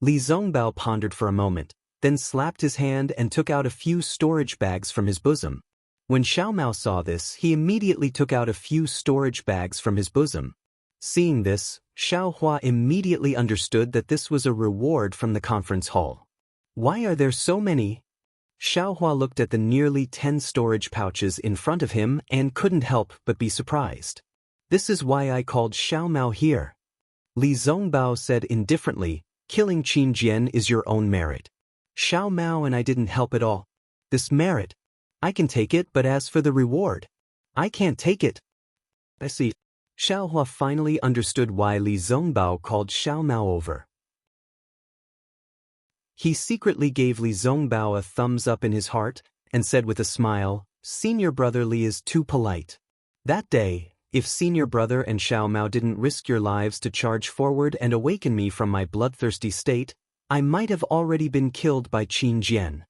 Speaker 1: Li Zongbao pondered for a moment, then slapped his hand and took out a few storage bags from his bosom. When Xiao Mao saw this, he immediately took out a few storage bags from his bosom. Seeing this, Xiao Hua immediately understood that this was a reward from the conference hall. Why are there so many? Xiao Hua looked at the nearly 10 storage pouches in front of him and couldn't help but be surprised. This is why I called Xiao Mao here. Li Zongbao said indifferently, killing Qin Jian is your own merit. Xiao Mao and I didn't help at all. This merit, I can take it, but as for the reward, I can't take it. I see. Xiao Hua finally understood why Li Zongbao called Xiao Mao over. He secretly gave Li Zongbao a thumbs up in his heart and said with a smile, Senior brother Li is too polite. That day, if Senior brother and Xiao Mao didn't risk your lives to charge forward and awaken me from my bloodthirsty state, I might have already been killed by Qin Jian.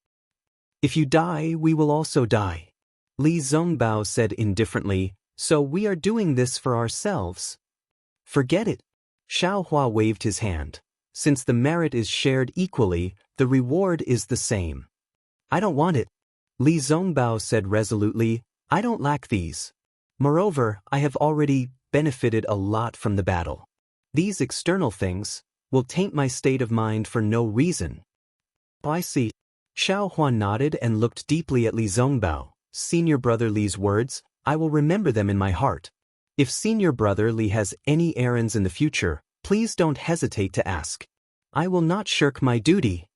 Speaker 1: If you die, we will also die. Li Zongbao said indifferently, so we are doing this for ourselves. Forget it. Xiao Hua waved his hand. Since the merit is shared equally, the reward is the same. I don't want it. Li Zongbao said resolutely, I don't lack these. Moreover, I have already benefited a lot from the battle. These external things will taint my state of mind for no reason. I see. Xiao Hua nodded and looked deeply at Li Zongbao. Senior brother Li's words, I will remember them in my heart. If Senior brother Li has any errands in the future, please don't hesitate to ask. I will not shirk my duty.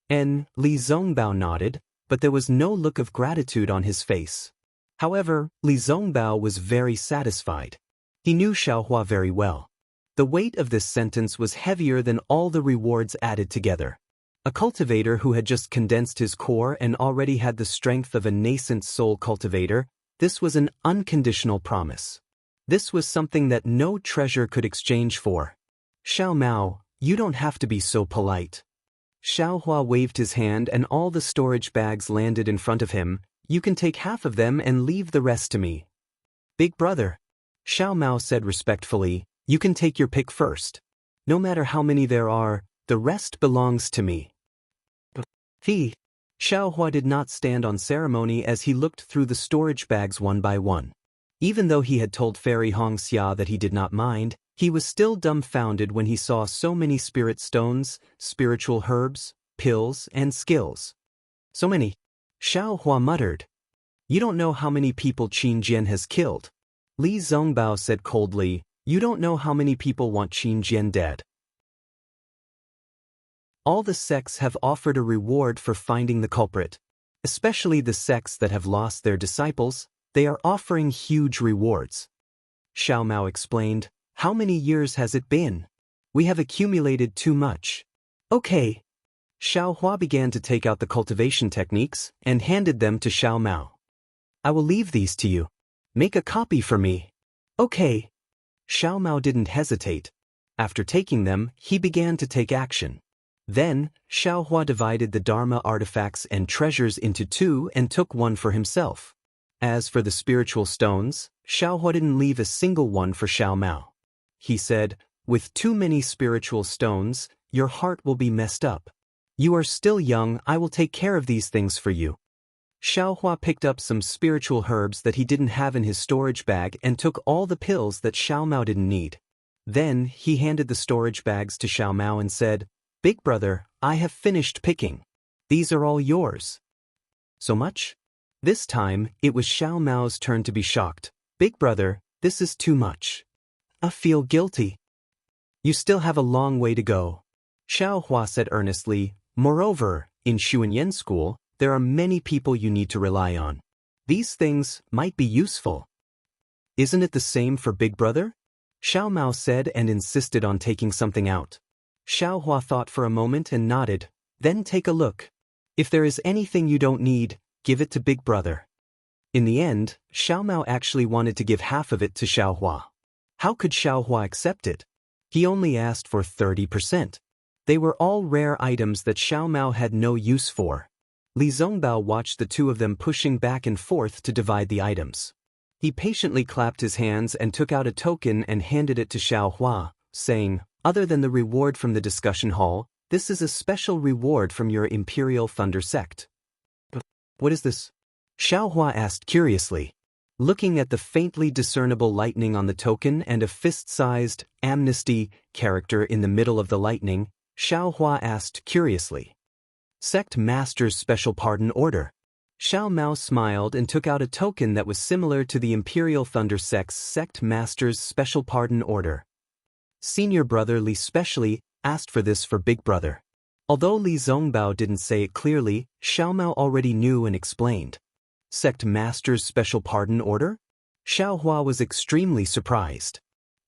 Speaker 1: Li Zongbao nodded, but there was no look of gratitude on his face. However, Li Zongbao was very satisfied. He knew Xiao Hua very well. The weight of this sentence was heavier than all the rewards added together. A cultivator who had just condensed his core and already had the strength of a nascent soul cultivator, this was an unconditional promise. This was something that no treasure could exchange for. Xiao Mao, you don't have to be so polite. Xiao Hua waved his hand and all the storage bags landed in front of him. You can take half of them and leave the rest to me. Big brother. Xiao Mao said respectfully, you can take your pick first. No matter how many there are, the rest belongs to me. Xiao Hua did not stand on ceremony as he looked through the storage bags one by one. Even though he had told Fairy Hong Xia that he did not mind, he was still dumbfounded when he saw so many spirit stones, spiritual herbs, pills, and skills. So many. Xiao Hua muttered. You don't know how many people Qin Jian has killed. Li Zongbao said coldly, you don't know how many people want Qin Jian dead. All the sects have offered a reward for finding the culprit. Especially the sects that have lost their disciples, they are offering huge rewards. Xiao Mao explained, how many years has it been? We have accumulated too much. Okay. Xiao Hua began to take out the cultivation techniques and handed them to Xiao Mao. I will leave these to you. Make a copy for me. Okay. Xiao Mao didn't hesitate. After taking them, he began to take action. Then, Xiao Hua divided the Dharma artifacts and treasures into two and took one for himself. As for the spiritual stones, Xiao Hua didn't leave a single one for Xiao Mao. He said, with too many spiritual stones, your heart will be messed up. You are still young, I will take care of these things for you. Xiaohua picked up some spiritual herbs that he didn't have in his storage bag and took all the pills that Xiaomao didn't need. Then, he handed the storage bags to Xiaomao and said, "Big brother, I have finished picking. These are all yours." "So much?" This time, it was Xiaomao's turn to be shocked. "Big brother, this is too much. I feel guilty." "You still have a long way to go," Xiaohua said earnestly. "Moreover, in Xuanyan school, there are many people you need to rely on. These things might be useful." "Isn't it the same for Big Brother?" Xiaomao said and insisted on taking something out. Xiaohua thought for a moment and nodded. "Then take a look. If there is anything you don't need, give it to Big Brother." In the end, Xiaomao actually wanted to give half of it to Xiaohua. How could Xiaohua accept it? He only asked for 30%. They were all rare items that Xiaomao had no use for. Li Zongbao watched the two of them pushing back and forth to divide the items. He patiently clapped his hands and took out a token and handed it to Xiaohua, saying, "Other than the reward from the discussion hall, this is a special reward from your Imperial Thunder sect." "What is this?" Xiaohua asked curiously. Looking at the faintly discernible lightning on the token and a fist-sized amnesty character in the middle of the lightning, Xiaohua asked curiously. "Sect Master's Special Pardon Order." Xiaomao smiled and took out a token that was similar to the Imperial Thunder Sect's Sect Master's Special Pardon Order. Senior brother Li specially asked for this for Big Brother. Although Li Zongbao didn't say it clearly, Xiaomao already knew and explained. "Sect Master's Special Pardon Order?" Xiaohua was extremely surprised.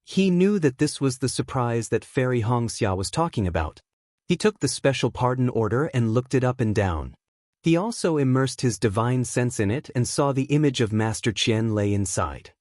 Speaker 1: He knew that this was the surprise that Fairy Hongxia was talking about. He took the Special Pardon Order and looked it up and down. He also immersed his divine sense in it and saw the image of Master Qian lay inside.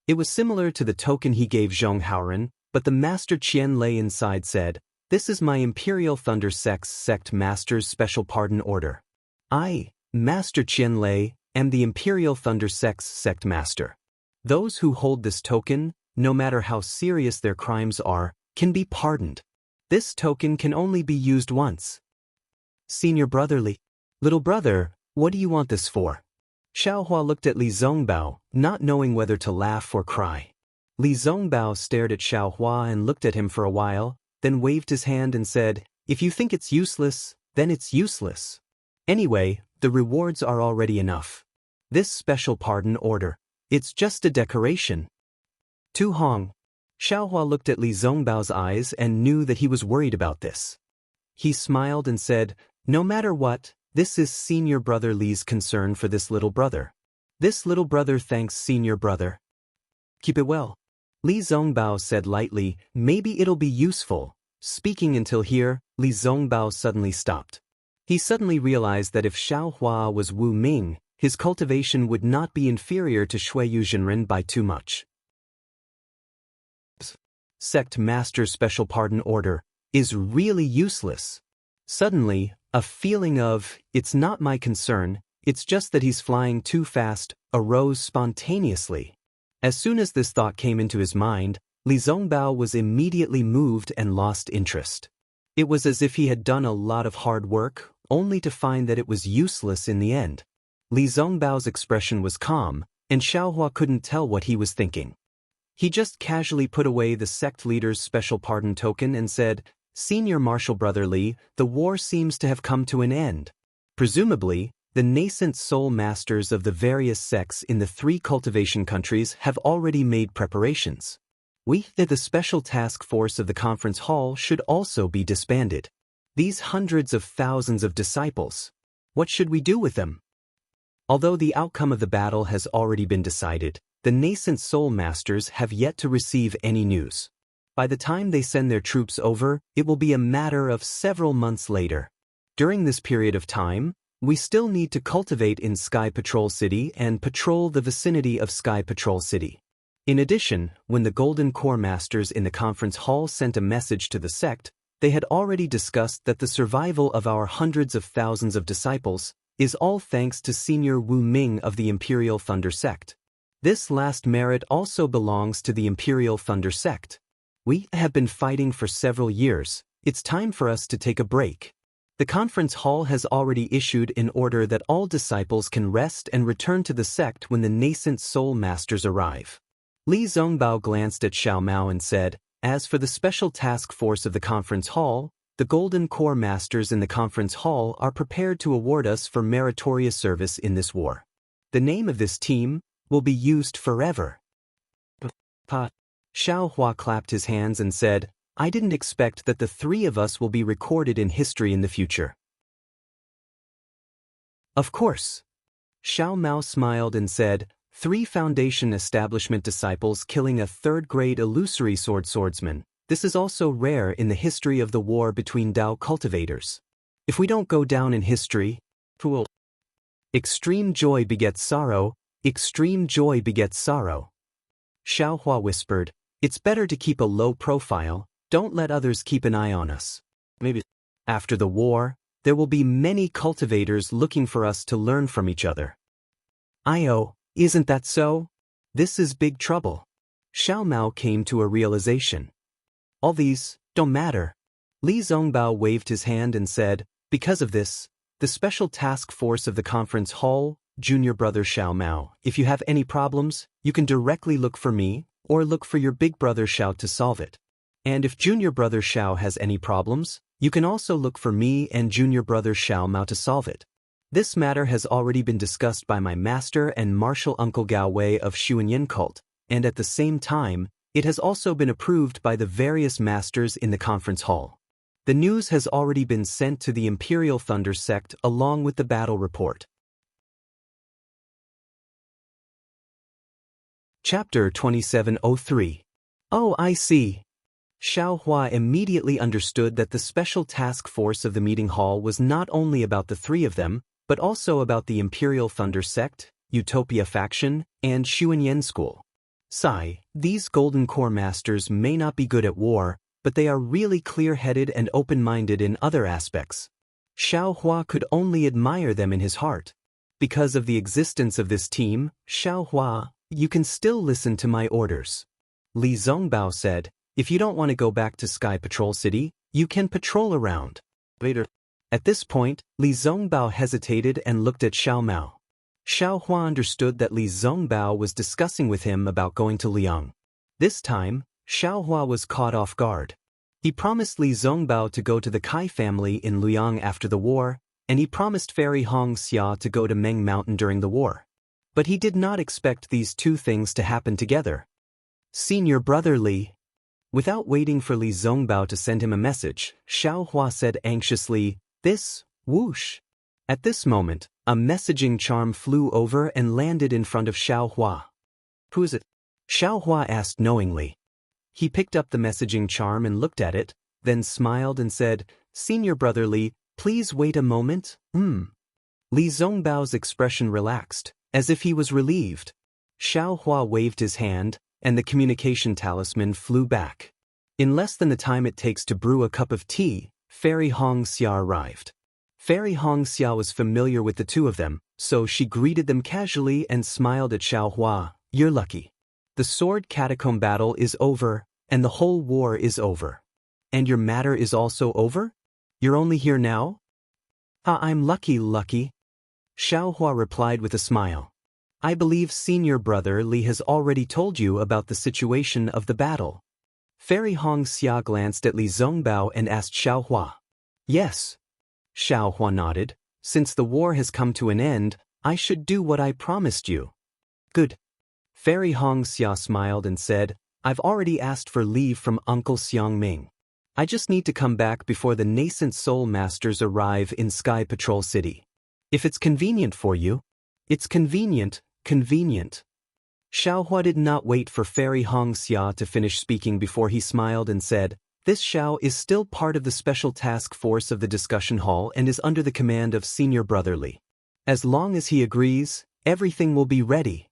Speaker 1: It was similar to the token he gave Zhong Haoren, but the Master Qian lay inside said, "This is my Imperial Thunder Sect's Sect Master's Special Pardon Order. I, Master Qian Lei, am the Imperial Thunder Sect's Sect Master. Those who hold this token, no matter how serious their crimes are, can be pardoned. This token can only be used once." "Senior brotherly, little brother, what do you want this for?" Xiaohua looked at Li Zongbao, not knowing whether to laugh or cry. Li Zongbao stared at Xiaohua and looked at him for a while, then waved his hand and said, "If you think it's useless, then it's useless. Anyway, the rewards are already enough. This special pardon order, it's just a decoration." "Tu Hong." Xiaohua looked at Li Zongbao's eyes and knew that he was worried about this. He smiled and said, "No matter what, this is Senior Brother Li's concern for this little brother. This little brother thanks Senior Brother. Keep it well." Li Zongbao said lightly, "Maybe it'll be useful." Speaking until here, Li Zongbao suddenly stopped. He suddenly realized that if Xiaohua was Wu Ming, his cultivation would not be inferior to Shuiyu Zhenren by too much. Sect Master's Special Pardon Order is really useless. Suddenly, a feeling of, "It's not my concern, it's just that he's flying too fast," arose spontaneously. As soon as this thought came into his mind, Li Zongbao was immediately moved and lost interest. It was as if he had done a lot of hard work, only to find that it was useless in the end. Li Zongbao's expression was calm, and Xiaohua couldn't tell what he was thinking. He just casually put away the sect leader's special pardon token and said, "Senior Marshal Brother Li, the war seems to have come to an end. Presumably, the nascent soul masters of the various sects in the 3 cultivation countries have already made preparations. The special task force of the conference hall should also be disbanded. These hundreds of thousands of disciples, what should we do with them?" Although the outcome of the battle has already been decided, the nascent soul masters have yet to receive any news. By the time they send their troops over, it will be a matter of several months later. During this period of time, we still need to cultivate in Sky Patrol City and patrol the vicinity of Sky Patrol City. In addition, when the Golden Core Masters in the conference hall sent a message to the sect, they had already discussed that the survival of our hundreds of thousands of disciples is all thanks to Senior Wu Ming of the Imperial Thunder Sect. This last merit also belongs to the Imperial Thunder Sect. We have been fighting for several years. It's time for us to take a break. The conference hall has already issued an order that all disciples can rest and return to the sect when the nascent soul masters arrive. Li Zongbao glanced at Xiao Mao and said, "As for the special task force of the conference hall, the Golden Core Masters in the conference hall are prepared to award us for meritorious service in this war. The name of this team will be used forever." Xiao Hua clapped his hands and said, "I didn't expect that the three of us will be recorded in history in the future." "Of course." Xiao Mao smiled and said, "3 Foundation establishment disciples killing a 3rd-grade illusory swordsman. This is also rare in the history of the war between Dao cultivators. If we don't go down in history, fool. Extreme joy begets sorrow, extreme joy begets sorrow." Xiao Hua whispered, "It's better to keep a low profile. Don't let others keep an eye on us. Maybe after the war, there will be many cultivators looking for us to learn from each other." Isn't that so? This is big trouble." Xiao Mao came to a realization. "All these don't matter." Li Zongbao waved his hand and said, "Because of this, the special task force of the conference hall, junior brother Xiao Mao, if you have any problems, you can directly look for me, or look for your big brother Xiao to solve it. And if junior brother Xiao has any problems, you can also look for me and junior brother Xiao Mao to solve it. This matter has already been discussed by my master and martial uncle Gao Wei of Xuanyan cult, and at the same time, it has also been approved by the various masters in the conference hall. The news has already been sent to the Imperial Thunder sect along with the battle report." Chapter 2703. "Oh, I see." Xiao Hua immediately understood that the special task force of the meeting hall was not only about the 3 of them, but also about the Imperial Thunder sect, Utopia faction, and Xuanyan school. These Golden Core Masters may not be good at war, but they are really clear-headed and open-minded in other aspects. Xiao Hua could only admire them in his heart. Because of the existence of this team, Xiao Hua, you can still listen to my orders. Li Zongbao said, "If you don't want to go back to Sky Patrol City, you can patrol around later." At this point, Li Zongbao hesitated and looked at Xiao Mao. Xiao Hua understood that Li Zongbao was discussing with him about going to Liang. This time, Xiao Hua was caught off guard. He promised Li Zongbao to go to the Kai family in Liang after the war, and he promised Fairy Hong Xia to go to Meng Mountain during the war. But he did not expect these 2 things to happen together. "Senior brother Li." Without waiting for Li Zongbao to send him a message, Xiao Hua said anxiously, "This, whoosh." At this moment, a messaging charm flew over and landed in front of Xiao Hua. "Who is it?" Xiao Hua asked knowingly. He picked up the messaging charm and looked at it, then smiled and said, "Senior brother Li, please wait a moment." Li Zongbao's expression relaxed, as if he was relieved. Xiao Hua waved his hand, and the communication talisman flew back. In less than the time it takes to brew a cup of tea, Fairy Hong Xia arrived. Fairy Hong Xia was familiar with the 2 of them, so she greeted them casually and smiled at Xiao Hua. "You're lucky. The sword catacomb battle is over, and the whole war is over. And your matter is also over? You're only here now?" I'm lucky. Xiao Hua replied with a smile. "I believe senior brother Li has already told you about the situation of the battle." Fairy Hong Xia glanced at Li Zongbao and asked Xiao Hua. "Yes." Xiao Hua nodded. "Since the war has come to an end, I should do what I promised you." "Good." Fairy Hong Xia smiled and said, "I've already asked for leave from Uncle Xiang Ming. I just need to come back before the nascent soul masters arrive in Sky Patrol City. If it's convenient for you." "It's convenient. Xiao Hua did not wait for Fairy Hong Xia to finish speaking before he smiled and said, "This Xiao is still part of the special task force of the discussion hall and is under the command of senior brother Li. As long as he agrees, everything will be ready."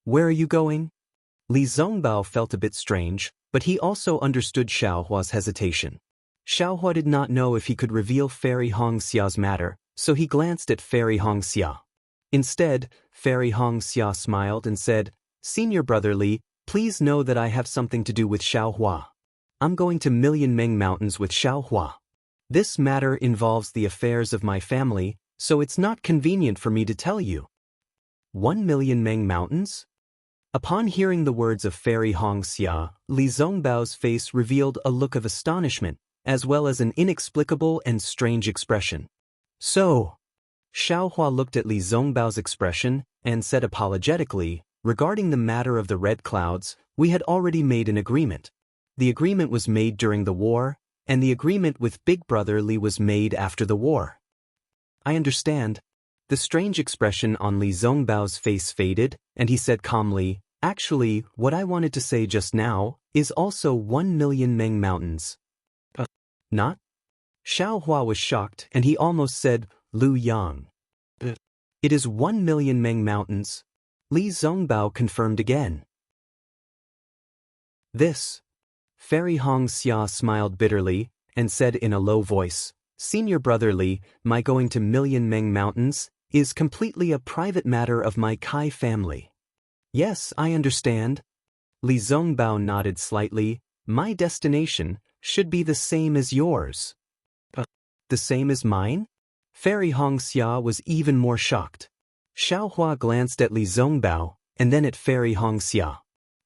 Speaker 1: "Where are you going?" Li Zongbao felt a bit strange, but he also understood Xiao Hua's hesitation. Xiao Hua did not know if he could reveal Fairy Hong Xia's matter, so he glanced at Fairy Hong Xia. Instead, Fairy Hong Xia smiled and said, "Senior brother Li, please know that I have something to do with Xiao Hua." I'm going to Million Meng Mountains with Xiaohua. This matter involves the affairs of my family, so it's not convenient for me to tell you. 1 million Meng Mountains? Upon hearing the words of Fairy Hong Xia, Li Zongbao's face revealed a look of astonishment, as well as an inexplicable and strange expression. So, Xiaohua looked at Li Zongbao's expression and said apologetically, regarding the matter of the red clouds, we had already made an agreement. The agreement was made during the war, and the agreement with Big Brother Li was made after the war. I understand. The strange expression on Li Zongbao's face faded, and he said calmly, actually, what I wanted to say just now is also 1 million Meng Mountains. Not? Xiaohua was shocked, and he almost said, Lu Yang. It is 1 million Meng Mountains. Li Zongbao confirmed again. This. Fairy Hong Xia smiled bitterly and said in a low voice, Senior Brother Li, my going to Million Meng Mountains is completely a private matter of my Kai family. Yes, I understand. Li Zongbao nodded slightly. My destination should be the same as yours. The same as mine? Fairy Hong Xia was even more shocked. Xiaohua glanced at Li Zongbao and then at Fairy Hong Xia.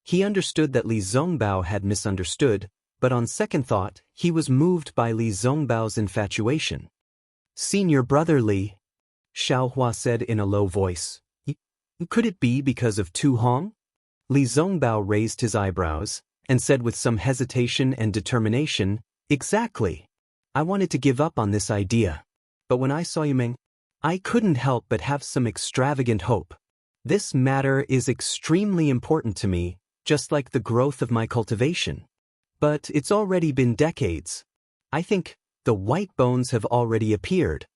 Speaker 1: He understood that Li Zongbao had misunderstood, but on second thought, he was moved by Li Zongbao's infatuation. Senior Brother Li, Xiaohua said in a low voice. Could it be because of Tu Hong? Li Zongbao raised his eyebrows and said with some hesitation and determination, exactly. I wanted to give up on this idea. But when I saw you Meng, I couldn't help but have some extravagant hope. This matter is extremely important to me, just like the growth of my cultivation. But it's already been decades. I think the white bones have already appeared.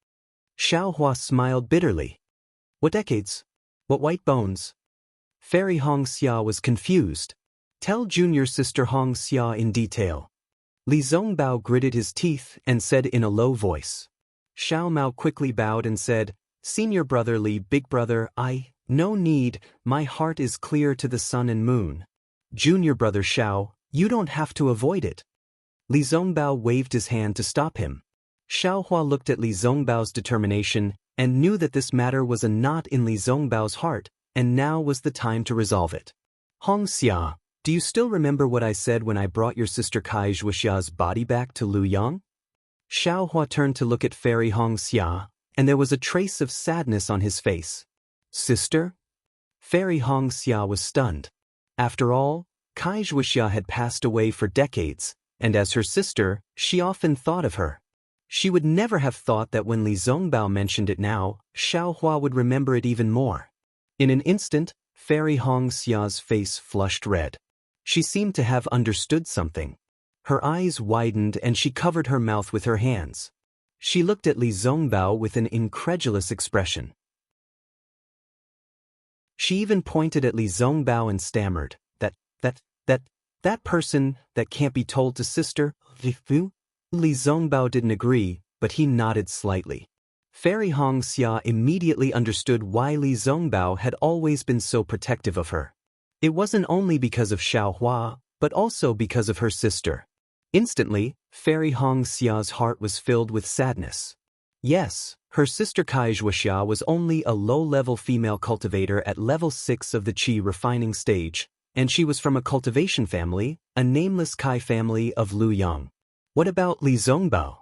Speaker 1: Xiaohua smiled bitterly. What decades? What white bones? Fairy Hong Xia was confused. Tell junior sister Hong Xia in detail. Li Zongbao gritted his teeth and said in a low voice. Xiao Mao quickly bowed and said, Senior Brother Li, Big Brother, no need, my heart is clear to the sun and moon. Junior Brother Xiao, you don't have to avoid it. Li Zongbao waved his hand to stop him. Xiaohua looked at Li Zongbao's determination and knew that this matter was a knot in Li Zongbao's heart, and now was the time to resolve it. Hong Xia, do you still remember what I said when I brought your sister Kai Zhuoxia's body back to Lu Yang? Xiaohua turned to look at Fairy Hong Xia, and there was a trace of sadness on his face. Sister? Fairy Hong Xia was stunned. After all, Kai Zhuoxia had passed away for decades, and as her sister, she often thought of her. She would never have thought that when Li Zongbao mentioned it now, Xiaohua would remember it even more. In an instant, Fairy Hong Xia's face flushed red. She seemed to have understood something. Her eyes widened and she covered her mouth with her hands. She looked at Li Zongbao with an incredulous expression. She even pointed at Li Zongbao and stammered, that person, that can't be told to sister, Li Zongbao didn't agree, but he nodded slightly. Fairy Hong Xia immediately understood why Li Zongbao had always been so protective of her. It wasn't only because of Xiaohua, but also because of her sister. Instantly, Fairy Hong Xia's heart was filled with sadness. Yes, her sister Kai Zhuoxia was only a low-level female cultivator at level 6 of the Qi refining stage, and she was from a cultivation family, a nameless Kai family of Lu Yang. What about Li Zongbao?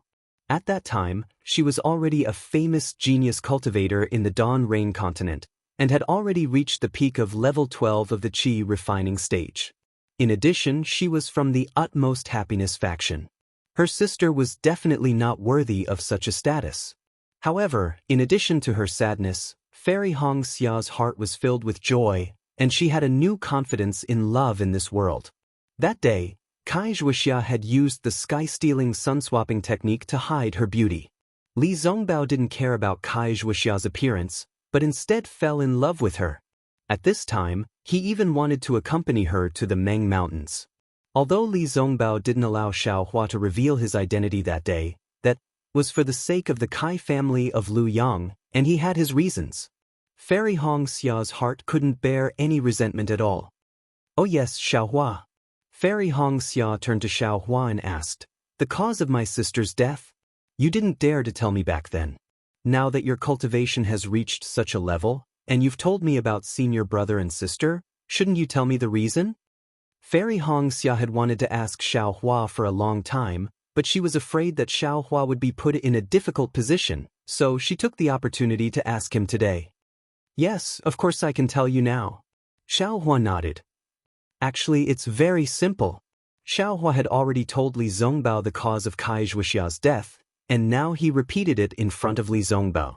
Speaker 1: At that time, she was already a famous genius cultivator in the Dawn Rain continent, and had already reached the peak of level 12 of the Qi refining stage. In addition, she was from the utmost happiness faction. Her sister was definitely not worthy of such a status. However, in addition to her sadness, Fairy Hong Xia's heart was filled with joy, and she had a new confidence in love in this world. That day, Kai Zhuoxia had used the sky-stealing sun-swapping technique to hide her beauty. Li Zongbao didn't care about Kai Zhuoxia's appearance, but instead fell in love with her. At this time, he even wanted to accompany her to the Meng Mountains. Although Li Zongbao didn't allow Xiaohua to reveal his identity that day, that was for the sake of the Kai family of Lu Yang, and he had his reasons. Fairy Hong Xia's heart couldn't bear any resentment at all. Oh yes, Xiaohua. Fairy Hong Xia turned to Xiao Hua and asked, "The cause of my sister's death? You didn't dare to tell me back then. Now that your cultivation has reached such a level, and you've told me about senior brother and sister, shouldn't you tell me the reason?" Fairy Hong Xia had wanted to ask Xiao Hua for a long time, but she was afraid that Xiao Hua would be put in a difficult position, so she took the opportunity to ask him today. "Yes, of course I can tell you now." Xiao Hua nodded. "Actually, it's very simple." Xiao Hua had already told Li Zongbao the cause of Kai Zhuxia's death, and now he repeated it in front of Li Zongbao.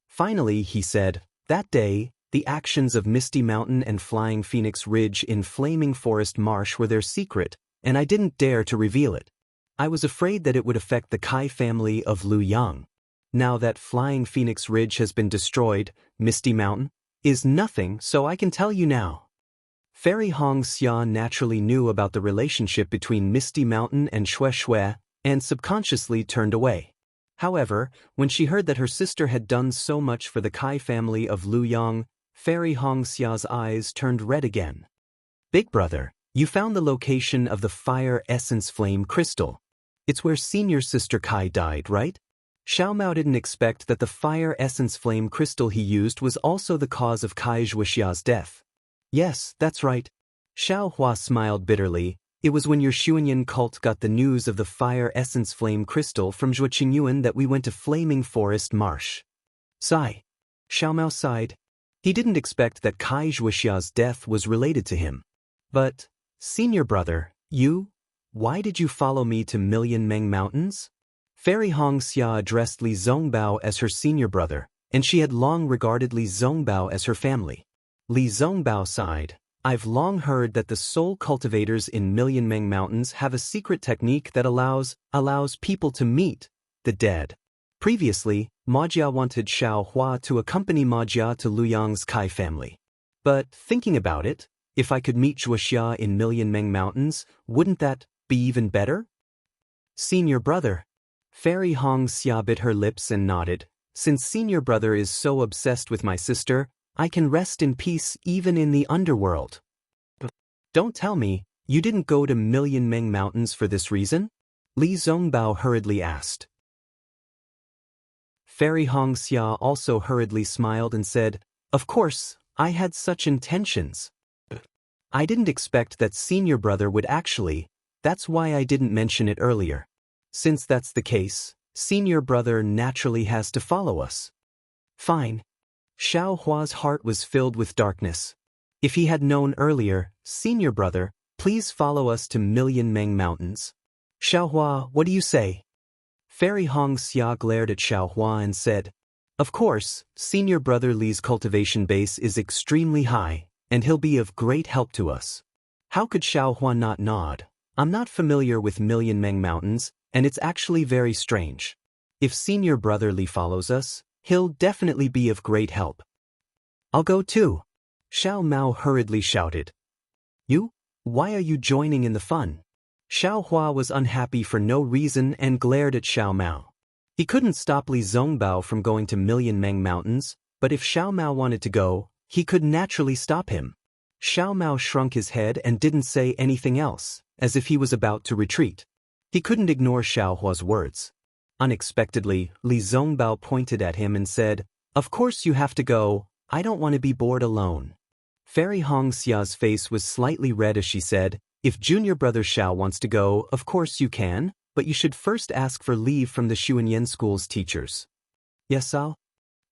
Speaker 1: Finally, he said, "That day, the actions of Misty Mountain and Flying Phoenix Ridge in Flaming Forest Marsh were their secret, and I didn't dare to reveal it. I was afraid that it would affect the Kai family of Lu Yang. Now that Flying Phoenix Ridge has been destroyed, Misty Mountain is nothing, so I can tell you now." Fairy Hong Xia naturally knew about the relationship between Misty Mountain and Xue Xue, and subconsciously turned away. However, when she heard that her sister had done so much for the Kai family of Lu Yang, Fairy Hong Xia's eyes turned red again. "Big brother, you found the location of the Fire Essence Flame Crystal. It's where senior sister Kai died, right?" Xiao Mao didn't expect that the Fire Essence Flame Crystal he used was also the cause of Kai Zhuxia's death. "Yes, that's right." Xiao Hua smiled bitterly. "It was when your Xuanyan cult got the news of the Fire Essence Flame Crystal from Zhuo Qingyuan that we went to Flaming Forest Marsh." Sigh. Xiao Mao sighed. He didn't expect that Kai Zhuxia's death was related to him. "But, senior brother, why did you follow me to Million Meng Mountains?" Fairy Hong Xia addressed Li Zongbao as her senior brother, and she had long regarded Li Zongbao as her family. Li Zongbao sighed. "I've long heard that the soul cultivators in Million Meng Mountains have a secret technique that allows people to meet the dead. Previously, Majia wanted Xiao Hua to accompany Majia to Luyang's Kai family. But thinking about it, if I could meet Zhuxia in Million Meng Mountains, wouldn't that be even better?" "Senior brother." Fairy Hong Xia bit her lips and nodded. "Since senior brother is so obsessed with my sister, I can rest in peace even in the underworld." "Don't tell me, you didn't go to Million Meng Mountains for this reason?" Li Zongbao hurriedly asked. Fairy Hong Xia also hurriedly smiled and said, "Of course, I had such intentions. I didn't expect that senior brother would actually, that's why I didn't mention it earlier. Since that's the case, senior brother naturally has to follow us." "Fine." Xiao Hua's heart was filled with darkness. If he had known earlier, "Senior brother, please follow us to Million Meng Mountains." "Xiao Hua, what do you say?" Fairy Hong Xia glared at Xiao Hua and said, "Of course, senior brother Li's cultivation base is extremely high, and he'll be of great help to us." How could Xiao Hua not nod? "I'm not familiar with Million Meng Mountains, and it's actually very strange. If senior brother Li follows us, he'll definitely be of great help." "I'll go too." Xiao Mao hurriedly shouted. "You? Why are you joining in the fun?" Xiao Hua was unhappy for no reason and glared at Xiao Mao. He couldn't stop Li Zongbao from going to Million Meng Mountains, but if Xiao Mao wanted to go, he could naturally stop him. Xiao Mao shrunk his head and didn't say anything else, as if he was about to retreat. He couldn't ignore Xiao Hua's words. Unexpectedly, Li Zongbao pointed at him and said, "Of course you have to go, I don't want to be bored alone." Fairy Hong Xia's face was slightly red as she said, "If junior brother Xiao wants to go, of course you can, but you should first ask for leave from the Xuanyan School's teachers." "Yes, I'll."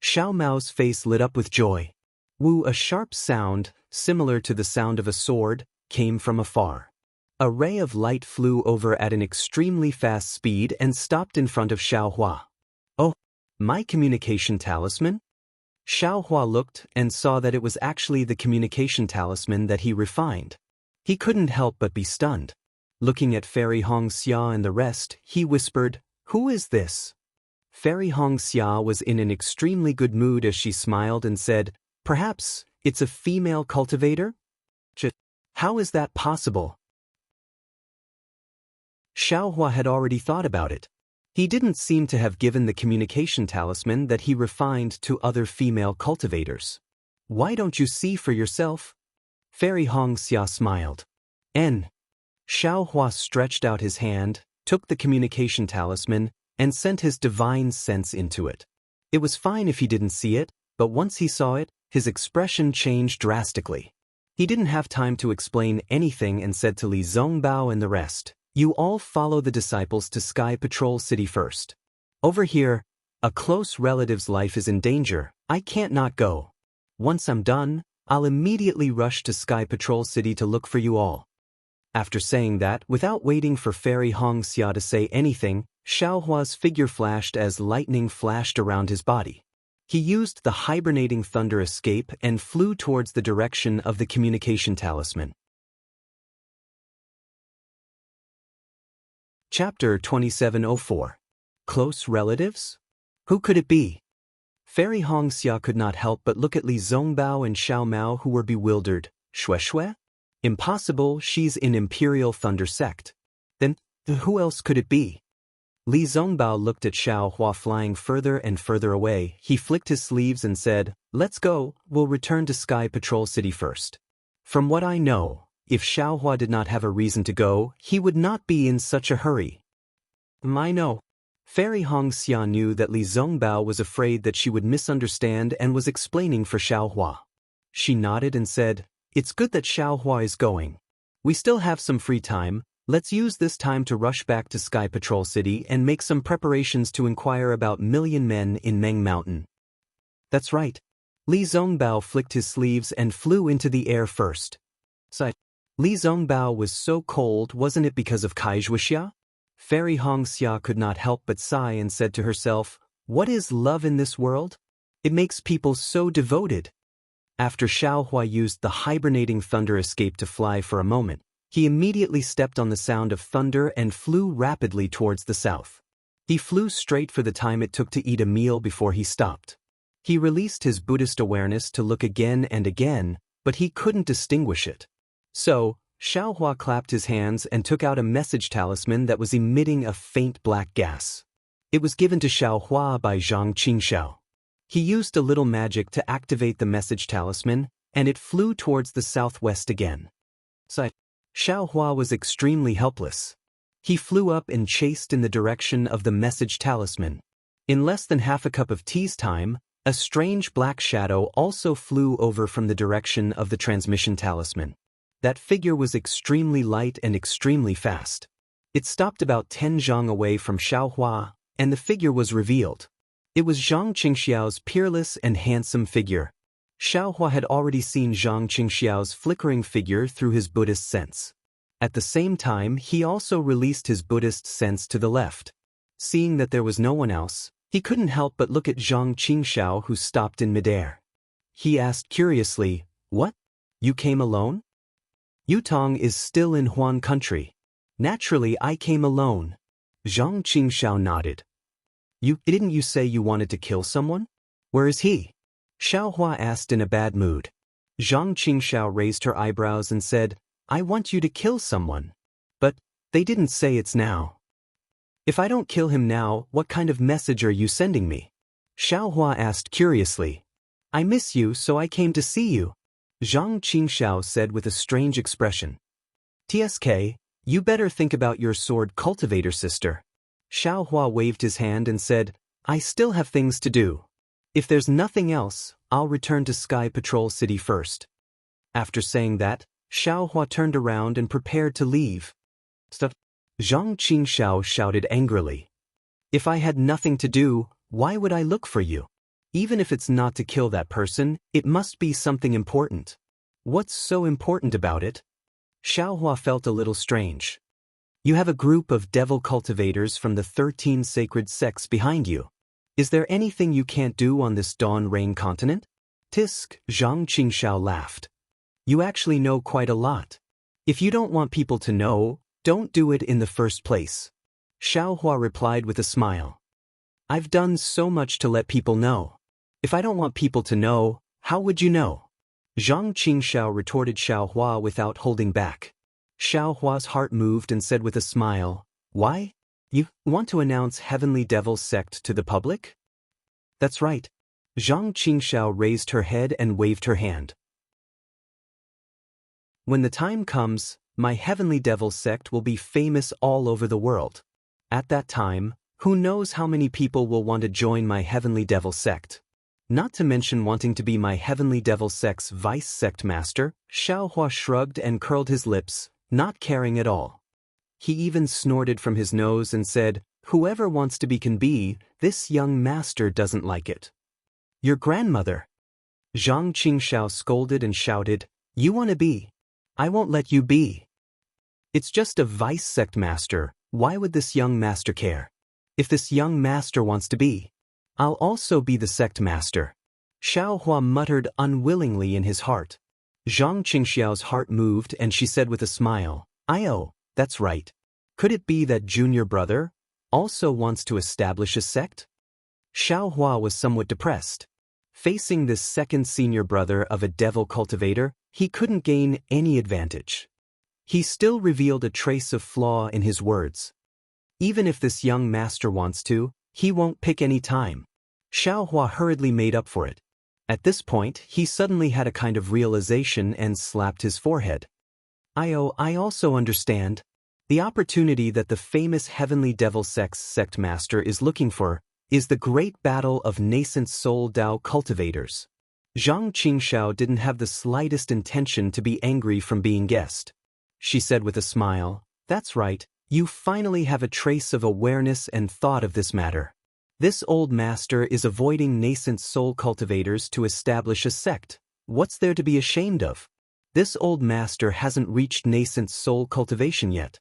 Speaker 1: Xiao Mao's face lit up with joy. Wu, a sharp sound, similar to the sound of a sword, came from afar. A ray of light flew over at an extremely fast speed and stopped in front of Xiao Hua. "Oh, my communication talisman?" Xiao Hua looked and saw that it was actually the communication talisman that he refined. He couldn't help but be stunned. Looking at Fairy Hong Xia and the rest, he whispered, "Who is this?" Fairy Hong Xia was in an extremely good mood as she smiled and said, "Perhaps it's a female cultivator?" "How is that possible?" Xiao Hua had already thought about it. He didn't seem to have given the communication talisman that he refined to other female cultivators. "Why don't you see for yourself?" Fairy Hong Xia smiled. Xiao Hua stretched out his hand, took the communication talisman, and sent his divine sense into it. It was fine if he didn't see it, but once he saw it, his expression changed drastically. He didn't have time to explain anything and said to Li Zongbao and the rest, "You all follow the disciples to Sky Patrol City first. Over here, a close relative's life is in danger. I can't not go. Once I'm done, I'll immediately rush to Sky Patrol City to look for you all." After saying that, without waiting for Fairy Hong Xia to say anything, Xiao Hua's figure flashed as lightning flashed around his body. He used the hibernating thunder escape and flew towards the direction of the communication talisman. Chapter 2704. Close relatives? Who could it be? Fairy Hong Xia could not help but look at Li Zongbao and Xiao Mao, who were bewildered. Shui Shui? Impossible, she's in Imperial Thunder Sect. Then, who else could it be? Li Zongbao looked at Xiao Hua flying further and further away. He flicked his sleeves and said, "Let's go, we'll return to Sky Patrol City first." From what I know, if Xiao Hua did not have a reason to go, he would not be in such a hurry. I know. Fairy Hong Xia knew that Li Zongbao was afraid that she would misunderstand and was explaining for Xiao Hua. She nodded and said, "It's good that Xiao Hua is going. We still have some free time. Let's use this time to rush back to Sky Patrol City and make some preparations to inquire about Million Men in Meng Mountain." That's right. Li Zongbao flicked his sleeves and flew into the air first. Li Zongbao was so cold, wasn't it because of Kaizhuixia? Fairy Hong Xia could not help but sigh and said to herself, "What is love in this world? It makes people so devoted." After Xiao Hua used the hibernating thunder escape to fly for a moment, he immediately stepped on the sound of thunder and flew rapidly towards the south. He flew straight for the time it took to eat a meal before he stopped. He released his Buddhist awareness to look again and again, but he couldn't distinguish it. So, Xiao Hua clapped his hands and took out a message talisman that was emitting a faint black gas. It was given to Xiao Hua by Zhang Qingxiao. He used a little magic to activate the message talisman, and it flew towards the southwest again. Xiao Hua was extremely helpless. He flew up and chased in the direction of the message talisman. In less than half a cup of tea's time, a strange black shadow also flew over from the direction of the transmission talisman. That figure was extremely light and extremely fast. It stopped about 10 zhang away from Xiao Hua, and the figure was revealed. It was Zhang Qingxiao's peerless and handsome figure. Xiao Hua had already seen Zhang Qingxiao's flickering figure through his Buddhist sense. At the same time, he also released his Buddhist sense to the left. Seeing that there was no one else, he couldn't help but look at Zhang Qingxiao, who stopped in midair. He asked curiously, "What? You came alone?" "Yutong is still in Huan country. Naturally, I came alone." Zhang Qingxiao nodded. Didn't you say you wanted to kill someone? Where is he?" Xiao Hua asked in a bad mood. Zhang Qingxiao raised her eyebrows and said, "I want you to kill someone. But they didn't say it's now." "If I don't kill him now, what kind of message are you sending me?" Xiao Hua asked curiously. "I miss you, so I came to see you," Zhang Qingxiao said with a strange expression. "TSK, you better think about your sword, Cultivator sister." Xiao Hua waved his hand and said, "I still have things to do. If there's nothing else, I'll return to Sky Patrol City first." After saying that, Xiao Hua turned around and prepared to leave. Zhang Qingxiao shouted angrily, "If I had nothing to do, why would I look for you? Even if it's not to kill that person, it must be something important. What's so important about it?" Xiao Hua felt a little strange. "You have a group of devil cultivators from the 13 sacred sects behind you. Is there anything you can't do on this Dawn Rain continent?" Tisk, Zhang Qingxiao laughed. "You actually know quite a lot. If you don't want people to know, don't do it in the first place." Xiao Hua replied with a smile. "I've done so much to let people know. If I don't want people to know, how would you know?" Zhang Qingxiao retorted Xiao Hua without holding back. Xiao Hua's heart moved and said with a smile, "Why? You want to announce Heavenly Devil Sect to the public?" "That's right." Zhang Qingxiao raised her head and waved her hand. "When the time comes, My heavenly devil sect will be famous all over the world. At that time, who knows how many people will want to join my heavenly devil sect. Not to mention wanting to be my heavenly devil sect's vice sect master. Xiaohua shrugged and curled his lips, not caring at all. He even snorted from his nose and said, "Whoever wants to be can be, this young master doesn't like it." "Your grandmother." Zhang Qingxiao scolded and shouted, "You want to be? I won't let you be. It's just a vice sect master, why would this young master care? If this young master wants to be, I'll also be the sect master." Xiaohua muttered unwillingly in his heart. Zhang Qingxiao's heart moved and she said with a smile, "Oh, that's right. Could it be that junior brother also wants to establish a sect?" Xiaohua was somewhat depressed. Facing this second senior brother of a devil cultivator, he couldn't gain any advantage. He still revealed a trace of flaw in his words. Even if this young master wants to, he won't pick any time. Xiaohua hurriedly made up for it. At this point, he suddenly had a kind of realization and slapped his forehead. I also understand. The opportunity that the famous heavenly devil sect master is looking for is the great battle of nascent soul Dao cultivators. Zhang Qingxiao didn't have the slightest intention to be angry from being guessed. She said with a smile, "That's right, you finally have a trace of awareness and thought of this matter. This old master is avoiding nascent soul cultivators to establish a sect. What's there to be ashamed of? This old master hasn't reached nascent soul cultivation yet."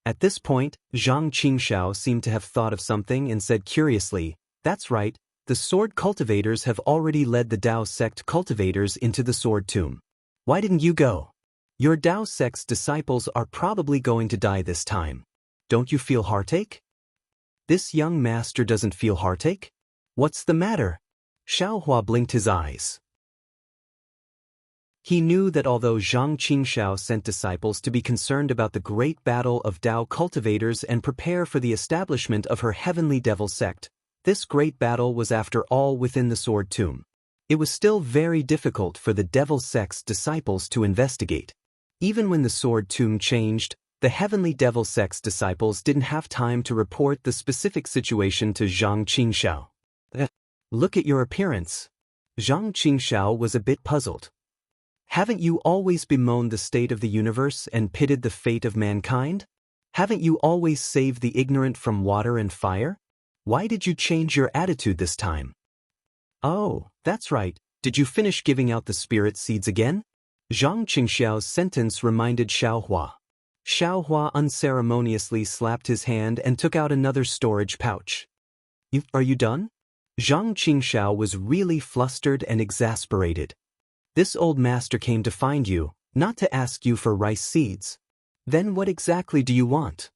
Speaker 1: At this point, Zhang Qingxiao seemed to have thought of something and said curiously, "That's right, the sword cultivators have already led the Dao sect cultivators into the sword tomb. Why didn't you go? Your Dao sect's disciples are probably going to die this time. Don't you feel heartache?" "This young master doesn't feel heartache? What's the matter?" Xiaohua blinked his eyes. He knew that although Zhang Qingxiao sent disciples to be concerned about the great battle of Dao cultivators and prepare for the establishment of her heavenly devil sect, this great battle was after all within the sword tomb. It was still very difficult for the devil sect's disciples to investigate. Even when the sword tomb changed, the heavenly devil sect's disciples didn't have time to report the specific situation to Zhang Qingxiao. "Look at your appearance." Zhang Qingxiao was a bit puzzled. "Haven't you always bemoaned the state of the universe and pitied the fate of mankind? Haven't you always saved the ignorant from water and fire? Why did you change your attitude this time?" "Oh, that's right, did you finish giving out the spirit seeds again?" Zhang Qingxiao's sentence reminded Xiaohua. Xiaohua unceremoniously slapped his hand and took out another storage pouch. Are you done?" Zhang Qingxiao was really flustered and exasperated. This old master came to find you, not to ask you for rice seeds. Then what exactly do you want?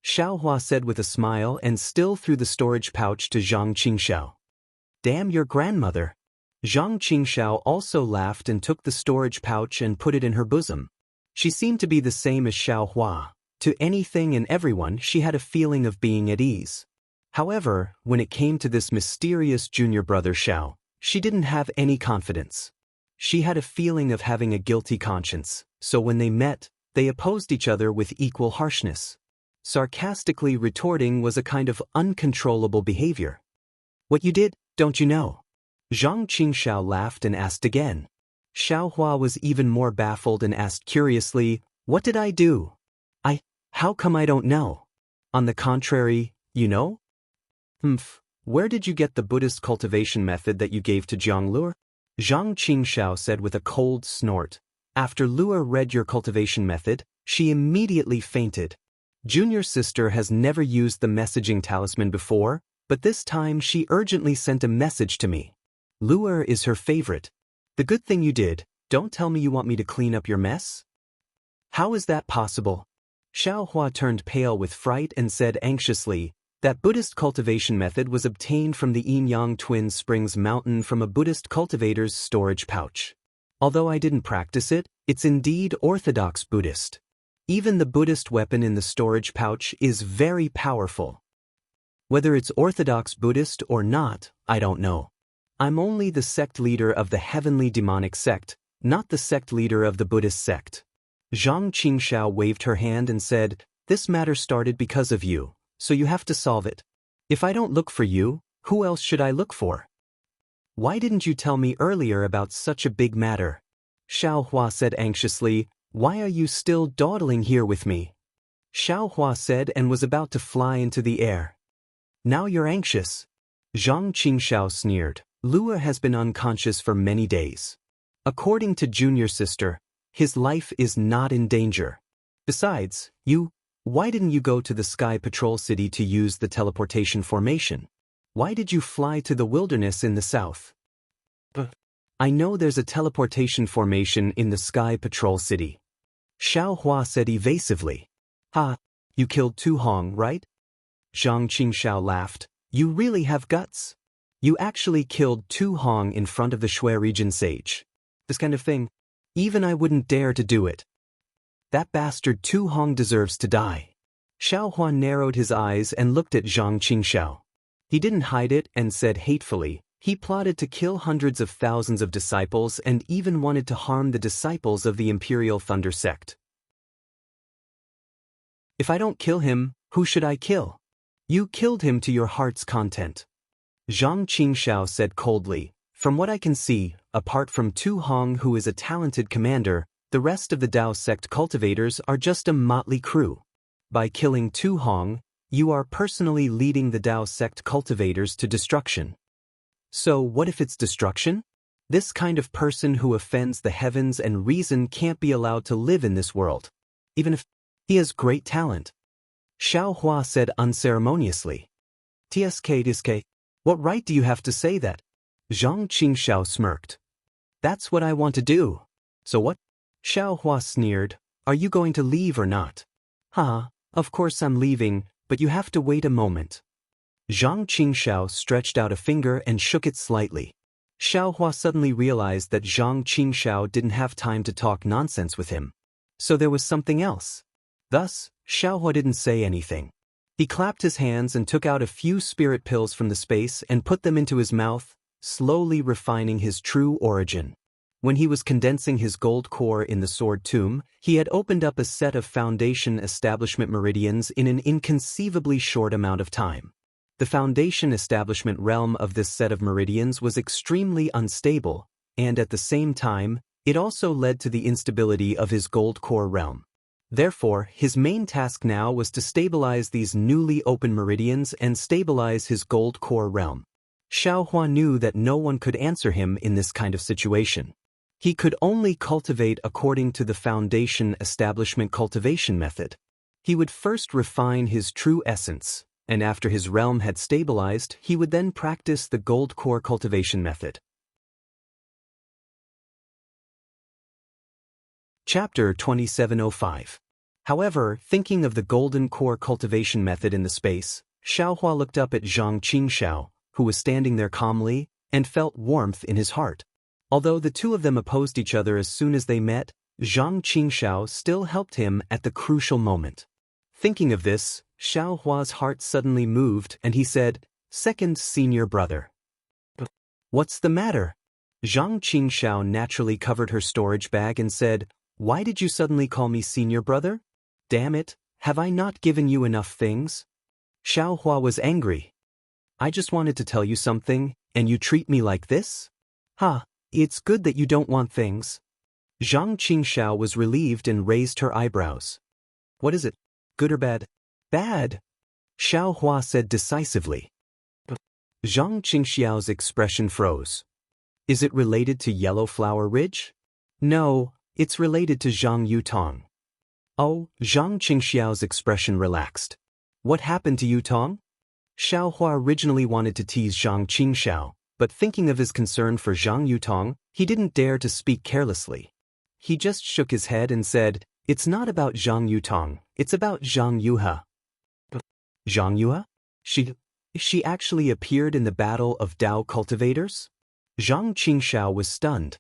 Speaker 1: Xiaohua said with a smile and still threw the storage pouch to Zhang Qingxiao. "Damn your grandmother." Zhang Qingxiao also laughed and took the storage pouch and put it in her bosom. She seemed to be the same as Xiaohua. To anything and everyone she had a feeling of being at ease. However, when it came to this mysterious junior brother Xiao, she didn't have any confidence. She had a feeling of having a guilty conscience, so when they met, they opposed each other with equal harshness. Sarcastically retorting was a kind of uncontrollable behavior. "What you did, don't you know?" Zhang Qingxiao laughed and asked again. Xiaohua was even more baffled and asked curiously, "What did I do? How come I don't know? On the contrary, you know?" Where did you get the Buddhist cultivation method that you gave to Jiang Luo?" Zhang Qingxiao said with a cold snort. "After Luo read your cultivation method, she immediately fainted. Junior sister has never used the messaging talisman before, but this time she urgently sent a message to me. Luo is her favorite. The good thing you did, don't tell me you want me to clean up your mess? How is that possible?" Xiaohua turned pale with fright and said anxiously, "That Buddhist cultivation method was obtained from the Yin-Yang Twin Springs Mountain from a Buddhist cultivator's storage pouch. Although I didn't practice it, it's indeed orthodox Buddhist. Even the Buddhist weapon in the storage pouch is very powerful. Whether it's orthodox Buddhist or not, I don't know. I'm only the sect leader of the heavenly demonic sect, not the sect leader of the Buddhist sect." Zhang Qingxiao waved her hand and said, "This matter started because of you, so you have to solve it. If I don't look for you, who else should I look for? Why didn't you tell me earlier about such a big matter?" Xiao Hua said anxiously, "Why are you still dawdling here with me?" Xiao Hua said and was about to fly into the air. "Now you're anxious." Zhang Qingxiao sneered. "Lua has been unconscious for many days. According to junior sister, his life is not in danger. Besides, why didn't you go to the Sky Patrol City to use the teleportation formation? Why did you fly to the wilderness in the south? I know there's a teleportation formation in the Sky Patrol City." Xiao Hua said evasively. "Ha, you killed Tu Hong, right?" Zhang Qingxiao laughed. "You really have guts. You actually killed Tu Hong in front of the Shui region sage. This kind of thing, even I wouldn't dare to do it. That bastard Tu Hong deserves to die." Xiao Hua narrowed his eyes and looked at Zhang Qingxiao. He didn't hide it and said hatefully, "He plotted to kill hundreds of thousands of disciples and even wanted to harm the disciples of the Imperial Thunder sect. If I don't kill him, who should I kill? You killed him to your heart's content." Zhang Qingxiao said coldly, "From what I can see, apart from Tu Hong, who is a talented commander, the rest of the Dao sect cultivators are just a motley crew. By killing Tu Hong, you are personally leading the Dao sect cultivators to destruction. So what if it's destruction? This kind of person who offends the heavens and reason can't be allowed to live in this world, even if he has great talent." Xiao Hua said unceremoniously. "Tsk, what right do you have to say that?" Zhang Qingxiao smirked. "That's what I want to do. So what?" Xiao Hua sneered. "Are you going to leave or not?" "Ha, of course I'm leaving, but you have to wait a moment." Zhang Qingxiao stretched out a finger and shook it slightly. Xiao Hua suddenly realized that Zhang Qingxiao didn't have time to talk nonsense with him. So there was something else. Thus, Xiao Hua didn't say anything. He clapped his hands and took out a few spirit pills from the space and put them into his mouth, slowly refining his true origin. When he was condensing his gold core in the sword tomb, he had opened up a set of foundation establishment meridians in an inconceivably short amount of time. The foundation establishment realm of this set of meridians was extremely unstable, and at the same time, it also led to the instability of his gold core realm. Therefore, his main task now was to stabilize these newly open meridians and stabilize his gold core realm. Xiao Hua knew that no one could answer him in this kind of situation. He could only cultivate according to the foundation establishment cultivation method. He would first refine his true essence, and after his realm had stabilized, he would then practice the gold core cultivation method. Chapter 2705. However, thinking of the golden core cultivation method in the space, Xiao Hua looked up at Zhang Qingxiao, who was standing there calmly, and felt warmth in his heart. Although the two of them opposed each other as soon as they met, Zhang Qingxiao still helped him at the crucial moment. Thinking of this, Xiao Hua's heart suddenly moved and he said, "Second senior brother." "What's the matter?" Zhang Qingxiao naturally covered her storage bag and said, "Why did you suddenly call me senior brother? Damn it, have I not given you enough things?" Xiao Hua was angry. "I just wanted to tell you something, and you treat me like this? Ha, it's good that you don't want things." Zhang Qingxiao was relieved and raised her eyebrows. "What is it? Good or bad?" "Bad," Xiao Hua said decisively. Zhang Qingxiao's expression froze. "Is it related to Yellow Flower Ridge?" "No, it's related to Zhang Yutong." "Oh," Zhang Qingxiao's expression relaxed. "What happened to Yutong?" Xiao Hua originally wanted to tease Zhang Qingxiao, but thinking of his concern for Zhang Yutong, he didn't dare to speak carelessly. He just shook his head and said, "It's not about Zhang Yutong, it's about Zhang Yuhe." "Zhang Yuhe? She actually appeared in the Battle of Dao Cultivators?" Zhang Qingxiao was stunned.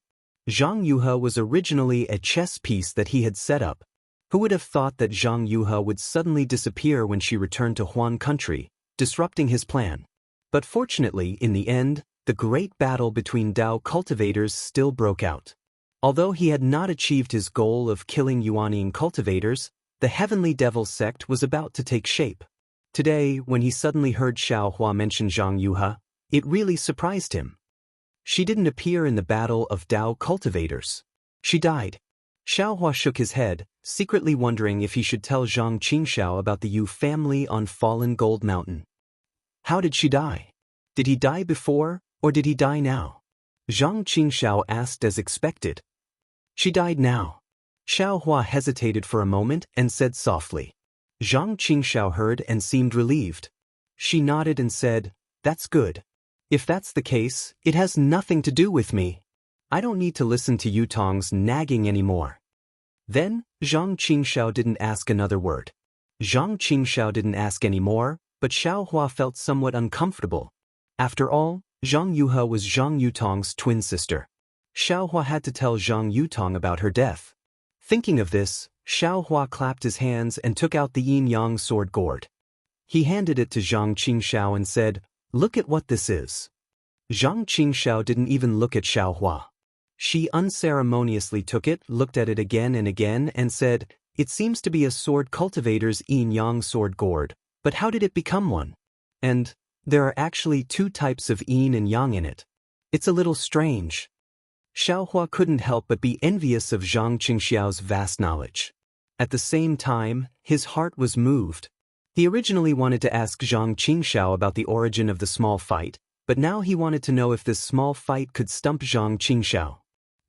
Speaker 1: Zhang Yuhe was originally a chess piece that he had set up. Who would have thought that Zhang Yuhe would suddenly disappear when she returned to Huan country, disrupting his plan? But fortunately, in the end, the great battle between Dao cultivators still broke out. Although he had not achieved his goal of killing Yuanian cultivators, the Heavenly Devil sect was about to take shape. Today, when he suddenly heard Xiao Hua mention Zhang Yuha, it really surprised him. She didn't appear in the battle of Dao cultivators. She died. Xiao Hua shook his head, secretly wondering if he should tell Zhang Qingxiao about the Yu family on fallen Gold Mountain. How did she die? Did he die before, or did he die now? Zhang Qingxiao asked as expected. She died now. Xiao Hua hesitated for a moment and said softly. Zhang Qingxiao heard and seemed relieved. She nodded and said, "That's good. If that's the case, it has nothing to do with me. I don't need to listen to Yutong's nagging anymore." Then, Zhang Qingxiao didn't ask another word. Zhang Qingxiao didn't ask any more, but Xiao Hua felt somewhat uncomfortable. After all, Zhang Yuha was Zhang Yutong's twin sister. Xiao Hua had to tell Zhang Yutong about her death. Thinking of this, Xiao Hua clapped his hands and took out the yin-yang sword gourd. He handed it to Zhang Qingxiao and said, "Look at what this is." Zhang Qingxiao didn't even look at Xiao Hua. She unceremoniously took it, looked at it again and said, "It seems to be a sword cultivator's yin-yang sword gourd, but how did it become one? And there are actually two types of yin and yang in it. It's a little strange." Xiao Hua couldn't help but be envious of Zhang Qingxiao's vast knowledge. At the same time, his heart was moved. He originally wanted to ask Zhang Qingxiao about the origin of the small fight, but now he wanted to know if this small fight could stump Zhang Qingxiao.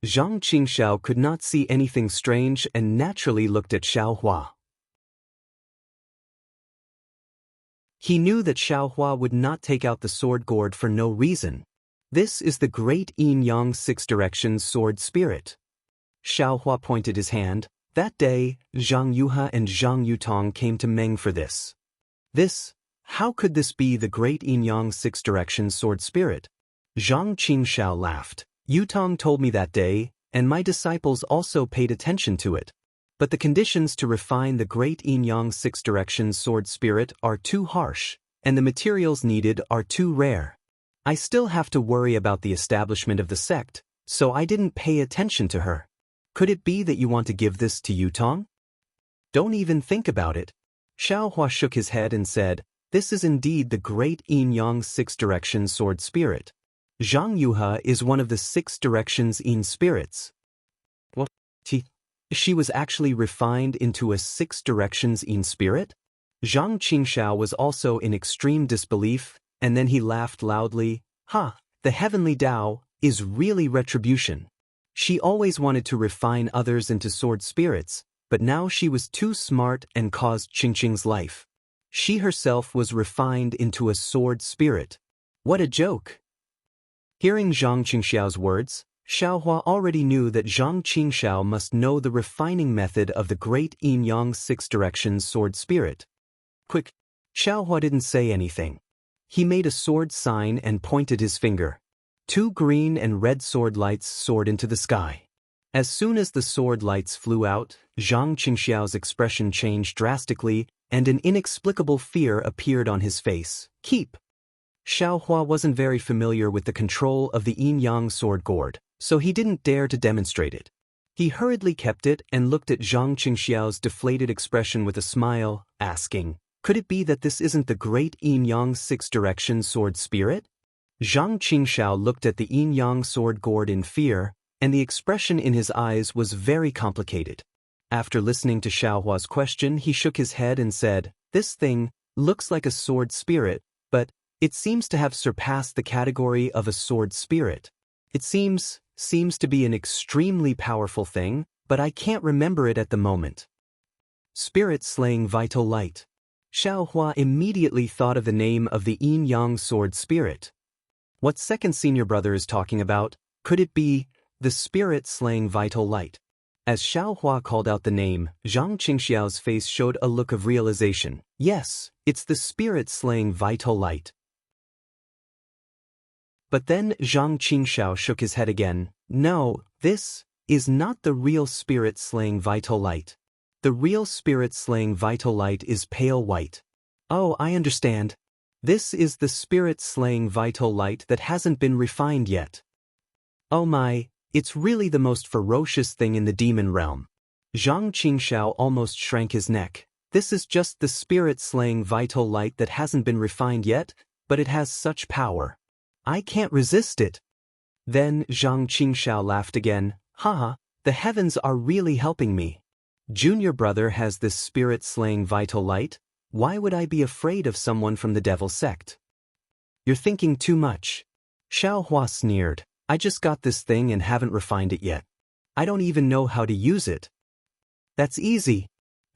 Speaker 1: Zhang Qingxiao could not see anything strange and naturally looked at Xiao Hua. He knew that Xiao Hua would not take out the sword gourd for no reason. This is the great yin-yang six directions sword spirit. Xiao Hua pointed his hand. That day, Zhang Yuha and Zhang Yutong came to Meng for this. How could this be the great yin-yang six directions sword spirit? Zhang Qingxiao laughed. Yutong told me that day, and my disciples also paid attention to it. But the conditions to refine the great yin-yang six directions sword spirit are too harsh, and the materials needed are too rare. I still have to worry about the establishment of the sect, so I didn't pay attention to her. Could it be that you want to give this to Yutong? Don't even think about it. Xiao Hua shook his head and said, "This is indeed the great yin-yang six directions sword spirit. Zhang Yuha is one of the six directions yin spirits." What? She was actually refined into a six directions yin spirit? Zhang Qingxiao was also in extreme disbelief, and then he laughed loudly. The heavenly Tao is really retribution. She always wanted to refine others into sword spirits, but now she was too smart and caused Qingqing's life. She herself was refined into a sword spirit. What a joke! Hearing Zhang Qingxiao's words, Xiao Hua already knew that Zhang Qingxiao must know the refining method of the great yin-yang six directions sword spirit. Quick! Xiao Hua didn't say anything. He made a sword sign and pointed his finger. Two green and red sword lights soared into the sky. As soon as the sword lights flew out, Zhang Qingxiao's expression changed drastically, and an inexplicable fear appeared on his face. Keep! Xiao Hua wasn't very familiar with the control of the yin-yang sword gourd, so he didn't dare to demonstrate it. He hurriedly kept it and looked at Zhang Qingxiao's deflated expression with a smile, asking, "Could it be that this isn't the great yin-yang six directions sword spirit?" Zhang Qingxiao looked at the yin-yang sword gourd in fear, and the expression in his eyes was very complicated. After listening to Xiao Hua's question, he shook his head and said, "This thing looks like a sword spirit, but it seems to have surpassed the category of a sword spirit. It seems to be an extremely powerful thing, but I can't remember it at the moment." Spirit slaying vital light. Xiao Hua immediately thought of the name of the yin-yang sword spirit. What second senior brother is talking about? Could it be the spirit slaying vital light? As Xiao Hua called out the name, Zhang Qingxiao's face showed a look of realization. Yes, it's the spirit slaying vital light. But then Zhang Qingxiao shook his head again. No, this is not the real spirit slaying vital light. The real spirit slaying vital light is pale white. Oh, I understand. This is the spirit slaying vital light that hasn't been refined yet. Oh my, It's really the most ferocious thing in the demon realm. Zhang Qingxiao almost shrank his neck. This is just the spirit-slaying vital light that hasn't been refined yet, but it has such power. I can't resist it. Then Zhang Qingxiao laughed again. Haha, the heavens are really helping me. Junior brother has this spirit-slaying vital light. Why would I be afraid of someone from the devil sect? You're thinking too much. Xiao Hua sneered. I just got this thing and haven't refined it yet. I don't even know how to use it. That's easy.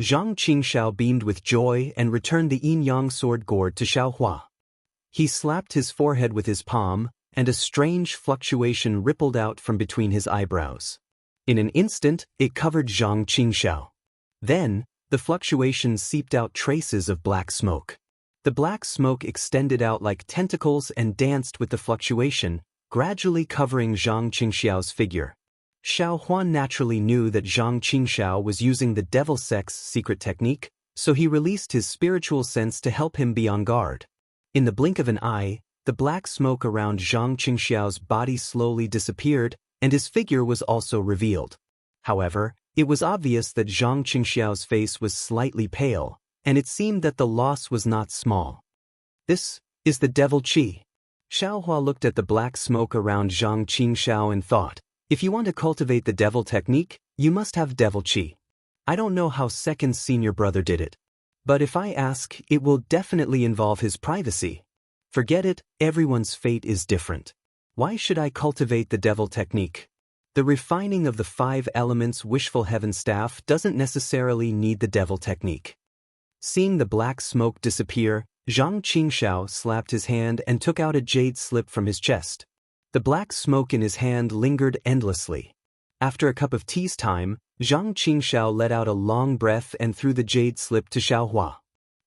Speaker 1: Zhang Qingxiao beamed with joy and returned the yin-yang sword gourd to Xiao Hua. He slapped his forehead with his palm, and a strange fluctuation rippled out from between his eyebrows. In an instant, it covered Zhang Qingxiao. Then, the fluctuation seeped out traces of black smoke. The black smoke extended out like tentacles and danced with the fluctuation, gradually covering Zhang Qingxiao's figure. Xiao Huan naturally knew that Zhang Qingxiao was using the devil sect's secret technique, so he released his spiritual sense to help him be on guard. In the blink of an eye, the black smoke around Zhang Qingxiao's body slowly disappeared, and his figure was also revealed. However, it was obvious that Zhang Qingxiao's face was slightly pale, and it seemed that the loss was not small. This is the devil qi. Xiao Hua looked at the black smoke around Zhang Qingxiao and thought, if you want to cultivate the devil technique, you must have devil qi. I don't know how second senior brother did it. But if I ask, it will definitely involve his privacy. Forget it, everyone's fate is different. Why should I cultivate the devil technique? The refining of the 5 elements wishful heaven staff doesn't necessarily need the devil technique. Seeing the black smoke disappear, Zhang Qingxiao slapped his hand and took out a jade slip from his chest. The black smoke in his hand lingered endlessly. After a cup of tea's time, Zhang Qingxiao let out a long breath and threw the jade slip to Xiao Hua.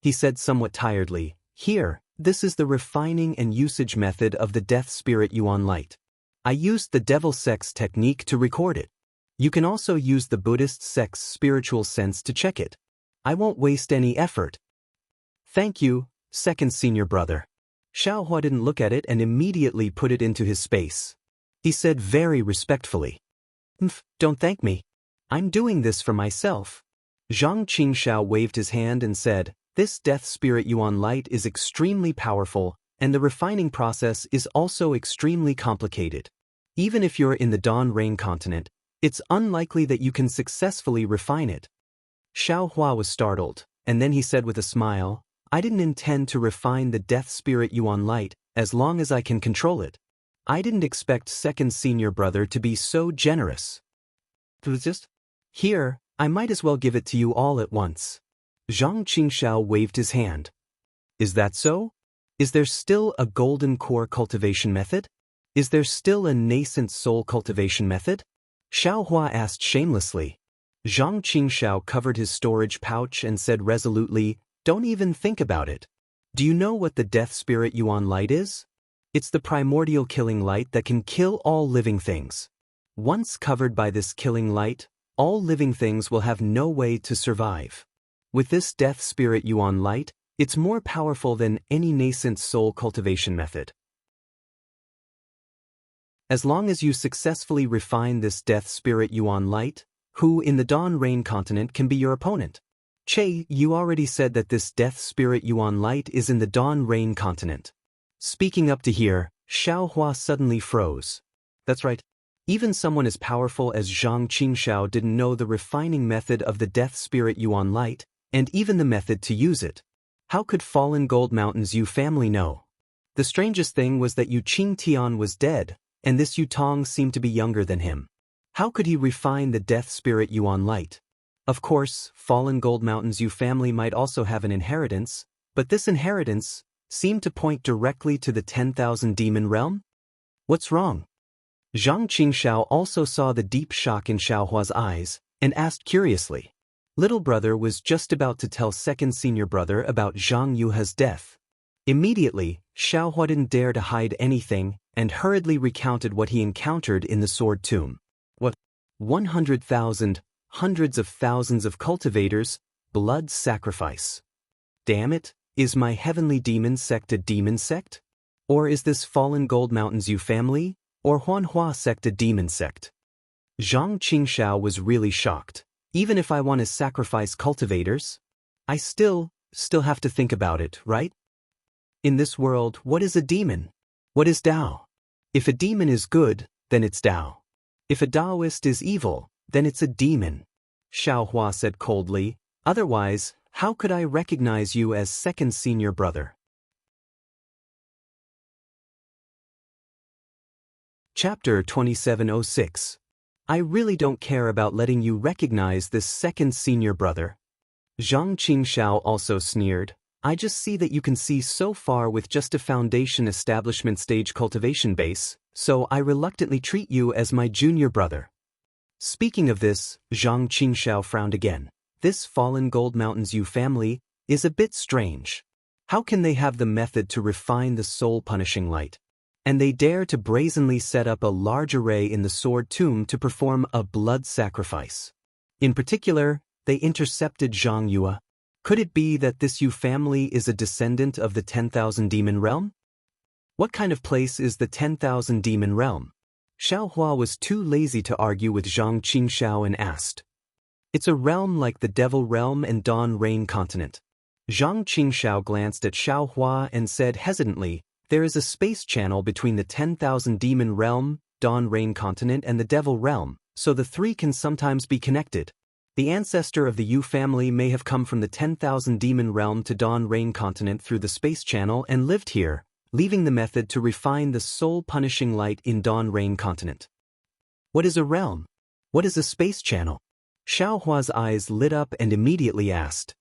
Speaker 1: He said somewhat tiredly, Here, this is the refining and usage method of the Death Spirit Yuan Light. I used the Devil Sect's technique to record it. You can also use the Buddhist sect's spiritual sense to check it. I won't waste any effort. Thank you, second senior brother. Xiao Hua didn't look at it and immediately put it into his space. He said very respectfully, Don't thank me. I'm doing this for myself. Zhang Qingxiao waved his hand and said, This Death Spirit Yuan Light is extremely powerful, and the refining process is also extremely complicated. Even if you're in the Dawn Rain continent, it's unlikely that you can successfully refine it. Xiao Hua was startled, and then he said with a smile, I didn't intend to refine the Death Spirit Yuan Light as long as I can control it. I didn't expect second senior brother to be so generous. Here, I might as well give it to you all at once. Zhang Qingxiao waved his hand. Is that so? Is there still a golden core cultivation method? Is there still a nascent soul cultivation method? Xiao Hua asked shamelessly. Zhang Qingxiao covered his storage pouch and said resolutely, Don't even think about it. Do you know what the Death Spirit Yuan Light is? It's the primordial killing light that can kill all living things. Once covered by this killing light, all living things will have no way to survive. With this Death Spirit Yuan Light, it's more powerful than any nascent soul cultivation method. As long as you successfully refine this Death Spirit Yuan Light, who in the Dawn Rain continent can be your opponent? Che, you already said that this Death Spirit Yuan Light is in the Dawn Rain continent. Speaking up to here, Xiao Hua suddenly froze. That's right. Even someone as powerful as Zhang Qingxiao didn't know the refining method of the Death Spirit Yuan Light, and even the method to use it. How could Fallen Gold Mountain's Yu family know? The strangest thing was that Yu Qingtian was dead, and this Yu Tong seemed to be younger than him. How could he refine the Death Spirit Yuan Light? Of course, Fallen Gold Mountain's Yu family might also have an inheritance, but this inheritance seemed to point directly to the 10,000 demon realm? What's wrong? Zhang Qingxiao also saw the deep shock in Xiao Hua's eyes, and asked curiously. Little brother was just about to tell second senior brother about Zhang Yuha's death. Immediately, Xiao Hua didn't dare to hide anything, and hurriedly recounted what he encountered in the sword tomb. What? 100,000, hundreds of thousands of cultivators, blood sacrifice. Damn it, is my heavenly demon sect a demon sect? Or is this Fallen Gold Mountain's Yu family, or Huanhua sect a demon sect? Zhang Qingshao was really shocked. Even if I want to sacrifice cultivators, I still have to think about it, right? In this world, what is a demon? What is Tao? If a demon is good, then it's Tao. If a Taoist is evil, then it's a demon. Xiao Hua said coldly, otherwise, how could I recognize you as second senior brother? Chapter 2706. I really don't care about letting you recognize this second senior brother. Zhang Qingshao also sneered, I just see that you can see so far with just a foundation establishment stage cultivation base, so I reluctantly treat you as my junior brother. Speaking of this, Zhang Qingshao frowned again. This fallen Gold Mountains Yu family is a bit strange. How can they have the method to refine the soul-punishing light? And they dare to brazenly set up a large array in the sword tomb to perform a blood sacrifice. In particular, they intercepted Zhang Yue. Could it be that this Yu family is a descendant of the 10,000 demon realm? What kind of place is the 10,000 demon realm? Xiao Hua was too lazy to argue with Zhang Qingshao and asked. It's a realm like the Devil Realm and Dawn Rain Continent. Zhang Qingshao glanced at Xiao Hua and said hesitantly, there is a space channel between the 10,000 demon realm, Dawn Rain Continent and the Devil Realm, so the three can sometimes be connected. The ancestor of the Yu family may have come from the 10,000 demon realm to Dawn Rain Continent through the space channel and lived here, leaving the method to refine the soul-punishing light in Dawn Rain Continent. What is a realm? What is a space channel? Xiao Hua's eyes lit up and immediately asked.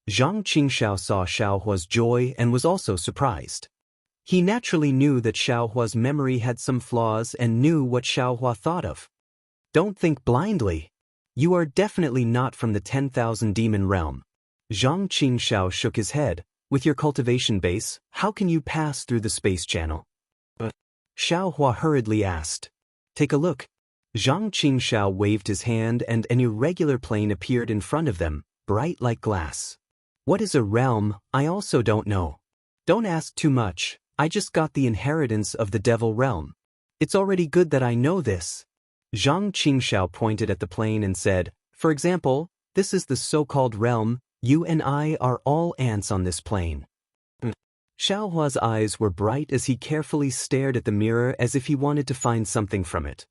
Speaker 1: Zhang Qingshao saw Xiao Hua's joy and was also surprised. He naturally knew that Xiao Hua's memory had some flaws and knew what Xiao Hua thought of. Don't think blindly. You are definitely not from the 10,000 demon realm. Zhang Qingshao shook his head. With your cultivation base, how can you pass through the space channel? Xiao Hua hurriedly asked. Take a look. Zhang Qingshao waved his hand and an irregular plane appeared in front of them, bright like glass. What is a realm? I also don't know. Don't ask too much. I just got the inheritance of the Devil Realm. It's already good that I know this. Zhang Qingshao pointed at the plane and said, for example, this is the so-called realm, you and I are all ants on this plane. Xiao Hua's eyes were bright as he carefully stared at the mirror as if he wanted to find something from it.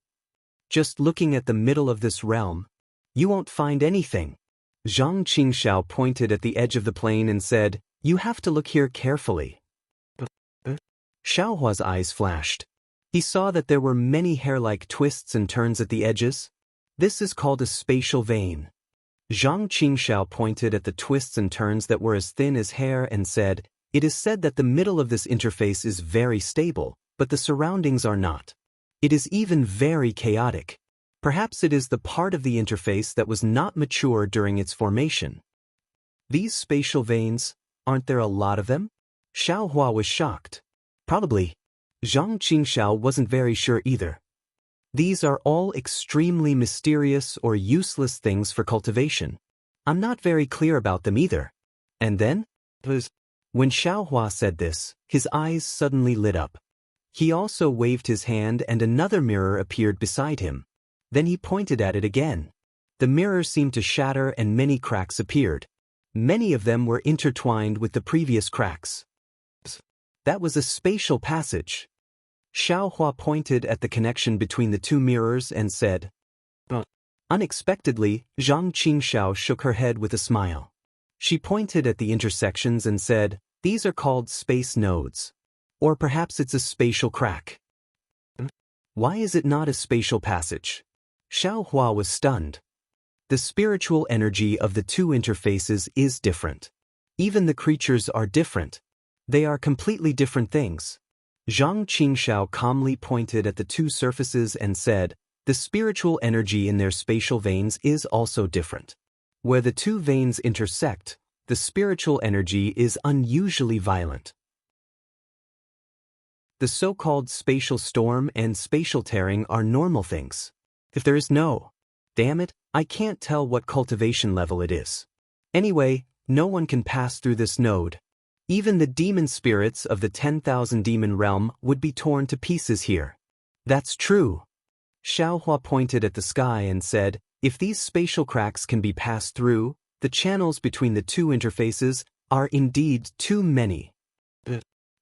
Speaker 1: Just looking at the middle of this realm, you won't find anything. Zhang Qingshao pointed at the edge of the plane and said, you have to look here carefully. Xiao Hua's eyes flashed. He saw that there were many hair-like twists and turns at the edges. This is called a spatial vein. Zhang Qingshao pointed at the twists and turns that were as thin as hair and said, it is said that the middle of this interface is very stable, but the surroundings are not. It is even very chaotic. Perhaps it is the part of the interface that was not mature during its formation. These spatial veins, aren't there a lot of them? Xiao Hua was shocked. Probably. Zhang Qingshao wasn't very sure either. These are all extremely mysterious or useless things for cultivation. I'm not very clear about them either. And then? When Xiao Hua said this, his eyes suddenly lit up. He also waved his hand and another mirror appeared beside him. Then he pointed at it again. The mirror seemed to shatter and many cracks appeared. Many of them were intertwined with the previous cracks. That was a spatial passage. Xiao Hua pointed at the connection between the two mirrors and said. Unexpectedly, Zhang Qingshao shook her head with a smile. She pointed at the intersections and said, these are called space nodes. Or perhaps it's a spatial crack. Why is it not a spatial passage? Xiao Hua was stunned. The spiritual energy of the two interfaces is different. Even the creatures are different. They are completely different things. Zhang Qingshao calmly pointed at the two surfaces and said, the spiritual energy in their spatial veins is also different. Where the two veins intersect, the spiritual energy is unusually violent. The so-called spatial storm and spatial tearing are normal things. If there is no, damn it, I can't tell what cultivation level it is. Anyway, no one can pass through this node. Even the demon spirits of the 10,000 demon realm would be torn to pieces here. That's true. Xiaohua pointed at the sky and said, if these spatial cracks can be passed through, the channels between the two interfaces are indeed too many.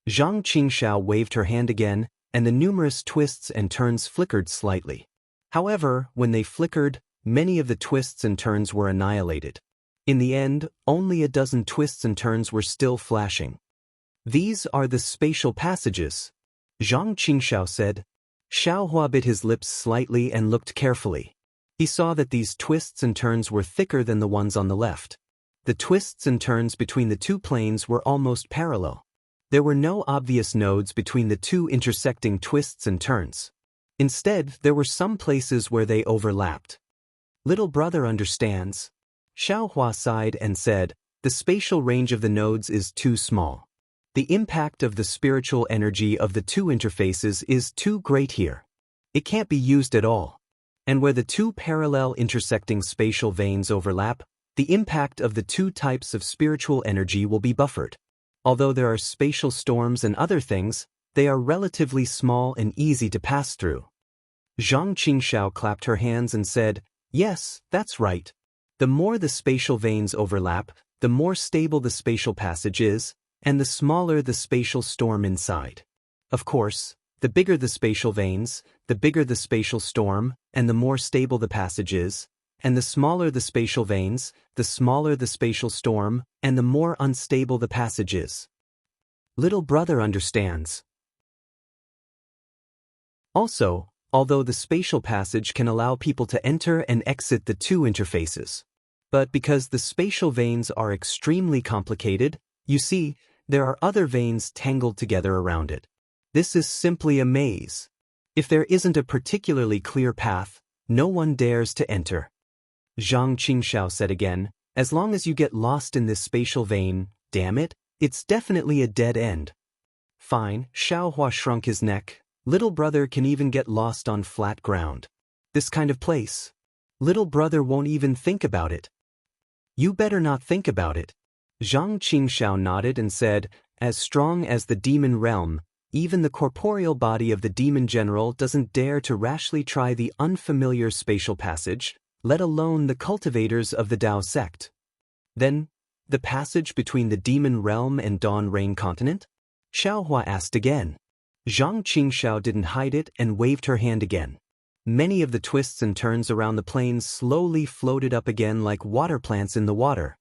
Speaker 1: Zhang Qingxiao waved her hand again, and the numerous twists and turns flickered slightly. However, when they flickered, many of the twists and turns were annihilated. In the end, only a dozen twists and turns were still flashing. These are the spatial passages, Zhang Qingxiao said. Xiaohua bit his lips slightly and looked carefully. He saw that these twists and turns were thicker than the ones on the left. The twists and turns between the two planes were almost parallel. There were no obvious nodes between the two intersecting twists and turns. Instead, there were some places where they overlapped. Little brother understands. Xiaohua sighed and said, the spatial range of the nodes is too small. The impact of the spiritual energy of the two interfaces is too great here. It can't be used at all. And where the two parallel intersecting spatial veins overlap, the impact of the two types of spiritual energy will be buffered. Although there are spatial storms and other things, they are relatively small and easy to pass through. Zhang Qingxiao clapped her hands and said, yes, that's right. The more the spatial veins overlap, the more stable the spatial passage is, and the smaller the spatial storm inside. Of course, the bigger the spatial veins, the bigger the spatial storm, and the more stable the passage is, and the smaller the spatial veins, the smaller the spatial storm, and the more unstable the passage is. Little brother understands. Also, although the spatial passage can allow people to enter and exit the two interfaces, but because the spatial veins are extremely complicated, you see, there are other veins tangled together around it. This is simply a maze. If there isn't a particularly clear path, no one dares to enter. Zhang Qingxiao said again, as long as you get lost in this spatial vein, damn it, it's definitely a dead end. Fine, Xiaohua shrunk his neck. Little brother can even get lost on flat ground. This kind of place. Little brother won't even think about it. You better not think about it. Zhang Qingxiao nodded and said, as strong as the demon realm, even the corporeal body of the demon general doesn't dare to rashly try the unfamiliar spatial passage, let alone the cultivators of the Dao sect. Then, the passage between the demon realm and Dawn Rain continent? Xiaohua asked again. Zhang Qingxiao didn't hide it and waved her hand again. Many of the twists and turns around the plains slowly floated up again like water plants in the water.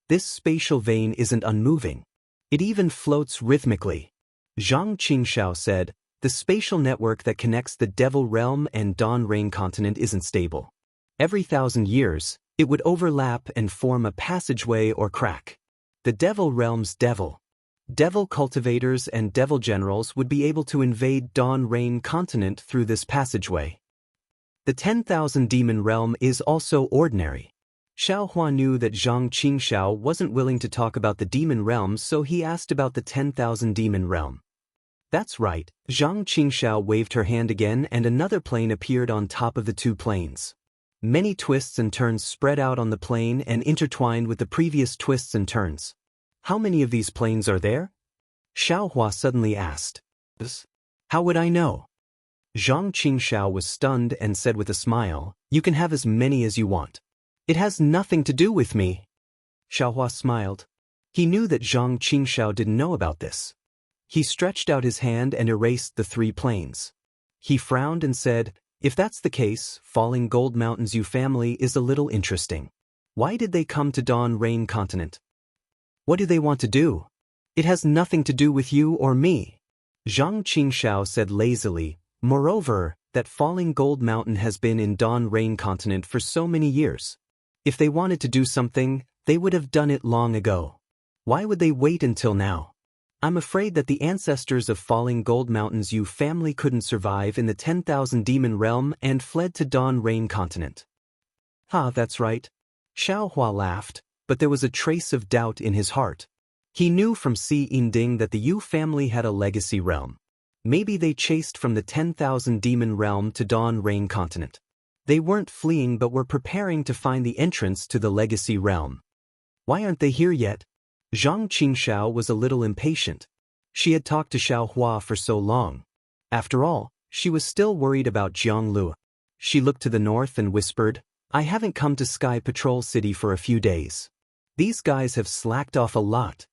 Speaker 1: This spatial vein isn't unmoving. It even floats rhythmically. Zhang Qingxiao said, the spatial network that connects the Devil Realm and Dawn Rain continent isn't stable. Every 1,000 years, it would overlap and form a passageway or crack. The Devil Realm's devil cultivators and devil generals would be able to invade Dawn Rain continent through this passageway. The 10,000 demon realm is also ordinary. Xiaohua knew that Zhang Qingxiao wasn't willing to talk about the demon realm, so he asked about the 10,000 demon realm. That's right, Zhang Qingxiao waved her hand again and another plane appeared on top of the two planes. Many twists and turns spread out on the plane and intertwined with the previous twists and turns. How many of these planes are there? Xiaohua suddenly asked. How would I know? Zhang Qingxiao was stunned and said with a smile, you can have as many as you want. It has nothing to do with me. Xiaohua smiled. He knew that Zhang Qingxiao didn't know about this. He stretched out his hand and erased the 3 planes. He frowned and said, if that's the case, Falling Gold Mountain's Yu family is a little interesting. Why did they come to Dawn Rain continent? What do they want to do? It has nothing to do with you or me. Zhang Qingxiao said lazily, moreover, that Falling Gold Mountain has been in Dawn Rain continent for so many years. If they wanted to do something, they would have done it long ago. Why would they wait until now? I'm afraid that the ancestors of Falling Gold Mountain's Yu family couldn't survive in the 10,000 demon realm and fled to Dawn Rain continent. That's right. Xiaohua laughed, but there was a trace of doubt in his heart. He knew from Si Yinding that the Yu family had a legacy realm. Maybe they chased from the 10,000 demon realm to Dawn Rain continent. They weren't fleeing but were preparing to find the entrance to the legacy realm. Why aren't they here yet? Zhang Qingxiao was a little impatient. She had talked to Xiaohua for so long. After all, she was still worried about Jiang Lu. She looked to the north and whispered, I haven't come to Sky Patrol City for a few days. These guys have slacked off a lot.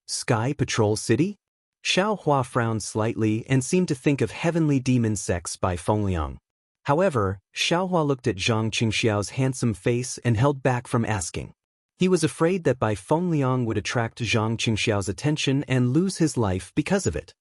Speaker 1: Sky Patrol City? Xiao Hua frowned slightly and seemed to think of Heavenly Demon Sex by Fengliang. However, Xiao Hua looked at Zhang Qingxiao's handsome face and held back from asking. He was afraid that Bai Fengliang would attract Zhang Qingxiao's attention and lose his life because of it.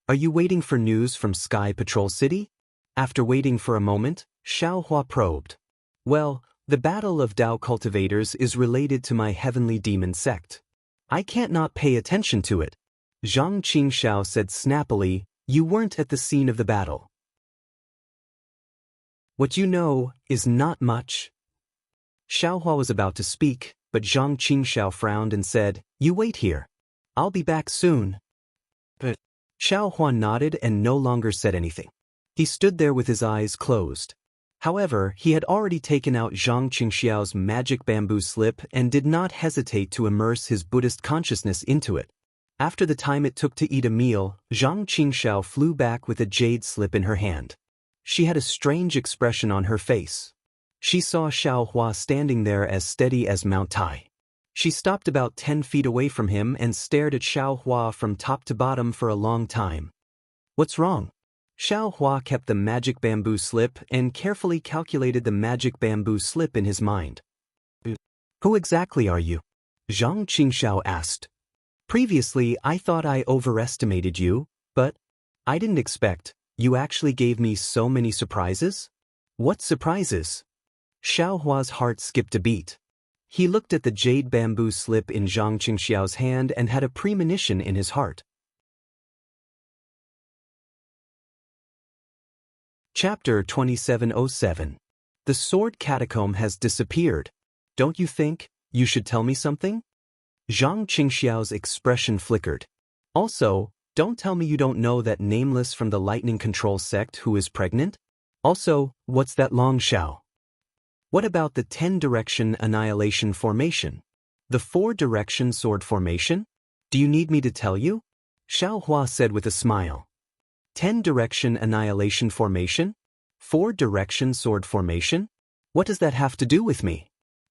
Speaker 1: Are you waiting for news from Sky Patrol City? After waiting for a moment, Xiao Hua probed. Well, the Battle of Dao Cultivators is related to my Heavenly Demon Sect. I can't not pay attention to it. Zhang Qingxiao said snappily, you weren't at the scene of the battle. What you know is not much. Xiao Hua was about to speak, but Zhang Qingxiao frowned and said, you wait here. I'll be back soon. But Xiao Hua nodded and no longer said anything. He stood there with his eyes closed. However, he had already taken out Zhang Qingxiao's magic bamboo slip and did not hesitate to immerse his Buddhist consciousness into it. After the time it took to eat a meal, Zhang Qingxiao flew back with a jade slip in her hand. She had a strange expression on her face. She saw Xiao Hua standing there as steady as Mount Tai. She stopped about 10 feet away from him and stared at Xiao Hua from top to bottom for a long time. What's wrong? Xiao Hua kept the magic bamboo slip and carefully calculated the magic bamboo slip in his mind. Who exactly are you? Zhang Qingxiao asked. Previously, I thought I overestimated you, but I didn't expect you actually gave me so many surprises? What surprises? Xiao Hua's heart skipped a beat. He looked at the jade bamboo slip in Zhang Qingxiao's hand and had a premonition in his heart. Chapter 2707. The sword catacomb has disappeared. Don't you think you should tell me something? Zhang Qingxiao's expression flickered. Also, don't tell me you don't know that nameless from the lightning control sect who is pregnant? Also, what's that long Xiao? What about the 10-direction annihilation formation? The 4-direction sword formation? Do you need me to tell you? Xiao Hua said with a smile. 10-direction annihilation formation? 4-direction sword formation? What does that have to do with me?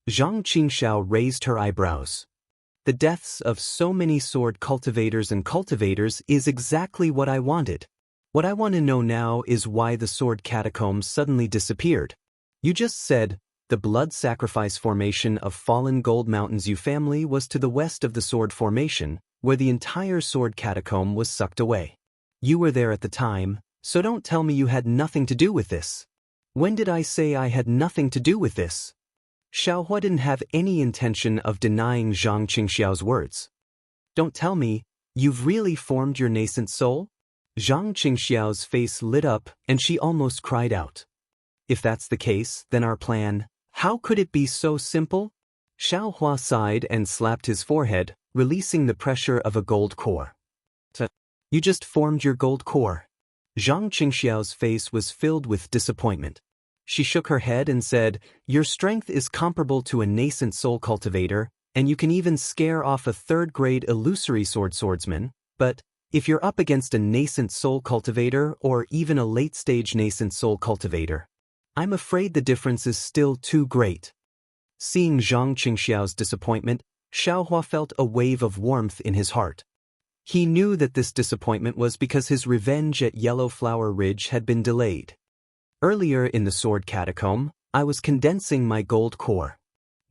Speaker 1: Zhang Qingxiao raised her eyebrows. The deaths of so many sword cultivators and cultivators is exactly what I wanted. What I want to know now is why the sword catacombs suddenly disappeared. You just said, the blood sacrifice formation of fallen Gold Mountains U family was to the west of the sword formation, where the entire sword catacomb was sucked away. You were there at the time, so don't tell me you had nothing to do with this. When did I say I had nothing to do with this? Xiao Hua didn't have any intention of denying Zhang Qingxiao's words. Don't tell me, you've really formed your nascent soul? Zhang Qingxiao's face lit up and she almost cried out. If that's the case, then our plan, how could it be so simple? Xiao Hua sighed and slapped his forehead, releasing the pressure of a gold core. You just formed your gold core. Zhang Qingxiao's face was filled with disappointment. She shook her head and said, your strength is comparable to a nascent soul cultivator, and you can even scare off a third-grade illusory swordsman, but if you're up against a nascent soul cultivator or even a late-stage nascent soul cultivator, I'm afraid the difference is still too great. Seeing Zhang Qingxiao's disappointment, Xiao Hua felt a wave of warmth in his heart. He knew that this disappointment was because his revenge at Yellow Flower Ridge had been delayed. Earlier in the sword catacomb, I was condensing my gold core,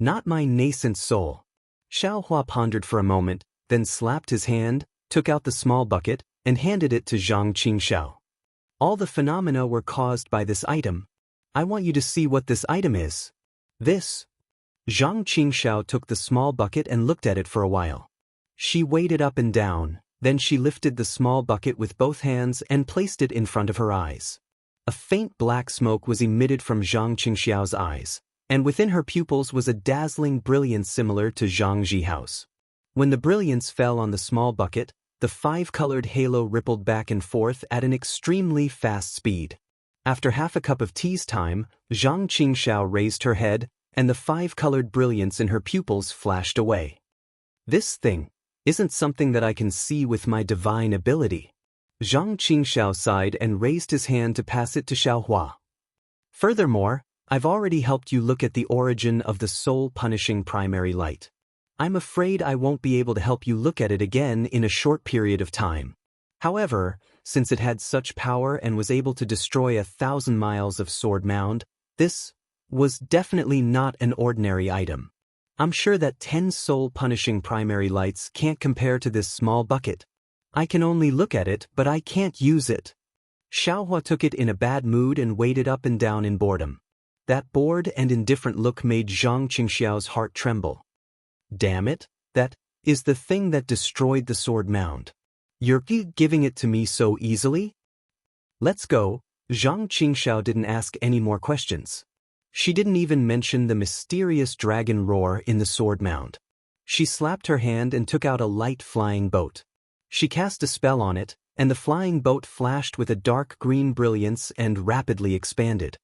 Speaker 1: not my nascent soul. Xiao Hua pondered for a moment, then slapped his hand, took out the small bucket, and handed it to Zhang Qingxiao. All the phenomena were caused by this item. I want you to see what this item is. This. Zhang Qingxiao took the small bucket and looked at it for a while. She weighed it up and down, then she lifted the small bucket with both hands and placed it in front of her eyes. A faint black smoke was emitted from Zhang Qingxiao's eyes, and within her pupils was a dazzling brilliance similar to Zhang Jihao's. When the brilliance fell on the small bucket, the 5-colored halo rippled back and forth at an extremely fast speed. After half a cup of tea's time, Zhang Qingxiao raised her head, and the 5-colored brilliance in her pupils flashed away. This thing isn't something that I can see with my divine ability. Zhang Qingxiao sighed and raised his hand to pass it to Xiao Hua. Furthermore, I've already helped you look at the origin of the soul-punishing primary light. I'm afraid I won't be able to help you look at it again in a short period of time. However, since it had such power and was able to destroy 1,000 miles of sword mound, this was definitely not an ordinary item. I'm sure that 10 soul-punishing primary lights can't compare to this small bucket. I can only look at it, but I can't use it. Xiaohua took it in a bad mood and weighed it up and down in boredom. That bored and indifferent look made Zhang Qingxiao's heart tremble. Damn it, that is the thing that destroyed the sword mound. You're giving it to me so easily? Let's go. Zhang Qingxiao didn't ask any more questions. She didn't even mention the mysterious dragon roar in the sword mound. She slapped her hand and took out a light flying boat. She cast a spell on it, and the flying boat flashed with a dark green brilliance and rapidly expanded.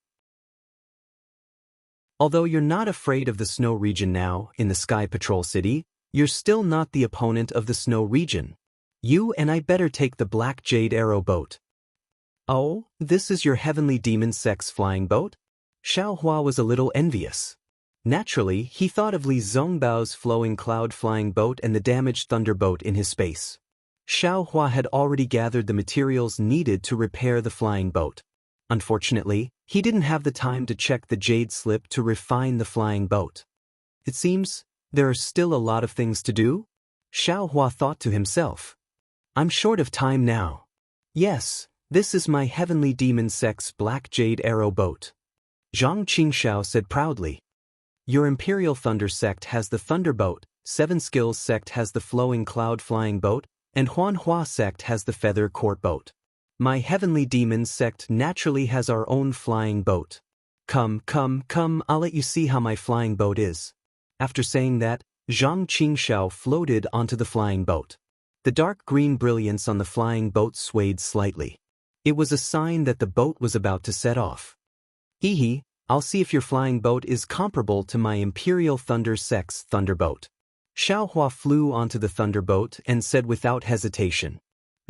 Speaker 1: Although you're not afraid of the snow region now, in the Sky Patrol City, you're still not the opponent of the snow region. You and I better take the Black Jade Arrow boat. Oh, this is your heavenly demon sex flying boat? Xiaohua was a little envious. Naturally, he thought of Li Zongbao's flowing cloud flying boat and the damaged thunderboat in his space. Xiaohua had already gathered the materials needed to repair the flying boat. Unfortunately, he didn't have the time to check the jade slip to refine the flying boat. It seems there are still a lot of things to do? Xiaohua thought to himself. I'm short of time now. Yes, this is my heavenly demon sex Black Jade Arrow boat. Zhang Qingxiao said proudly. Your Imperial Thunder sect has the Thunderboat, Seven Skills sect has the Flowing Cloud Flying Boat, and Huanhua sect has the Feather Court Boat. My Heavenly Demons sect naturally has our own flying boat. Come, I'll let you see how my flying boat is. After saying that, Zhang Qingxiao floated onto the flying boat. The dark green brilliance on the flying boat swayed slightly. It was a sign that the boat was about to set off. Hee, I'll see if your flying boat is comparable to my Imperial Thunder sect's Thunderboat. Xiaohua flew onto the Thunderboat and said without hesitation.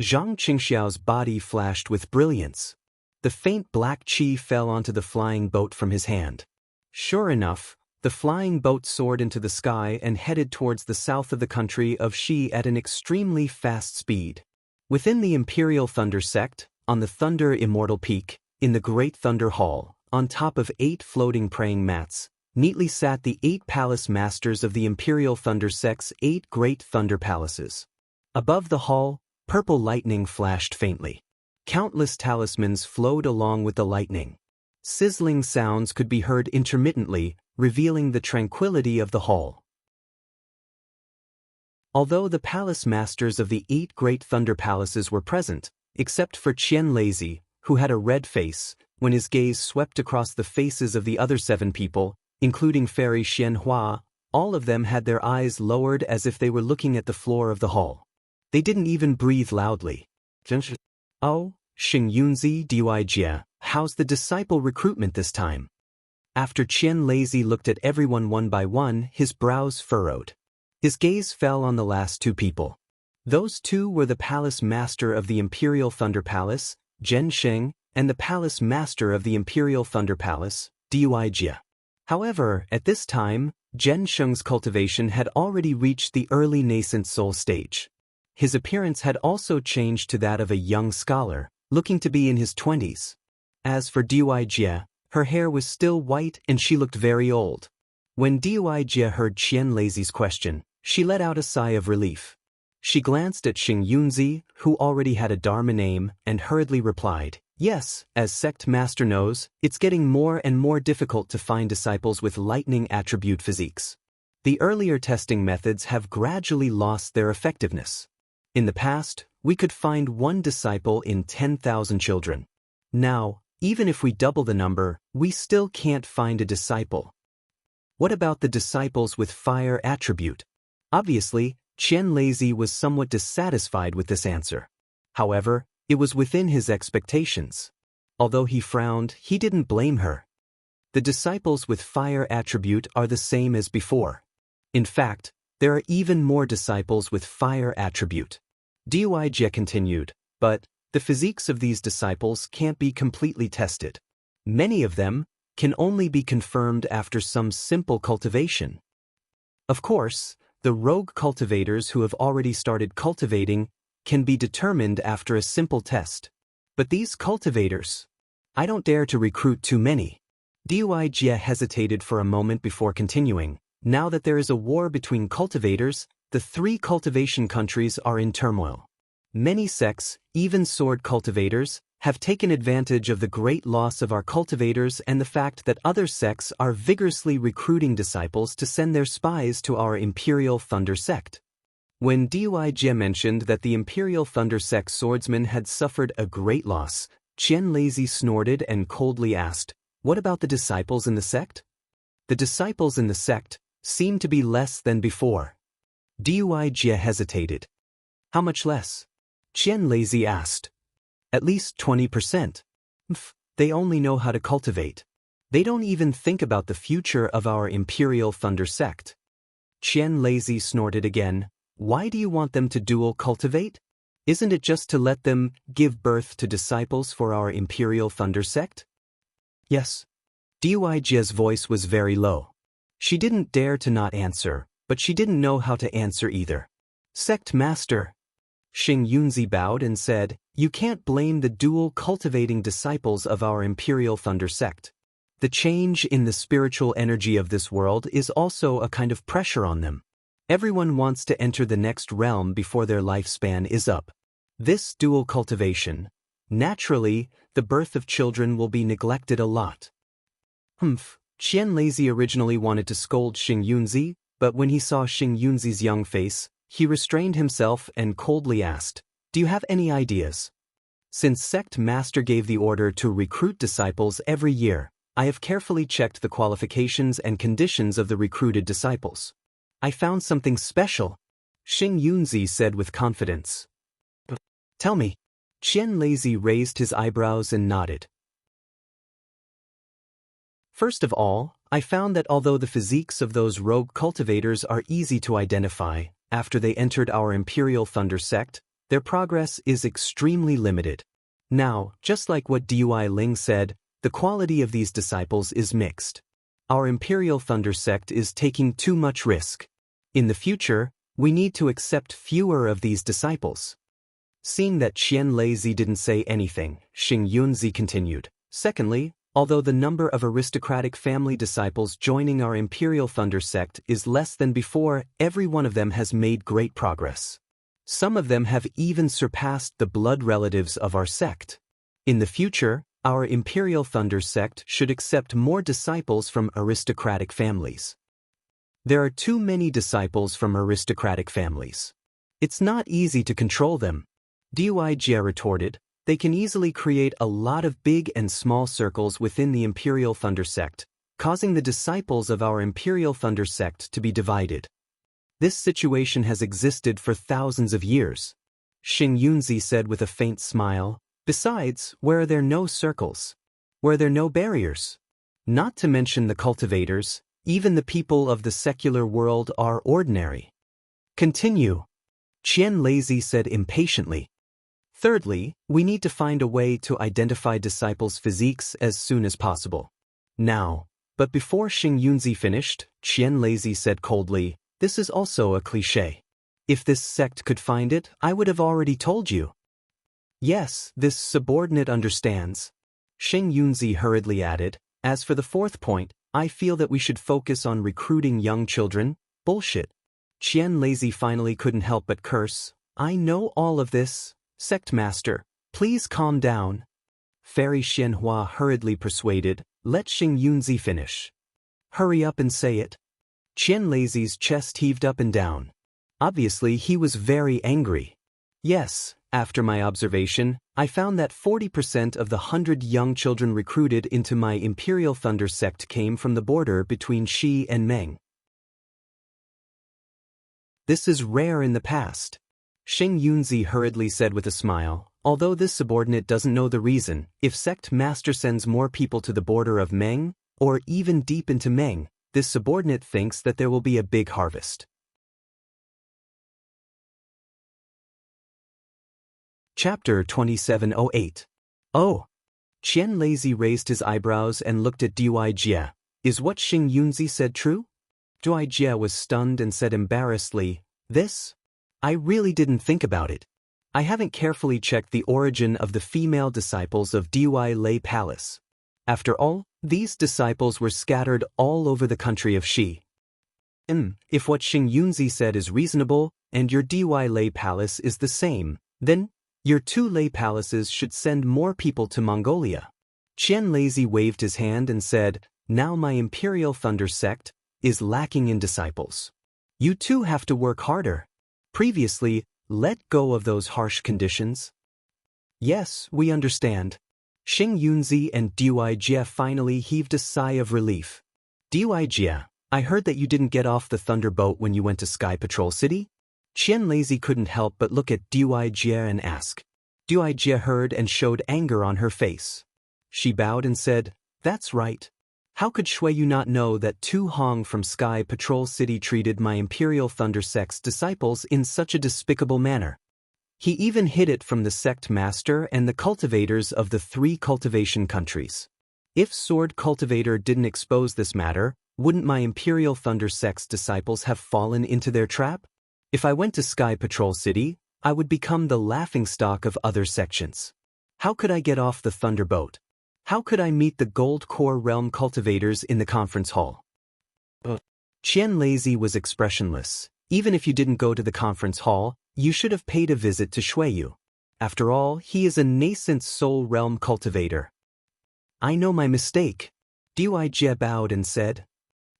Speaker 1: Zhang Qingxiao's body flashed with brilliance. The faint black qi fell onto the flying boat from his hand. Sure enough, the flying boat soared into the sky and headed towards the south of the country of Xi at an extremely fast speed. Within the Imperial Thunder sect, on the Thunder Immortal Peak, in the Great Thunder Hall, on top of 8 floating praying mats, neatly sat the 8 palace masters of the Imperial Thunder sect's 8 great thunder palaces. Above the hall, purple lightning flashed faintly. Countless talismans flowed along with the lightning. Sizzling sounds could be heard intermittently, revealing the tranquility of the hall. Although the palace masters of the 8 great thunder palaces were present, except for Qian Lazy, who had a red face, when his gaze swept across the faces of the other 7 people, including Fairy Xianhua, all of them had their eyes lowered as if they were looking at the floor of the hall. They didn't even breathe loudly. Oh, Xing Yunzi Duijia, how's the disciple recruitment this time? After Qian Lazy looked at everyone one by one, his brows furrowed. His gaze fell on the last 2 people. Those 2 were the palace master of the Imperial Thunder Palace, Zhen Sheng, and the palace master of the Imperial Thunder Palace, Duijia. However, at this time, Zhen Sheng's cultivation had already reached the early nascent soul stage. His appearance had also changed to that of a young scholar, looking to be in his 20s. As for Duijia, her hair was still white and she looked very old. When Duijia heard Qian Lazy's question, she let out a sigh of relief. She glanced at Xing Yunzi, who already had a Dharma name, and hurriedly replied, yes, as sect master knows, it's getting more and more difficult to find disciples with lightning attribute physiques. The earlier testing methods have gradually lost their effectiveness. In the past, we could find 1 disciple in 10,000 children. Now, even if we double the number, we still can't find a disciple. What about the disciples with fire attribute? Obviously, Qian Lazy was somewhat dissatisfied with this answer. However, it was within his expectations. Although he frowned, he didn't blame her. The disciples with fire attribute are the same as before. In fact, there are even more disciples with fire attribute. Duijia continued, but the physiques of these disciples can't be completely tested. Many of them, can only be confirmed after some simple cultivation. Of course, the rogue cultivators who have already started cultivating can be determined after a simple test. But these cultivators, I don't dare to recruit too many. Dui Jie hesitated for a moment before continuing. Now that there is a war between cultivators, the 3 cultivation countries are in turmoil. Many sects, even sword cultivators, have taken advantage of the great loss of our cultivators and the fact that other sects are vigorously recruiting disciples to send their spies to our Imperial Thunder sect. When Dui Jie mentioned that the Imperial Thunder sect swordsmen had suffered a great loss, Qian Lazy snorted and coldly asked, "What about the disciples in the sect?" "The disciples in the sect seem to be less than before." Dui Jie hesitated. "How much less?" Qian Lazy asked. "At least 20%. They only know how to cultivate. They don't even think about the future of our Imperial Thunder sect." Qian Lazy snorted again. "Why do you want them to dual cultivate? Isn't it just to let them give birth to disciples for our Imperial Thunder sect?" "Yes." Dui Jie's voice was very low. She didn't dare to not answer, but she didn't know how to answer either. "Sect Master." Xing Yunzi bowed and said, "You can't blame the dual cultivating disciples of our Imperial Thunder sect. The change in the spiritual energy of this world is also a kind of pressure on them. Everyone wants to enter the next realm before their lifespan is up. This dual cultivation, naturally, the birth of children will be neglected a lot." Qian Lazy originally wanted to scold Xing Yunzi, but when he saw Xing Yunzi's young face, he restrained himself and coldly asked, "Do you have any ideas? Since Sect Master gave the order to recruit disciples every year, I have carefully checked the qualifications and conditions of the recruited disciples. I found something special," Xing Yunzi said with confidence. "Tell me." Qian Lazy raised his eyebrows and nodded. "First of all, I found that although the physiques of those rogue cultivators are easy to identify, after they entered our Imperial Thunder sect, their progress is extremely limited. Now, just like what Dui Ling said, the quality of these disciples is mixed. Our Imperial Thunder sect is taking too much risk. In the future, we need to accept fewer of these disciples." Seeing that Qian Lazy didn't say anything, Xing Yunzi continued. "Secondly, although the number of aristocratic family disciples joining our Imperial Thunder sect is less than before, every one of them has made great progress. Some of them have even surpassed the blood relatives of our sect. In the future, our Imperial Thunder sect should accept more disciples from aristocratic families. There are too many disciples from aristocratic families. It's not easy to control them." Dui Jie retorted. "They can easily create a lot of big and small circles within the Imperial Thunder sect, causing the disciples of our Imperial Thunder sect to be divided. This situation has existed for thousands of years," Xing Yunzi said with a faint smile. "Besides, where are there no circles? Where are there no barriers? Not to mention the cultivators, even the people of the secular world are ordinary." "Continue," Qian Lazy said impatiently. "Thirdly, we need to find a way to identify disciples' physiques as soon as possible. Now." But before Xing Yunzi finished, Qian Lazy said coldly, "This is also a cliché. If this sect could find it, I would have already told you." "Yes, this subordinate understands," Xing Yunzi hurriedly added. "As for the fourth point, I feel that we should focus on recruiting young children." "Bullshit." Qian Lazy finally couldn't help but curse. "I know all of this. Sect Master, please calm down." Fairy Xianhua hurriedly persuaded, "Let Xing Yunzi finish." "Hurry up and say it." Qian Lazy's chest heaved up and down. Obviously, he was very angry. "Yes, after my observation, I found that 40% of the 100 young children recruited into my Imperial Thunder sect came from the border between Xi and Meng. This is rare in the past," Xing Yunzi hurriedly said with a smile. "Although this subordinate doesn't know the reason, if Sect Master sends more people to the border of Meng, or even deep into Meng, this subordinate thinks that there will be a big harvest." Chapter 2708. Oh! Qian Lazy raised his eyebrows and looked at Dui Jie. Is what Xing Yunzi said true? Dui Jie was stunned and said embarrassedly, This? I really didn't think about it. I haven't carefully checked the origin of the female disciples of Dui Lei Palace. After all, these disciples were scattered all over the country of Shi. If what Xing Yunzi said is reasonable, and your Dui Lei Palace is the same, then your two Lei Palaces should send more people to Mongolia. Qian Lazy waved his hand and said, Now my Imperial Thunder sect is lacking in disciples. You two have to work harder. Previously, let go of those harsh conditions. Yes, we understand. Xing Yunzi and Dui Jie finally heaved a sigh of relief. Dui Jie, I heard that you didn't get off the Thunder Boat when you went to Sky Patrol City? Qian Lazy couldn't help but look at Dui Jie and ask. Dui Jie heard and showed anger on her face. She bowed and said, That's right. How could Shuiyu not know that Tu Hong from Sky Patrol City treated my Imperial Thunder Sect's disciples in such a despicable manner? He even hid it from the sect master and the cultivators of the 3 cultivation countries. If Sword Cultivator didn't expose this matter, wouldn't my Imperial Thunder Sect's disciples have fallen into their trap? If I went to Sky Patrol City, I would become the laughingstock of other sections. How could I get off the Thunder Boat? How could I meet the Gold Core Realm cultivators in the conference hall? Qian Lazy was expressionless. Even if you didn't go to the conference hall, you should have paid a visit to Shuiyu. After all, he is a nascent soul realm cultivator. I know my mistake. Dui Jie bowed and said.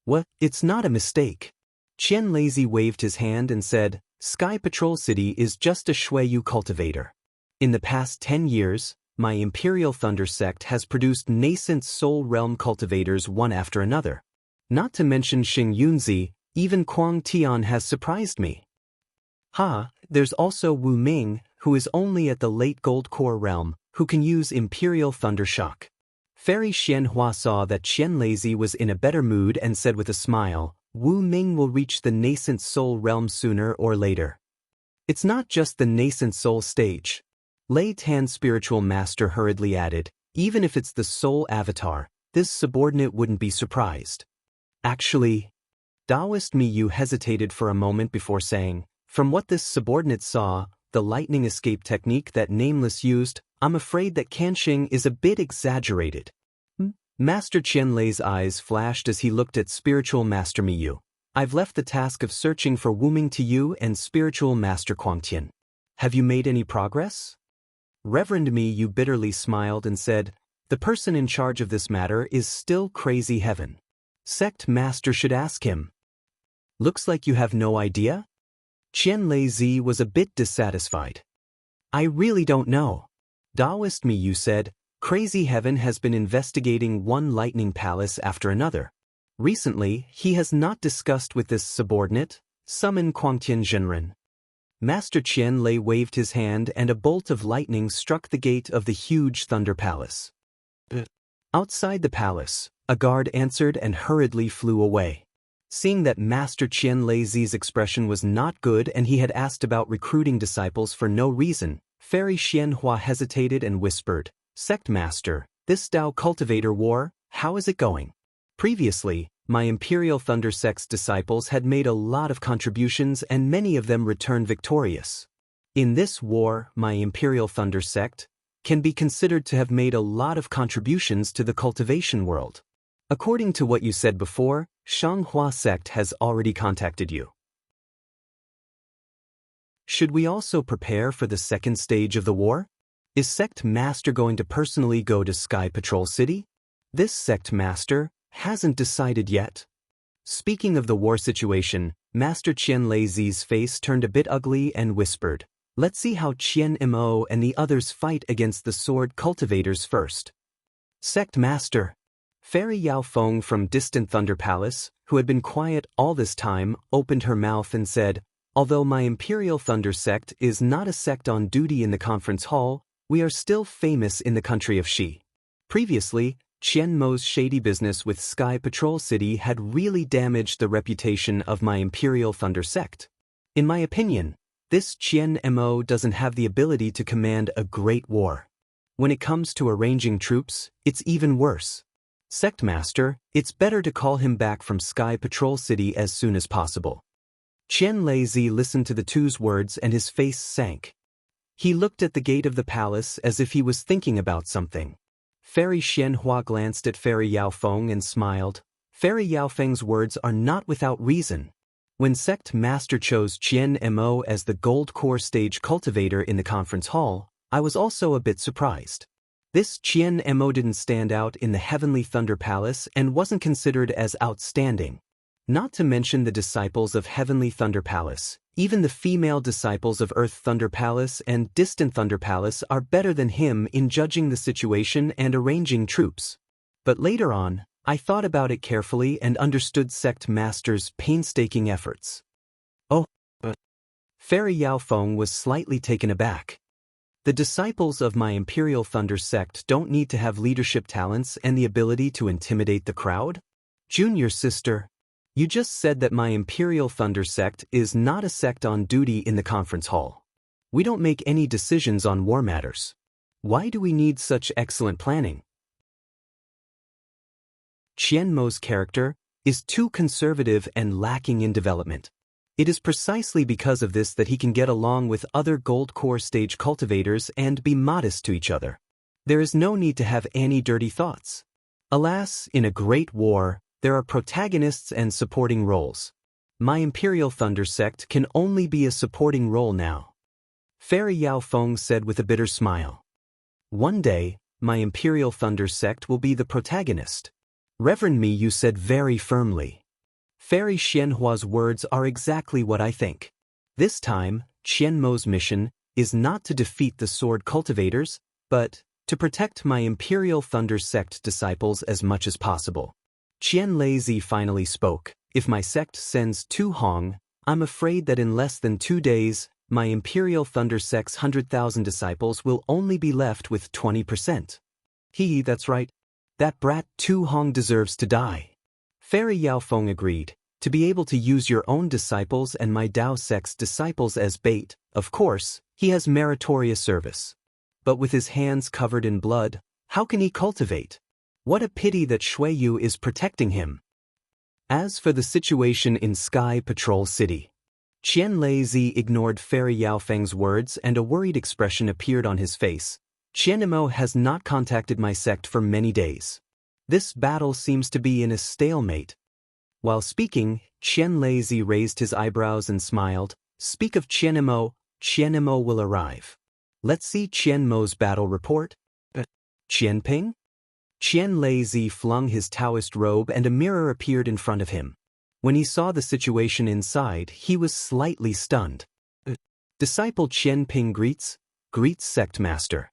Speaker 1: What? It's not a mistake. Qian Lazy waved his hand and said, Sky Patrol City is just a Shuiyu cultivator. In the past 10 years, my Imperial Thunder sect has produced nascent soul realm cultivators one after another. Not to mention Xing Yunzi, even Kuang Tian has surprised me. There's also Wu Ming, who is only at the late Gold Core realm, who can use Imperial Thunder Shock. Fairy Xianhua saw that Qian Lazy was in a better mood and said with a smile, Wu Ming will reach the nascent soul realm sooner or later. It's not just the nascent soul stage. Lei Tan Spiritual Master hurriedly added, even if it's the soul avatar, this subordinate wouldn't be surprised. Actually, Taoist Miyu hesitated for a moment before saying, from what this subordinate saw, the lightning escape technique that Nameless used, I'm afraid that Kanxing is a bit exaggerated. Master Qian Lei's eyes flashed as he looked at Spiritual Master Miyu. I've left the task of searching for Wu Ming to you and Spiritual Master Kuangtian. Have you made any progress? Reverend Miyu bitterly smiled and said, the person in charge of this matter is still Crazy Heaven. Sect Master should ask him. Looks like you have no idea? Qian Lei was a bit dissatisfied. I really don't know. Taoist Miyu said, Crazy Heaven has been investigating one lightning palace after another. Recently, he has not discussed with this subordinate, summon Kuangtian Zhenren. Master Qian Lei waved his hand and a bolt of lightning struck the gate of the huge Thunder Palace. Outside the palace, a guard answered and hurriedly flew away. Seeing that Master Qian Lei's expression was not good and he had asked about recruiting disciples for no reason, Fairy Xianhua hesitated and whispered, Sect Master, this Tao Cultivator War, how is it going? Previously, my Imperial Thunder Sect's disciples had made a lot of contributions and many of them returned victorious. In this war, my Imperial Thunder Sect can be considered to have made a lot of contributions to the cultivation world. According to what you said before, Shanghua Sect has already contacted you. Should we also prepare for the second stage of the war? Is Sect Master going to personally go to Sky Patrol City? This Sect Master hasn't decided yet. Speaking of the war situation, Master Qian Lei's face turned a bit ugly and whispered, let's see how Qian Mo and the others fight against the sword cultivators first. Sect Master. Fairy Yao Feng from distant Thunder Palace, who had been quiet all this time, opened her mouth and said, although my Imperial Thunder Sect is not a sect on duty in the conference hall, we are still famous in the country of Shi. Previously, Qian Mo's shady business with Sky Patrol City had really damaged the reputation of my Imperial Thunder Sect. In my opinion, this Qian Mo doesn't have the ability to command a great war. When it comes to arranging troops, it's even worse. Sect Master, it's better to call him back from Sky Patrol City as soon as possible. Qian Leizi listened to the two's words and his face sank. He looked at the gate of the palace as if he was thinking about something. Fairy Xianhua glanced at Fairy Yaofeng and smiled. Fairy Yaofeng's words are not without reason. When Sect Master chose Qian Mo as the Gold Core Stage Cultivator in the conference hall, I was also a bit surprised. This Qian Mo didn't stand out in the Heavenly Thunder Palace and wasn't considered as outstanding. Not to mention the disciples of Heavenly Thunder Palace, even the female disciples of Earth Thunder Palace and Distant Thunder Palace are better than him in judging the situation and arranging troops. But later on, I thought about it carefully and understood Sect Master's painstaking efforts. Oh, but Fairy Yaofeng was slightly taken aback. The disciples of my Imperial Thunder sect don't need to have leadership talents and the ability to intimidate the crowd? Junior sister, you just said that my Imperial Thunder sect is not a sect on duty in the conference hall. We don't make any decisions on war matters. Why do we need such excellent planning? Qian Mo's character is too conservative and lacking in development. It is precisely because of this that he can get along with other Gold Core Stage cultivators and be modest to each other. There is no need to have any dirty thoughts. Alas, in a great war, there are protagonists and supporting roles. My Imperial Thunder sect can only be a supporting role now. Fairy Yaofeng said with a bitter smile. One day, my Imperial Thunder sect will be the protagonist. Reverend me, you said very firmly. Fairy Xianhua's words are exactly what I think. This time, Qian Mo's mission is not to defeat the sword cultivators, but to protect my Imperial Thunder sect disciples as much as possible. Qian Leizi finally spoke. If my sect sends 2 Hong, I'm afraid that in less than 2 days, my Imperial Thunder sect's 100,000 disciples will only be left with 20%. That's right. That brat 2 Hong deserves to die. Fairy Yaofeng agreed. To be able to use your own disciples and my Dao sect's disciples as bait, of course, he has meritorious service. But with his hands covered in blood, how can he cultivate? What a pity that Shuiyu is protecting him. As for the situation in Sky Patrol City, Qian Leizi ignored Fairy Yaofeng's words and a worried expression appeared on his face. Qian Mo has not contacted my sect for many days. This battle seems to be in a stalemate. While speaking, Qian Leizi raised his eyebrows and smiled. Speak of Qian Mo will arrive. Let's see Qian Mo's battle report. Qian Ping? Qian Leizi flung his Taoist robe and a mirror appeared in front of him. When he saw the situation inside, he was slightly stunned. Disciple Qian Ping greets Sect Master.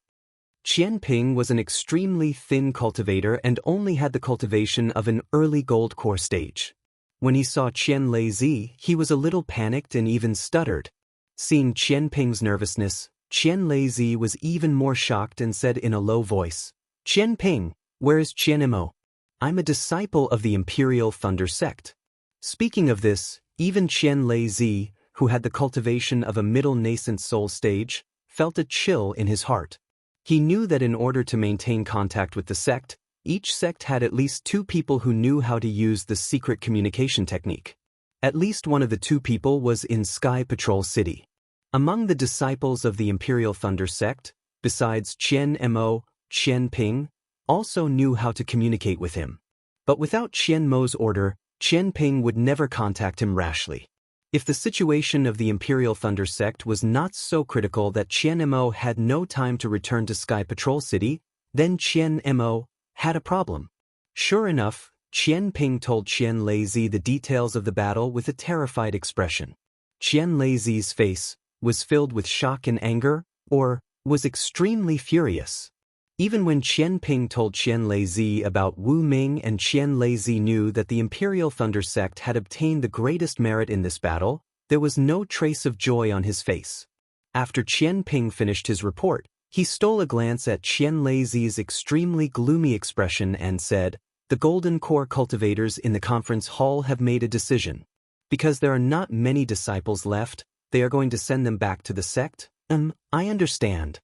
Speaker 1: Qian Ping was an extremely thin cultivator and only had the cultivation of an early Gold Core stage. When he saw Qian Leizi, he was a little panicked and even stuttered. Seeing Qian Ping's nervousness, Qian Leizi was even more shocked and said in a low voice, Qian Ping, where is Qian Mo? I'm a disciple of the Imperial Thunder sect. Speaking of this, even Qian Leizi, who had the cultivation of a middle nascent soul stage, felt a chill in his heart. He knew that in order to maintain contact with the sect, each sect had at least 2 people who knew how to use the secret communication technique. At least one of the 2 people was in Sky Patrol City. Among the disciples of the Imperial Thunder sect, besides Qian Mo, Qian Ping also knew how to communicate with him. But without Qian Mo's order, Qian Ping would never contact him rashly. If the situation of the Imperial Thunder sect was not so critical that Qian Mo had no time to return to Sky Patrol City, then Qian Mo had a problem. Sure enough, Qian Ping told Qian Leizi the details of the battle with a terrified expression. Qian Leizi's face was filled with shock and anger, or was extremely furious. Even when Qian Ping told Qian Leizi about Wu Ming and Qian Leizi knew that the Imperial Thunder sect had obtained the greatest merit in this battle, there was no trace of joy on his face. After Qian Ping finished his report, he stole a glance at Qian Leizi's extremely gloomy expression and said, The Golden Core cultivators in the conference hall have made a decision. Because there are not many disciples left, they are going to send them back to the sect? I understand.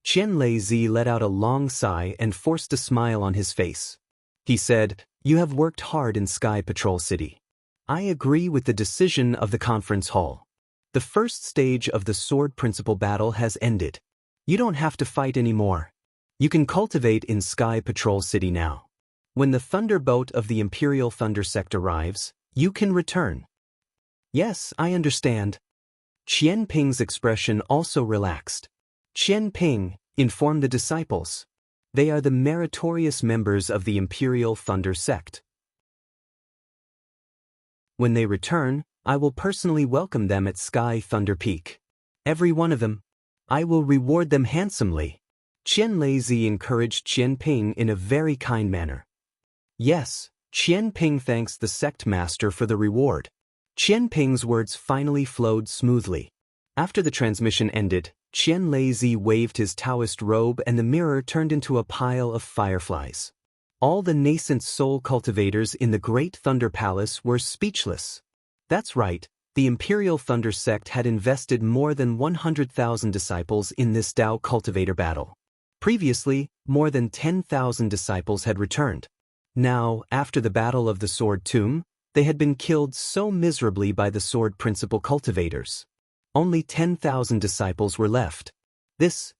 Speaker 1: Qian Lei let out a long sigh and forced a smile on his face. He said, "You have worked hard in Sky Patrol City. I agree with the decision of the conference hall. The first stage of the Sword Principle battle has ended. You don't have to fight anymore. You can cultivate in Sky Patrol City now. When the Thunderboat of the Imperial Thunder Sect arrives, you can return." "Yes, I understand." Qian Ping's expression also relaxed. Qian Ping, inform the disciples. They are the meritorious members of the Imperial Thunder Sect. When they return, I will personally welcome them at Sky Thunder Peak. Every one of them. I will reward them handsomely. Qian Lei encouraged Qian Ping in a very kind manner. Yes, Qian Ping thanks the sect master for the reward. Qian Ping's words finally flowed smoothly. After the transmission ended, Qian Lei waved his Taoist robe and the mirror turned into a pile of fireflies. All the nascent soul cultivators in the Great Thunder Palace were speechless. That's right, the Imperial Thunder Sect had invested more than 100,000 disciples in this Dao cultivator battle. Previously, more than 10,000 disciples had returned. Now, after the Battle of the Sword Tomb, they had been killed so miserably by the Sword Principle cultivators. Only 10,000 disciples were left. This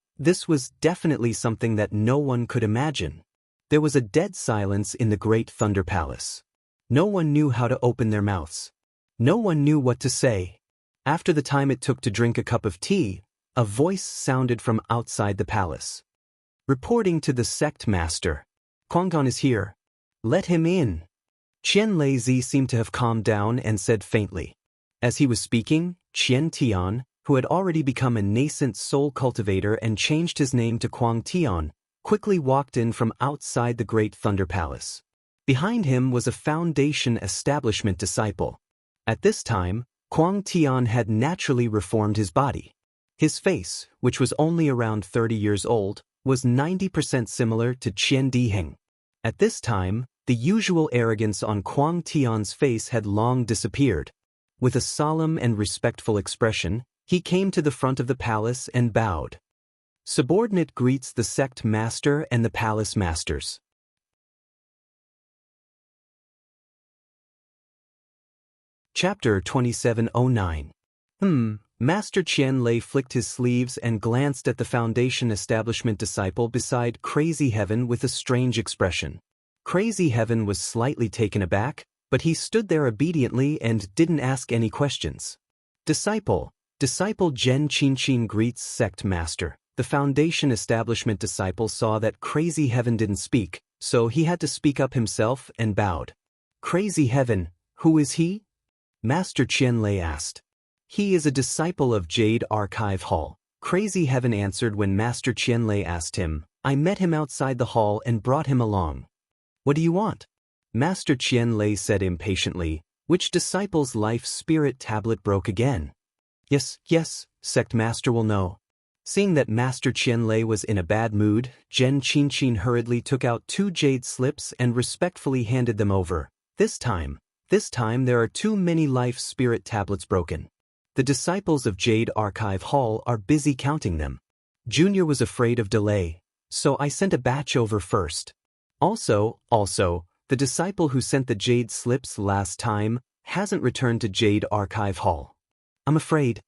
Speaker 1: was definitely something that no one could imagine. There was a dead silence in the Great Thunder Palace. No one knew how to open their mouths. No one knew what to say. After the time it took to drink a cup of tea, a voice sounded from outside the palace. "Reporting to the sect master. Guangdong is here. Let him in." Qian Lei seemed to have calmed down and said faintly. As he was speaking, Qian Tian, who had already become a nascent soul cultivator and changed his name to Kuang Tian, quickly walked in from outside the Great Thunder Palace. Behind him was a Foundation Establishment disciple. At this time, Kuang Tian had naturally reformed his body. His face, which was only around 30 years old, was 90% similar to Qian Diheng. At this time, the usual arrogance on Kuang Tian's face had long disappeared. With a solemn and respectful expression, he came to the front of the palace and bowed. Subordinate greets the sect master and the palace masters. Chapter 2709. Master Qian Lei flicked his sleeves and glanced at the Foundation Establishment disciple beside Crazy Heaven with a strange expression. Crazy Heaven was slightly taken aback, but he stood there obediently and didn't ask any questions. Disciple Zhen Qinchin greets sect master. The Foundation Establishment disciple saw that Crazy Heaven didn't speak, so he had to speak up himself and bowed. Crazy Heaven, who is he? Master Qian Lei asked. He is a disciple of Jade Archive Hall. Crazy Heaven answered when Master Qian Lei asked him. I met him outside the hall and brought him along. What do you want? Master Qian Lei said impatiently. Which disciple's life spirit tablet broke again? Yes, sect master will know. Seeing that Master Qian Lei was in a bad mood, Zhen Qinchin hurriedly took out 2 jade slips and respectfully handed them over. This time there are too many life spirit tablets broken. The disciples of Jade Archive Hall are busy counting them. Junior was afraid of delay, so I sent a batch over first. Also, the disciple who sent the jade slips last time hasn't returned to Jade Archive Hall. I'm afraid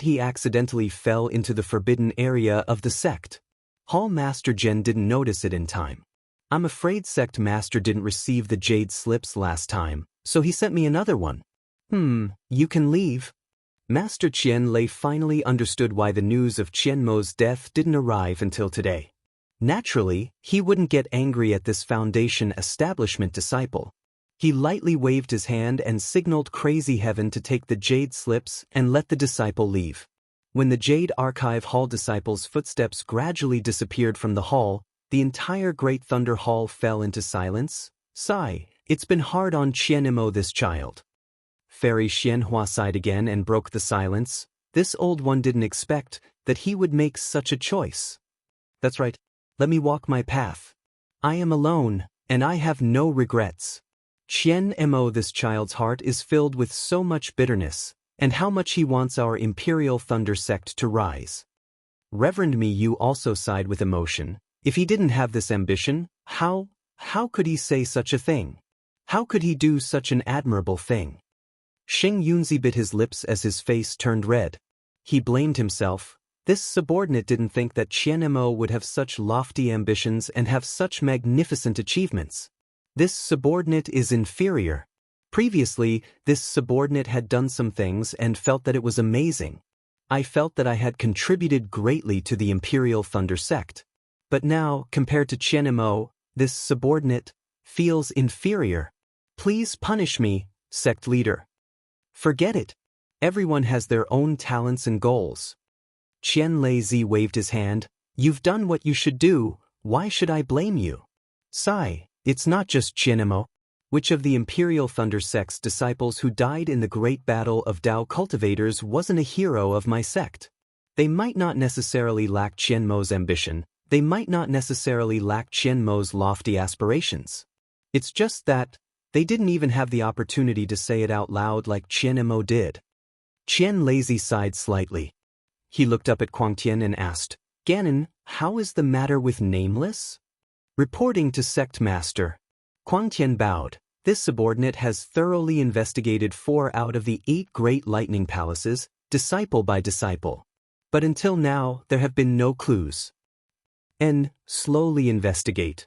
Speaker 1: he accidentally fell into the forbidden area of the sect. Hall Master Zhen didn't notice it in time. I'm afraid Sect Master didn't receive the jade slips last time, so he sent me another one. You can leave. Master Qian Lei finally understood why the news of Qian Mo's death didn't arrive until today. Naturally, he wouldn't get angry at this Foundation Establishment disciple. He lightly waved his hand and signaled Crazy Heaven to take the jade slips and let the disciple leave. When the Jade Archive Hall disciple's footsteps gradually disappeared from the hall, the entire Great Thunder Hall fell into silence. Sigh, it's been hard on Qian Mo, this child. Fairy Xianhua sighed again and broke the silence. This old one didn't expect that he would make such a choice. That's right, let me walk my path. I am alone, and I have no regrets. Qian Mo, this child's heart is filled with so much bitterness, and how much he wants our Imperial Thunder Sect to rise. Reverend Miyu also sighed with emotion. If he didn't have this ambition, how could he say such a thing? How could he do such an admirable thing? Xing Yunzi bit his lips as his face turned red. He blamed himself. This subordinate didn't think that Qian Mo would have such lofty ambitions and have such magnificent achievements. This subordinate is inferior. Previously, this subordinate had done some things and felt that it was amazing. I felt that I had contributed greatly to the Imperial Thunder sect. But now, compared to Qian Mo, this subordinate feels inferior. Please punish me, sect leader. Forget it. Everyone has their own talents and goals. Qian Leizi waved his hand. You've done what you should do, why should I blame you? Sigh, it's not just Qian Mo. Which of the Imperial Thunder sect's disciples who died in the great battle of Dao cultivators wasn't a hero of my sect? They might not necessarily lack Qian Mo's ambition, they might not necessarily lack Qian Mo's lofty aspirations. It's just that they didn't even have the opportunity to say it out loud like Qian Mo did. Qian Leizi sighed slightly. He looked up at Quang Tian and asked, Ganon, how is the matter with Nameless? Reporting to Sect Master. Quang Tian bowed. This subordinate has thoroughly investigated 4 out of the 8 great lightning palaces, disciple by disciple. But until now, there have been no clues. N. Slowly investigate.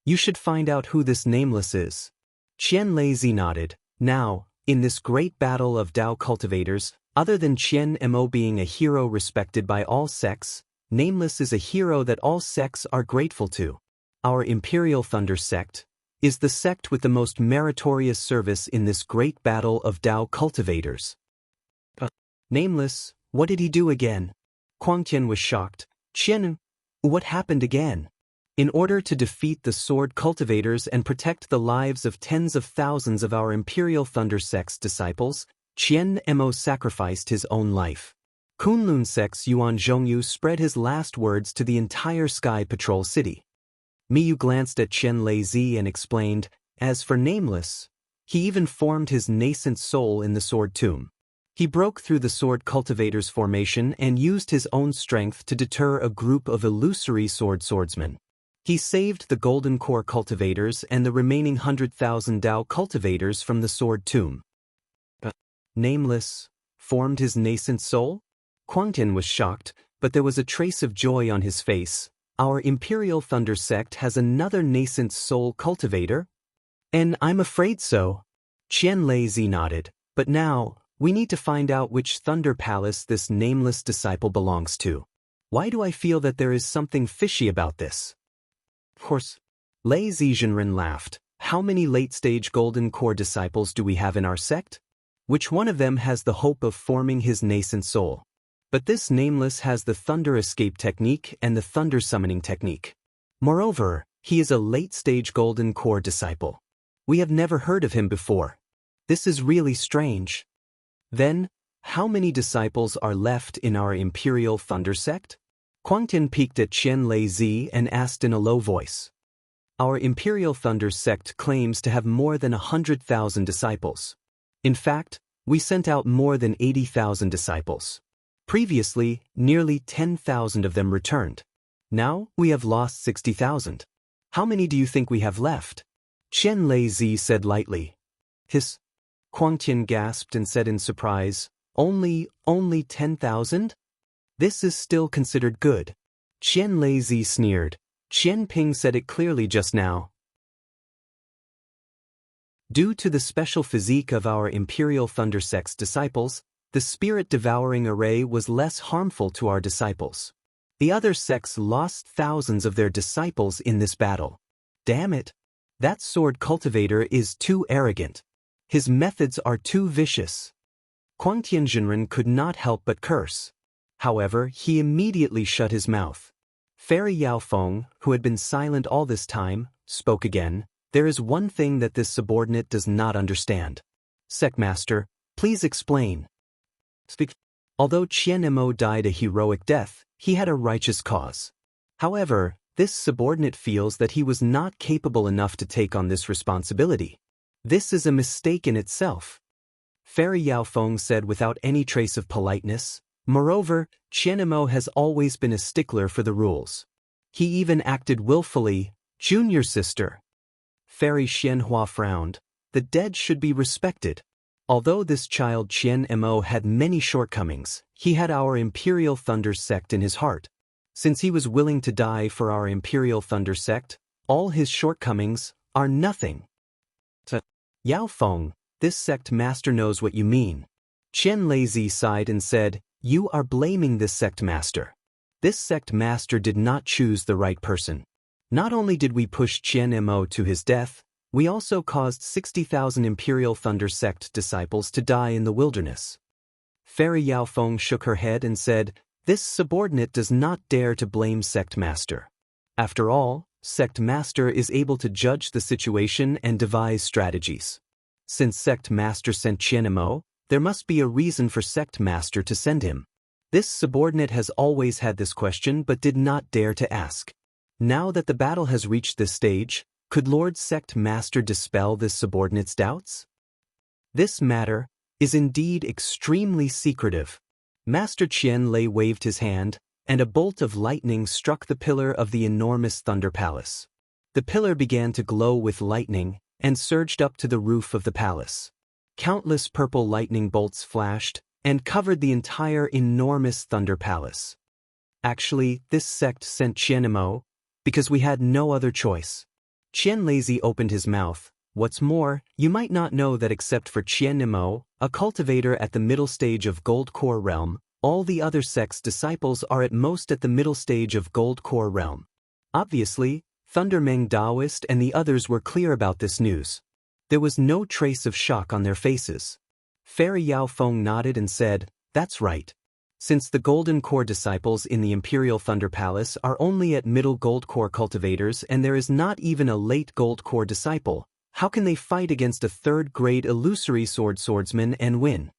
Speaker 1: You should find out who this Nameless is. Qian Leizi nodded. Now, in this great battle of Dao cultivators, other than Qian Mo being a hero respected by all sects, Nameless is a hero that all sects are grateful to. Our Imperial Thunder sect is the sect with the most meritorious service in this great battle of Dao cultivators. Nameless, what did he do again? Quang Tian was shocked. Qian, what happened again? In order to defeat the sword cultivators and protect the lives of tens of thousands of our Imperial Thunder sect's disciples, Qian Mo sacrificed his own life. Kunlun sect's Yuan Zhongyu spread his last words to the entire Sky Patrol City. Miyu glanced at Qian Leizi and explained, as for Nameless, he even formed his nascent soul in the sword tomb. He broke through the sword cultivators' formation and used his own strength to deter a group of illusory swordsmen. He saved the Golden Core cultivators and the remaining 100,000 Dao cultivators from the sword tomb. Nameless formed his nascent soul? Quang Tian was shocked, but there was a trace of joy on his face. Our Imperial Thunder sect has another nascent soul cultivator? And I'm afraid so. Qian Leizi nodded. But now, we need to find out which Thunder Palace this Nameless disciple belongs to. Why do I feel that there is something fishy about this? Of course. Lei Zizhenren laughed. How many late-stage Golden Core disciples do we have in our sect? Which one of them has the hope of forming his nascent soul? But this Nameless has the Thunder Escape technique and the Thunder Summoning technique. Moreover, he is a late-stage Golden Core disciple. We have never heard of him before. This is really strange. Then, how many disciples are left in our Imperial Thunder sect? Quang Tian peeked at Qian Leizi and asked in a low voice. Our Imperial Thunder sect claims to have more than 100,000 disciples. In fact, we sent out more than 80,000 disciples. Previously, nearly 10,000 of them returned. Now, we have lost 60,000. How many do you think we have left? Qian Leizi said lightly. Hiss. Quang Tian gasped and said in surprise, Only 10,000? This is still considered good. Qian Leizi sneered. Qian Ping said it clearly just now. Due to the special physique of our Imperial Thunder sect's disciples, the spirit-devouring array was less harmful to our disciples. The other sects lost thousands of their disciples in this battle. Damn it! That sword cultivator is too arrogant. His methods are too vicious. Quang Tianzhenren could not help but curse. However, he immediately shut his mouth. Fairy Yaofeng, who had been silent all this time, spoke again. There is one thing that this subordinate does not understand. Sectmaster, please explain. Speak. Although Qian Mo died a heroic death, he had a righteous cause. However, this subordinate feels that he was not capable enough to take on this responsibility. This is a mistake in itself. Fairy Yaofeng said without any trace of politeness. Moreover, Qianmo has always been a stickler for the rules. He even acted willfully. Junior sister. Fairy Xianhua frowned. The dead should be respected. Although this child Qianmo had many shortcomings, he had our Imperial Thunder sect in his heart. Since he was willing to die for our Imperial Thunder sect, all his shortcomings are nothing. Yao Feng, this sect master knows what you mean. Qian Lazy sighed and said, you are blaming this sect master. This sect master did not choose the right person. Not only did we push Qianmo to his death, we also caused 60,000 Imperial Thunder sect disciples to die in the wilderness. Fairy Yao Feng shook her head and said, this subordinate does not dare to blame sect master. After all, sect master is able to judge the situation and devise strategies. Since sect master sent Qianmo, there must be a reason for sect master to send him. This subordinate has always had this question but did not dare to ask. Now that the battle has reached this stage, could Lord Sect Master dispel this subordinate's doubts? This matter is indeed extremely secretive. Master Qian Lei waved his hand, and a bolt of lightning struck the pillar of the enormous Thunder Palace. The pillar began to glow with lightning and surged up to the roof of the palace. Countless purple lightning bolts flashed and covered the entire enormous Thunder Palace. Actually, this sect sent Qianmo because we had no other choice. Qian Lazy opened his mouth. What's more, you might not know that except for Qianmo, a cultivator at the middle stage of Gold Core Realm, all the other sect's disciples are at most at the middle stage of Gold Core Realm. Obviously, Thunder Meng Daoist and the others were clear about this news. There was no trace of shock on their faces. Fairy Yao Feng nodded and said, that's right. Since the Golden Core disciples in the Imperial Thunder Palace are only at middle Gold Core cultivators and there is not even a late Gold Core disciple, how can they fight against a third-grade illusory swordsman and win?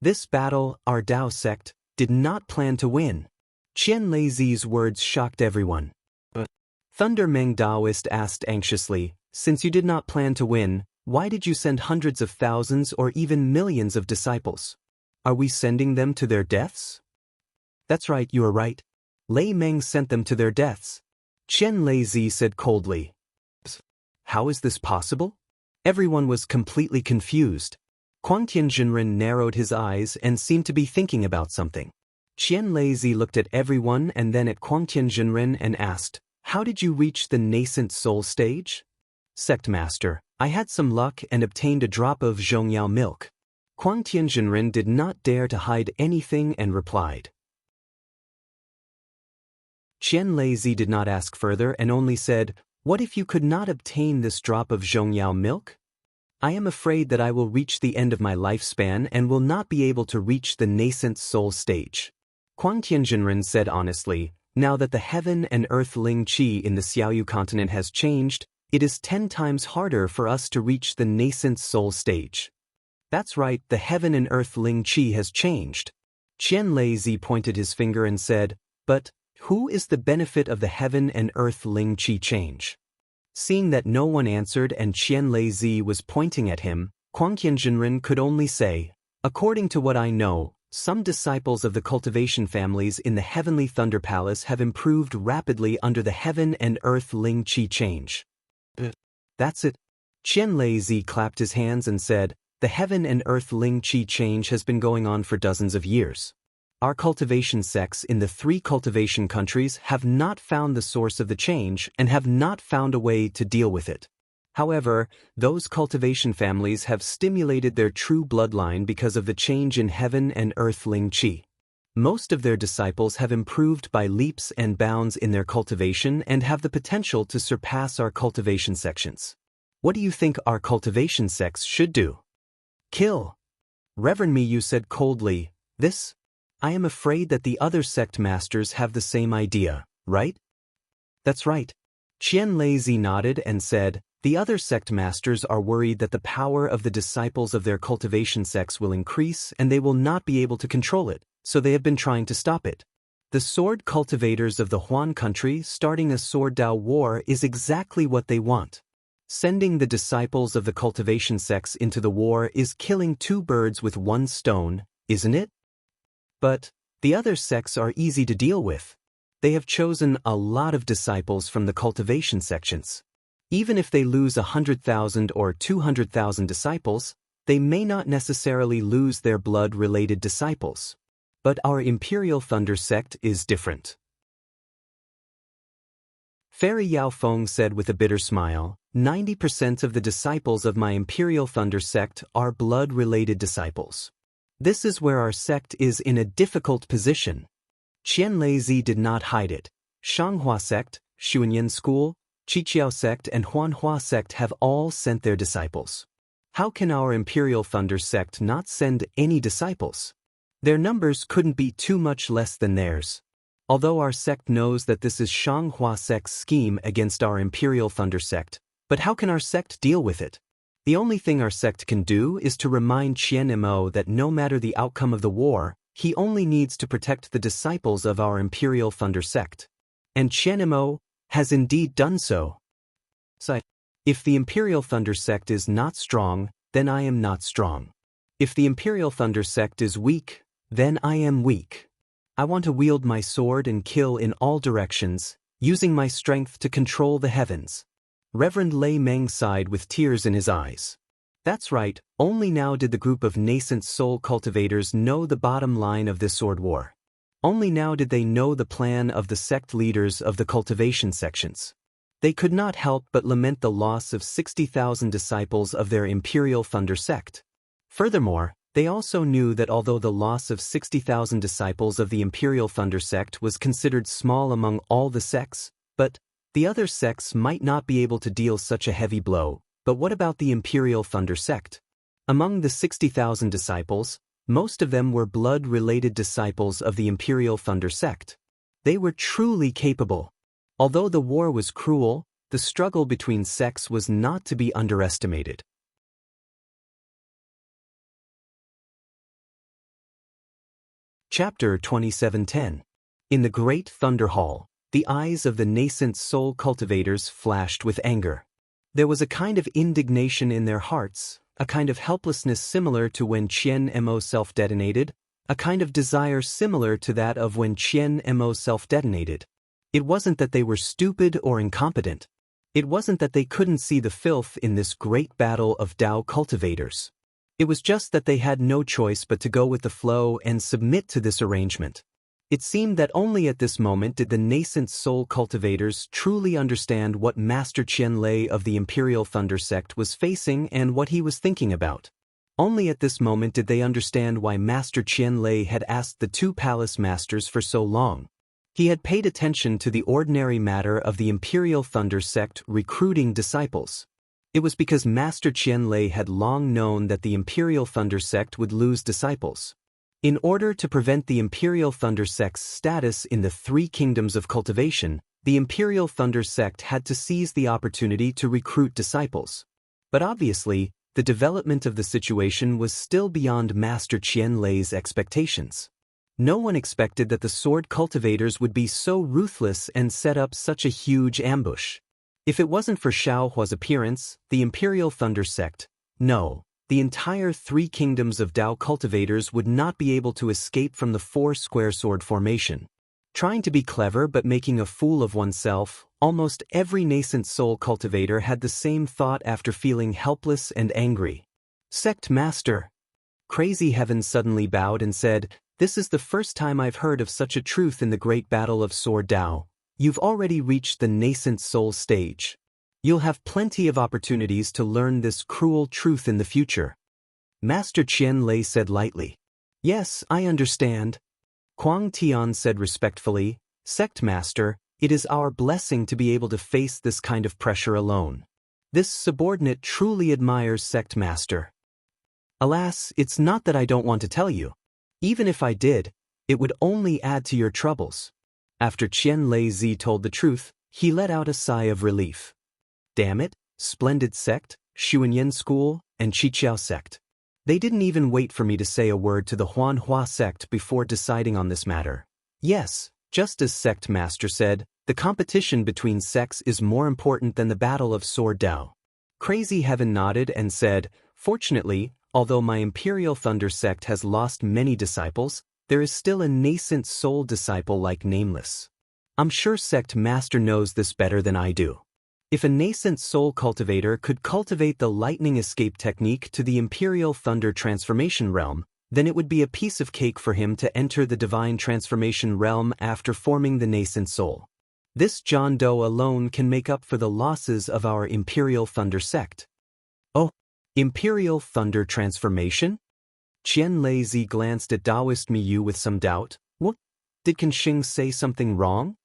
Speaker 1: This battle, our Dao sect, did not plan to win. Qian Lazy's words shocked everyone. Thunder Meng Daoist asked anxiously, since you did not plan to win, why did you send hundreds of thousands or even millions of disciples? Are we sending them to their deaths? That's right, you are right. Lei Meng sent them to their deaths. Qian Lazy said coldly. How is this possible? Everyone was completely confused. Kuang Tianjinren narrowed his eyes and seemed to be thinking about something. Qian Lazy looked at everyone and then at Kuang Tianjinren and asked, how did you reach the nascent soul stage? Sect Master, I had some luck and obtained a drop of Zhongyao milk. Kuang Tianjinren did not dare to hide anything and replied. Qian Lazy did not ask further and only said, what if you could not obtain this drop of Zhongyao milk? I am afraid that I will reach the end of my lifespan and will not be able to reach the nascent soul stage. Kuang Tianjinren said honestly, now that the heaven and earth Ling Qi in the Xiaoyu continent has changed, it is 10 times harder for us to reach the nascent soul stage. That's right, the heaven and earth Ling Qi has changed. Qian Lazy pointed his finger and said, but who is the benefit of the heaven and earth Ling Qi change? Seeing that no one answered and Qian Lazy was pointing at him, Kuang Tianjinren could only say, according to what I know, some disciples of the cultivation families in the Heavenly Thunder Palace have improved rapidly under the heaven and earth Ling Qi change. That's it. Qian Lazy clapped his hands and said, the heaven and earth Ling Qi change has been going on for dozens of years. Our cultivation sects in the 3 cultivation countries have not found the source of the change and have not found a way to deal with it. However, those cultivation families have stimulated their true bloodline because of the change in heaven and earth Ling Qi. Most of their disciples have improved by leaps and bounds in their cultivation and have the potential to surpass our cultivation sections. What do you think our cultivation sects should do? Kill. Reverend Miyu said coldly, this? I am afraid that the other sect masters have the same idea, right? That's right. Qian Lazy nodded and said, the other sect masters are worried that the power of the disciples of their cultivation sects will increase and they will not be able to control it, so they have been trying to stop it. The sword cultivators of the Huan country starting a sword Dao war is exactly what they want. Sending the disciples of the cultivation sects into the war is killing 2 birds with 1 stone, isn't it? But the other sects are easy to deal with. They have chosen a lot of disciples from the cultivation sections. Even if they lose 100,000 or 200,000 disciples, they may not necessarily lose their blood-related disciples. But our Imperial Thunder sect is different. Fairy Yao Feng said with a bitter smile, 90% of the disciples of my Imperial Thunder sect are blood-related disciples. This is where our sect is in a difficult position. Qianlei Zi did not hide it. Shanghua sect, Xuanyan school, Qiqiao sect and Huanhua sect have all sent their disciples. How can our Imperial Thunder sect not send any disciples? Their numbers couldn't be too much less than theirs. Although our sect knows that this is Shanghua sect's scheme against our Imperial Thunder sect, but how can our sect deal with it? The only thing our sect can do is to remind Qian Mo that no matter the outcome of the war, he only needs to protect the disciples of our Imperial Thunder sect. And Qian Mo has indeed done so. If the Imperial Thunder sect is not strong, then I am not strong. If the Imperial Thunder sect is weak, then I am weak. I want to wield my sword and kill in all directions, using my strength to control the heavens. Reverend Lei Meng sighed with tears in his eyes. That's right, only now did the group of nascent soul cultivators know the bottom line of this sword war. Only now did they know the plan of the sect leaders of the cultivation sections. They could not help but lament the loss of 60,000 disciples of their Imperial Thunder sect. Furthermore, they also knew that although the loss of 60,000 disciples of the Imperial Thunder sect was considered small among all the sects, but the other sects might not be able to deal such a heavy blow. But what about the Imperial Thunder sect? Among the 60,000 disciples, most of them were blood-related disciples of the Imperial Thunder sect. They were truly capable. Although the war was cruel, the struggle between sects was not to be underestimated. Chapter 27:10. In the Great Thunder Hall, the eyes of the nascent soul cultivators flashed with anger. There was a kind of indignation in their hearts, a kind of helplessness similar to when Qian Mo self-detonated, a kind of desire similar to that of when Qian Mo self-detonated. It wasn't that they were stupid or incompetent. It wasn't that they couldn't see the filth in this great battle of Tao cultivators. It was just that they had no choice but to go with the flow and submit to this arrangement. It seemed that only at this moment did the nascent soul cultivators truly understand what Master Qianlei of the Imperial Thunder sect was facing and what he was thinking about. Only at this moment did they understand why Master Qianlei had asked the two palace masters for so long. He had paid attention to the ordinary matter of the Imperial Thunder sect recruiting disciples. It was because Master Qianlei had long known that the Imperial Thunder sect would lose disciples. In order to prevent the Imperial Thunder sect's status in the three kingdoms of cultivation, the Imperial Thunder sect had to seize the opportunity to recruit disciples. But obviously, the development of the situation was still beyond Master Qianlei's expectations. No one expected that the sword cultivators would be so ruthless and set up such a huge ambush. If it wasn't for Xiaohua's appearance, the Imperial Thunder sect, no, the entire three kingdoms of Tao cultivators would not be able to escape from the four-square sword formation. Trying to be clever but making a fool of oneself, almost every nascent soul cultivator had the same thought after feeling helpless and angry. Sect Master. Crazy Heaven suddenly bowed and said, "This is the first time I've heard of such a truth in the great battle of Sword Tao. You've already reached the nascent soul stage. You'll have plenty of opportunities to learn this cruel truth in the future." Master Qianlei said lightly. "Yes, I understand." Kuang Tian said respectfully, "Sect Master, it is our blessing to be able to face this kind of pressure alone. This subordinate truly admires Sect Master." "Alas, it's not that I don't want to tell you. Even if I did, it would only add to your troubles." After Qianlei Zi told the truth, he let out a sigh of relief. Damn it, Splendid Sect, Xuanyan School, and Qiqiao Sect. They didn't even wait for me to say a word to the Huanhua Sect before deciding on this matter. Yes, just as Sect Master said, the competition between sects is more important than the battle of Sword Tao. Crazy Heaven nodded and said, "Fortunately, although my Imperial Thunder sect has lost many disciples, there is still a nascent soul disciple like Nameless. I'm sure Sect Master knows this better than I do. If a nascent soul cultivator could cultivate the lightning escape technique to the Imperial Thunder Transformation Realm, then it would be a piece of cake for him to enter the Divine Transformation Realm after forming the nascent soul. This John Doe alone can make up for the losses of our Imperial Thunder sect. Oh, Imperial Thunder Transformation? Qian Leizi glanced at Taoist Miyu with some doubt. What? Did Qinsheng say something wrong?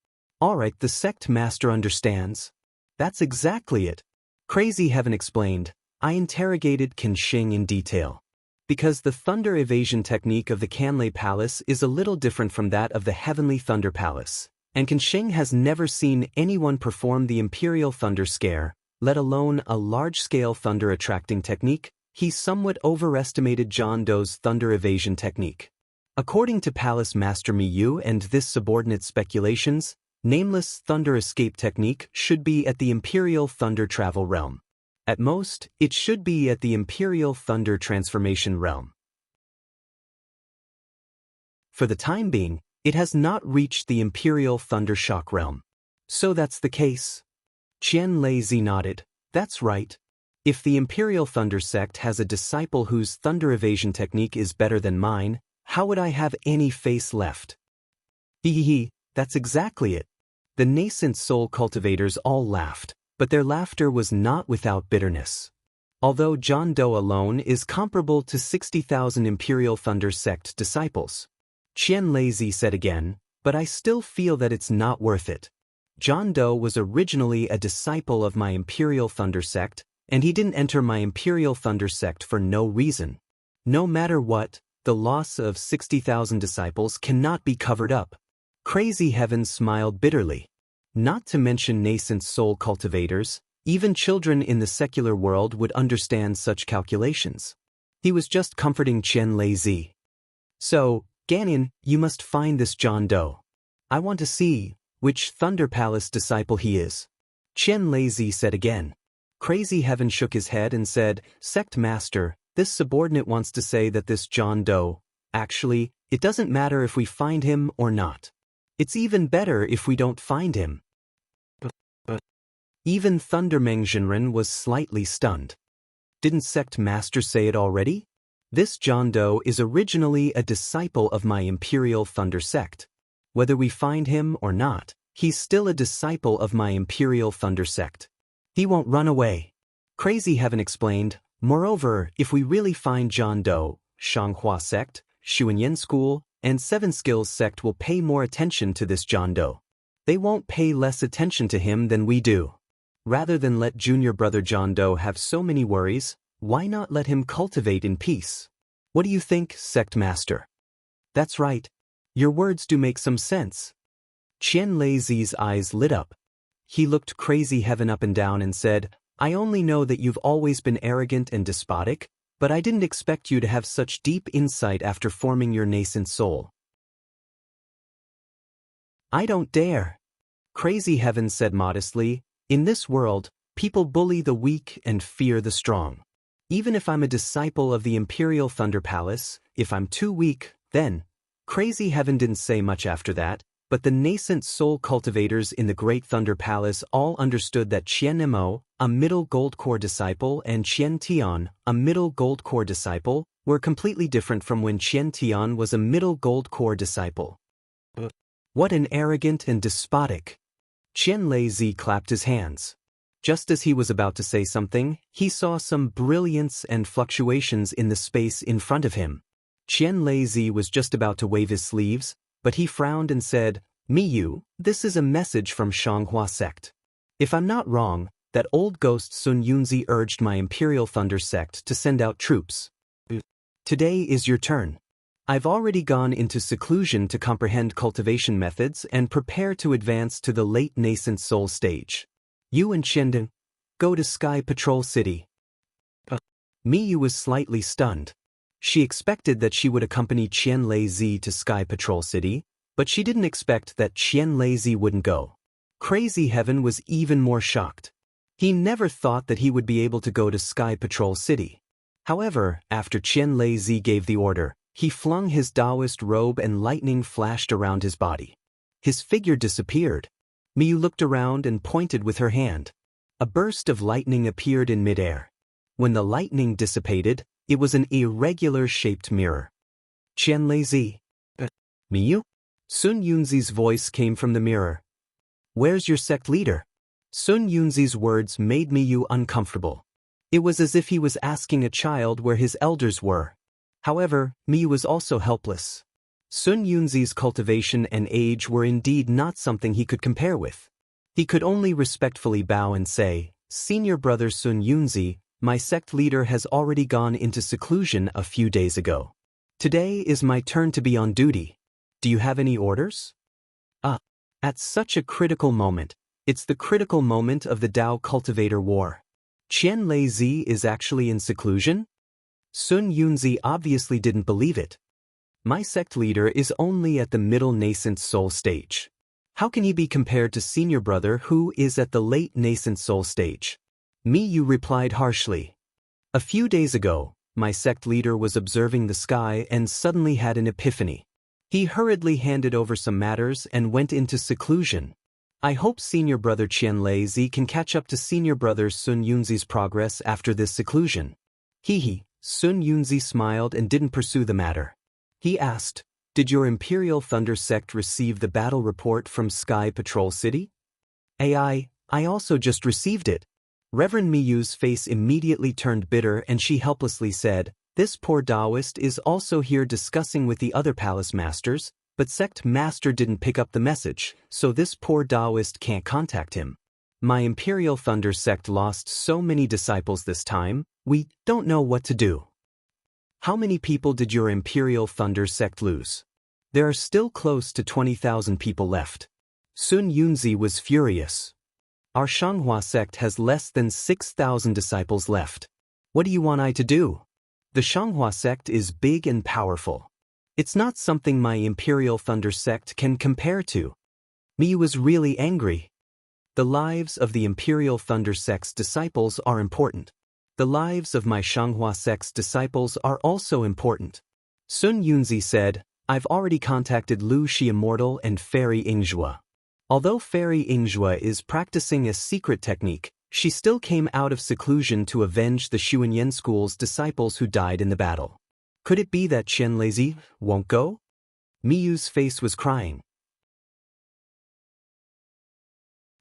Speaker 1: Alright, the sect master understands. That's exactly it. Crazy Heaven explained. I interrogated Qinsheng in detail. Because the thunder evasion technique of the Canlei Palace is a little different from that of the Heavenly Thunder Palace, and Qinsheng has never seen anyone perform the Imperial Thunder Scare, let alone a large-scale thunder attracting technique. He somewhat overestimated John Doe's thunder evasion technique. According to Palace Master Miyu and this subordinate speculations, Nameless Thunder Escape technique should be at the Imperial Thunder Travel Realm. At most, it should be at the Imperial Thunder Transformation Realm. For the time being, it has not reached the Imperial Thunder Shock Realm. So that's the case. Qian Leizi nodded. That's right. If the Imperial Thunder sect has a disciple whose thunder evasion technique is better than mine, how would I have any face left? Hehehe, that's exactly it. The nascent soul cultivators all laughed, but their laughter was not without bitterness. Although John Doe alone is comparable to 60,000 Imperial Thunder sect disciples. Qian Leizi said again, but I still feel that it's not worth it. John Doe was originally a disciple of my Imperial Thunder sect, and he didn't enter my Imperial Thunder sect for no reason. No matter what, the loss of 60,000 disciples cannot be covered up. Crazy Heaven smiled bitterly. Not to mention nascent soul cultivators, even children in the secular world would understand such calculations. He was just comforting Qian Leizi. So, Ganon, you must find this John Doe. I want to see which Thunder Palace disciple he is. Qian Leizi said again. Crazy Heaven shook his head and said, Sect Master, this subordinate wants to say that this John Doe, actually, it doesn't matter if we find him or not. It's even better if we don't find him. But even Thundermeng Jinren was slightly stunned. Didn't Sect Master say it already? This John Doe is originally a disciple of my Imperial Thunder sect. Whether we find him or not, he's still a disciple of my Imperial Thunder sect. He won't run away. Crazy Heaven explained. Moreover, if we really find John Doe, Shanghua sect, Xuanyan school, and Seven Skills sect will pay more attention to this John Doe. They won't pay less attention to him than we do. Rather than let junior brother John Doe have so many worries, why not let him cultivate in peace? What do you think, Sect Master? That's right. Your words do make some sense. Qian Leizi's eyes lit up. He looked Crazy Heaven up and down and said, I only know that you've always been arrogant and despotic, but I didn't expect you to have such deep insight after forming your nascent soul. I don't dare. Crazy Heaven said modestly, in this world, people bully the weak and fear the strong. Even if I'm a disciple of the Imperial Thunder Palace, if I'm too weak, then. Crazy Heaven didn't say much after that, but the nascent soul cultivators in the Great Thunder Palace all understood that Qian Mo, a middle gold core disciple, and Qian Tian, a middle gold core disciple, were completely different from when Qian Tian was a middle gold core disciple. What an arrogant and despotic. Qian Leizi clapped his hands. Just as he was about to say something, he saw some brilliance and fluctuations in the space in front of him. Qian Leizi was just about to wave his sleeves, but he frowned and said, Miyu, this is a message from Shanghua sect. If I'm not wrong, that old ghost Sun Yunzi urged my Imperial Thunder sect to send out troops. Today is your turn. I've already gone into seclusion to comprehend cultivation methods and prepare to advance to the late nascent soul stage. You and Qinden, go to Sky Patrol City. Miyu was slightly stunned. She expected that she would accompany Qian Leizi to Sky Patrol City, but she didn't expect that Qian Leizi wouldn't go. Crazy Heaven was even more shocked. He never thought that he would be able to go to Sky Patrol City. However, after Qian Leizi gave the order, He flung his Taoist robe and lightning flashed around his body. His figure disappeared. Miyu looked around and pointed with her hand. A burst of lightning appeared in midair. When the lightning dissipated, it was an irregular-shaped mirror. Qianlei. Miyu? Sun Yunzi's voice came from the mirror. Where's your sect leader? Sun Yunzi's words made Miyu uncomfortable. It was as if he was asking a child where his elders were. However, Miyu was also helpless. Sun Yunzi's cultivation and age were indeed not something he could compare with. He could only respectfully bow and say, "Senior brother Sun Yunzi, my sect leader has already gone into seclusion a few days ago. Today is my turn to be on duty. Do you have any orders?" At such a critical moment, it's the critical moment of the Dao Cultivator War. Qianlei is actually in seclusion? Sun Yunzi obviously didn't believe it. My sect leader is only at the middle nascent soul stage. How can he be compared to senior brother who is at the late nascent soul stage? Miyu replied harshly. A few days ago, my sect leader was observing the sky and suddenly had an epiphany. He hurriedly handed over some matters and went into seclusion. I hope senior brother Qianlei can catch up to senior brother Sun Yunzi's progress after this seclusion. Sun Yunzi smiled and didn't pursue the matter. He asked, "Did your Imperial Thunder sect receive the battle report from Sky Patrol City?" I also just received it." Reverend Miyu's face immediately turned bitter and she helplessly said, "This poor Taoist is also here discussing with the other palace masters, but sect master didn't pick up the message, so this poor Taoist can't contact him. My Imperial Thunder sect lost so many disciples this time, we don't know what to do." How many people did your Imperial Thunder sect lose? There are still close to 20,000 people left. Sun Yunzi was furious. Our Shanghua sect has less than 6,000 disciples left. What do you want I to do? The Shanghua sect is big and powerful. It's not something my Imperial Thunder sect can compare to. Miyu was really angry. The lives of the Imperial Thunder sect's disciples are important. The lives of my Shanghua sect's disciples are also important. Sun Yunzi said, "I've already contacted Lu Shi Immortal and Fairy Yingzhua. Although Fairy Yingzhua is practicing a secret technique, she still came out of seclusion to avenge the Xuanyan school's disciples who died in the battle. Could it be that Qianlei won't go?" Miyu's face was crying.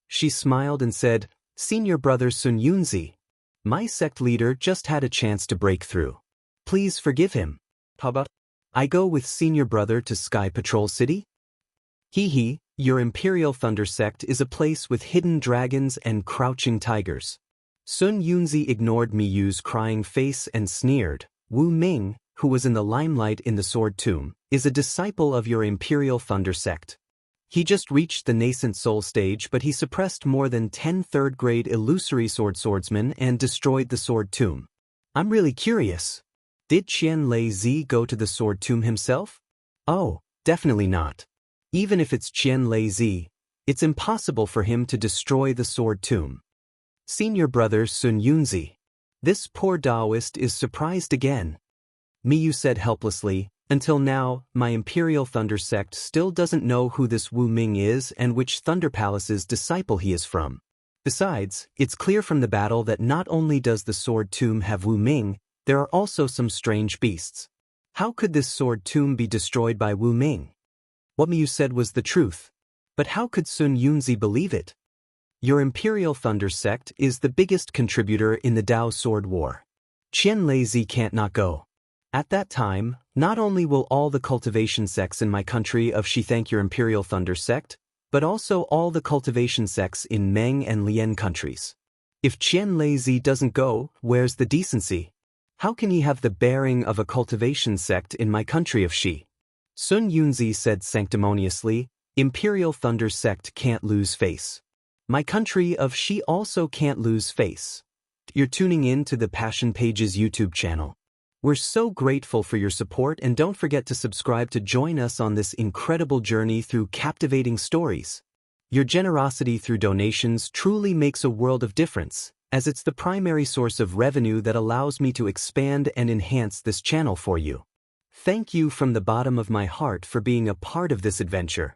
Speaker 1: She smiled and said, "Senior brother Sun Yunzi, my sect leader just had a chance to break through. Please forgive him. How about I go with senior brother to Sky Patrol City?" Your Imperial Thunder sect is a place with hidden dragons and crouching tigers. Sun Yunzi ignored Miyu's crying face and sneered. Wu Ming, who was in the limelight in the Sword Tomb, is a disciple of your Imperial Thunder sect. He just reached the nascent soul stage, but he suppressed more than 10 third-grade illusory swordsmen and destroyed the Sword Tomb. I'm really curious. Did Qianlei go to the Sword Tomb himself? Oh, definitely not. Even if it's Qianlei, it's impossible for him to destroy the Sword Tomb. Senior brother Sun Yunzi. This poor Taoist is surprised again. Miyu said helplessly, "Until now, my Imperial Thunder sect still doesn't know who this Wu Ming is and which Thunder Palace's disciple he is from. Besides, it's clear from the battle that not only does the Sword Tomb have Wu Ming, there are also some strange beasts. How could this Sword Tomb be destroyed by Wu Ming?" What Miyu said was the truth. But how could Sun Yunzi believe it? Your Imperial Thunder sect is the biggest contributor in the Dao Sword War. Qianlei can't not go. At that time, not only will all the cultivation sects in my country of Shi thank your Imperial Thunder sect, but also all the cultivation sects in Meng and Lian countries. If Qianlei doesn't go, where's the decency? How can he have the bearing of a cultivation sect in my country of Shi? Sun Yunzi said sanctimoniously, "Imperial Thunder sect can't lose face. My country of Shi also can't lose face." You're tuning in to the Passion Pages YouTube channel. We're so grateful for your support, and don't forget to subscribe to join us on this incredible journey through captivating stories. Your generosity through donations truly makes a world of difference, as it's the primary source of revenue that allows me to expand and enhance this channel for you. Thank you from the bottom of my heart for being a part of this adventure.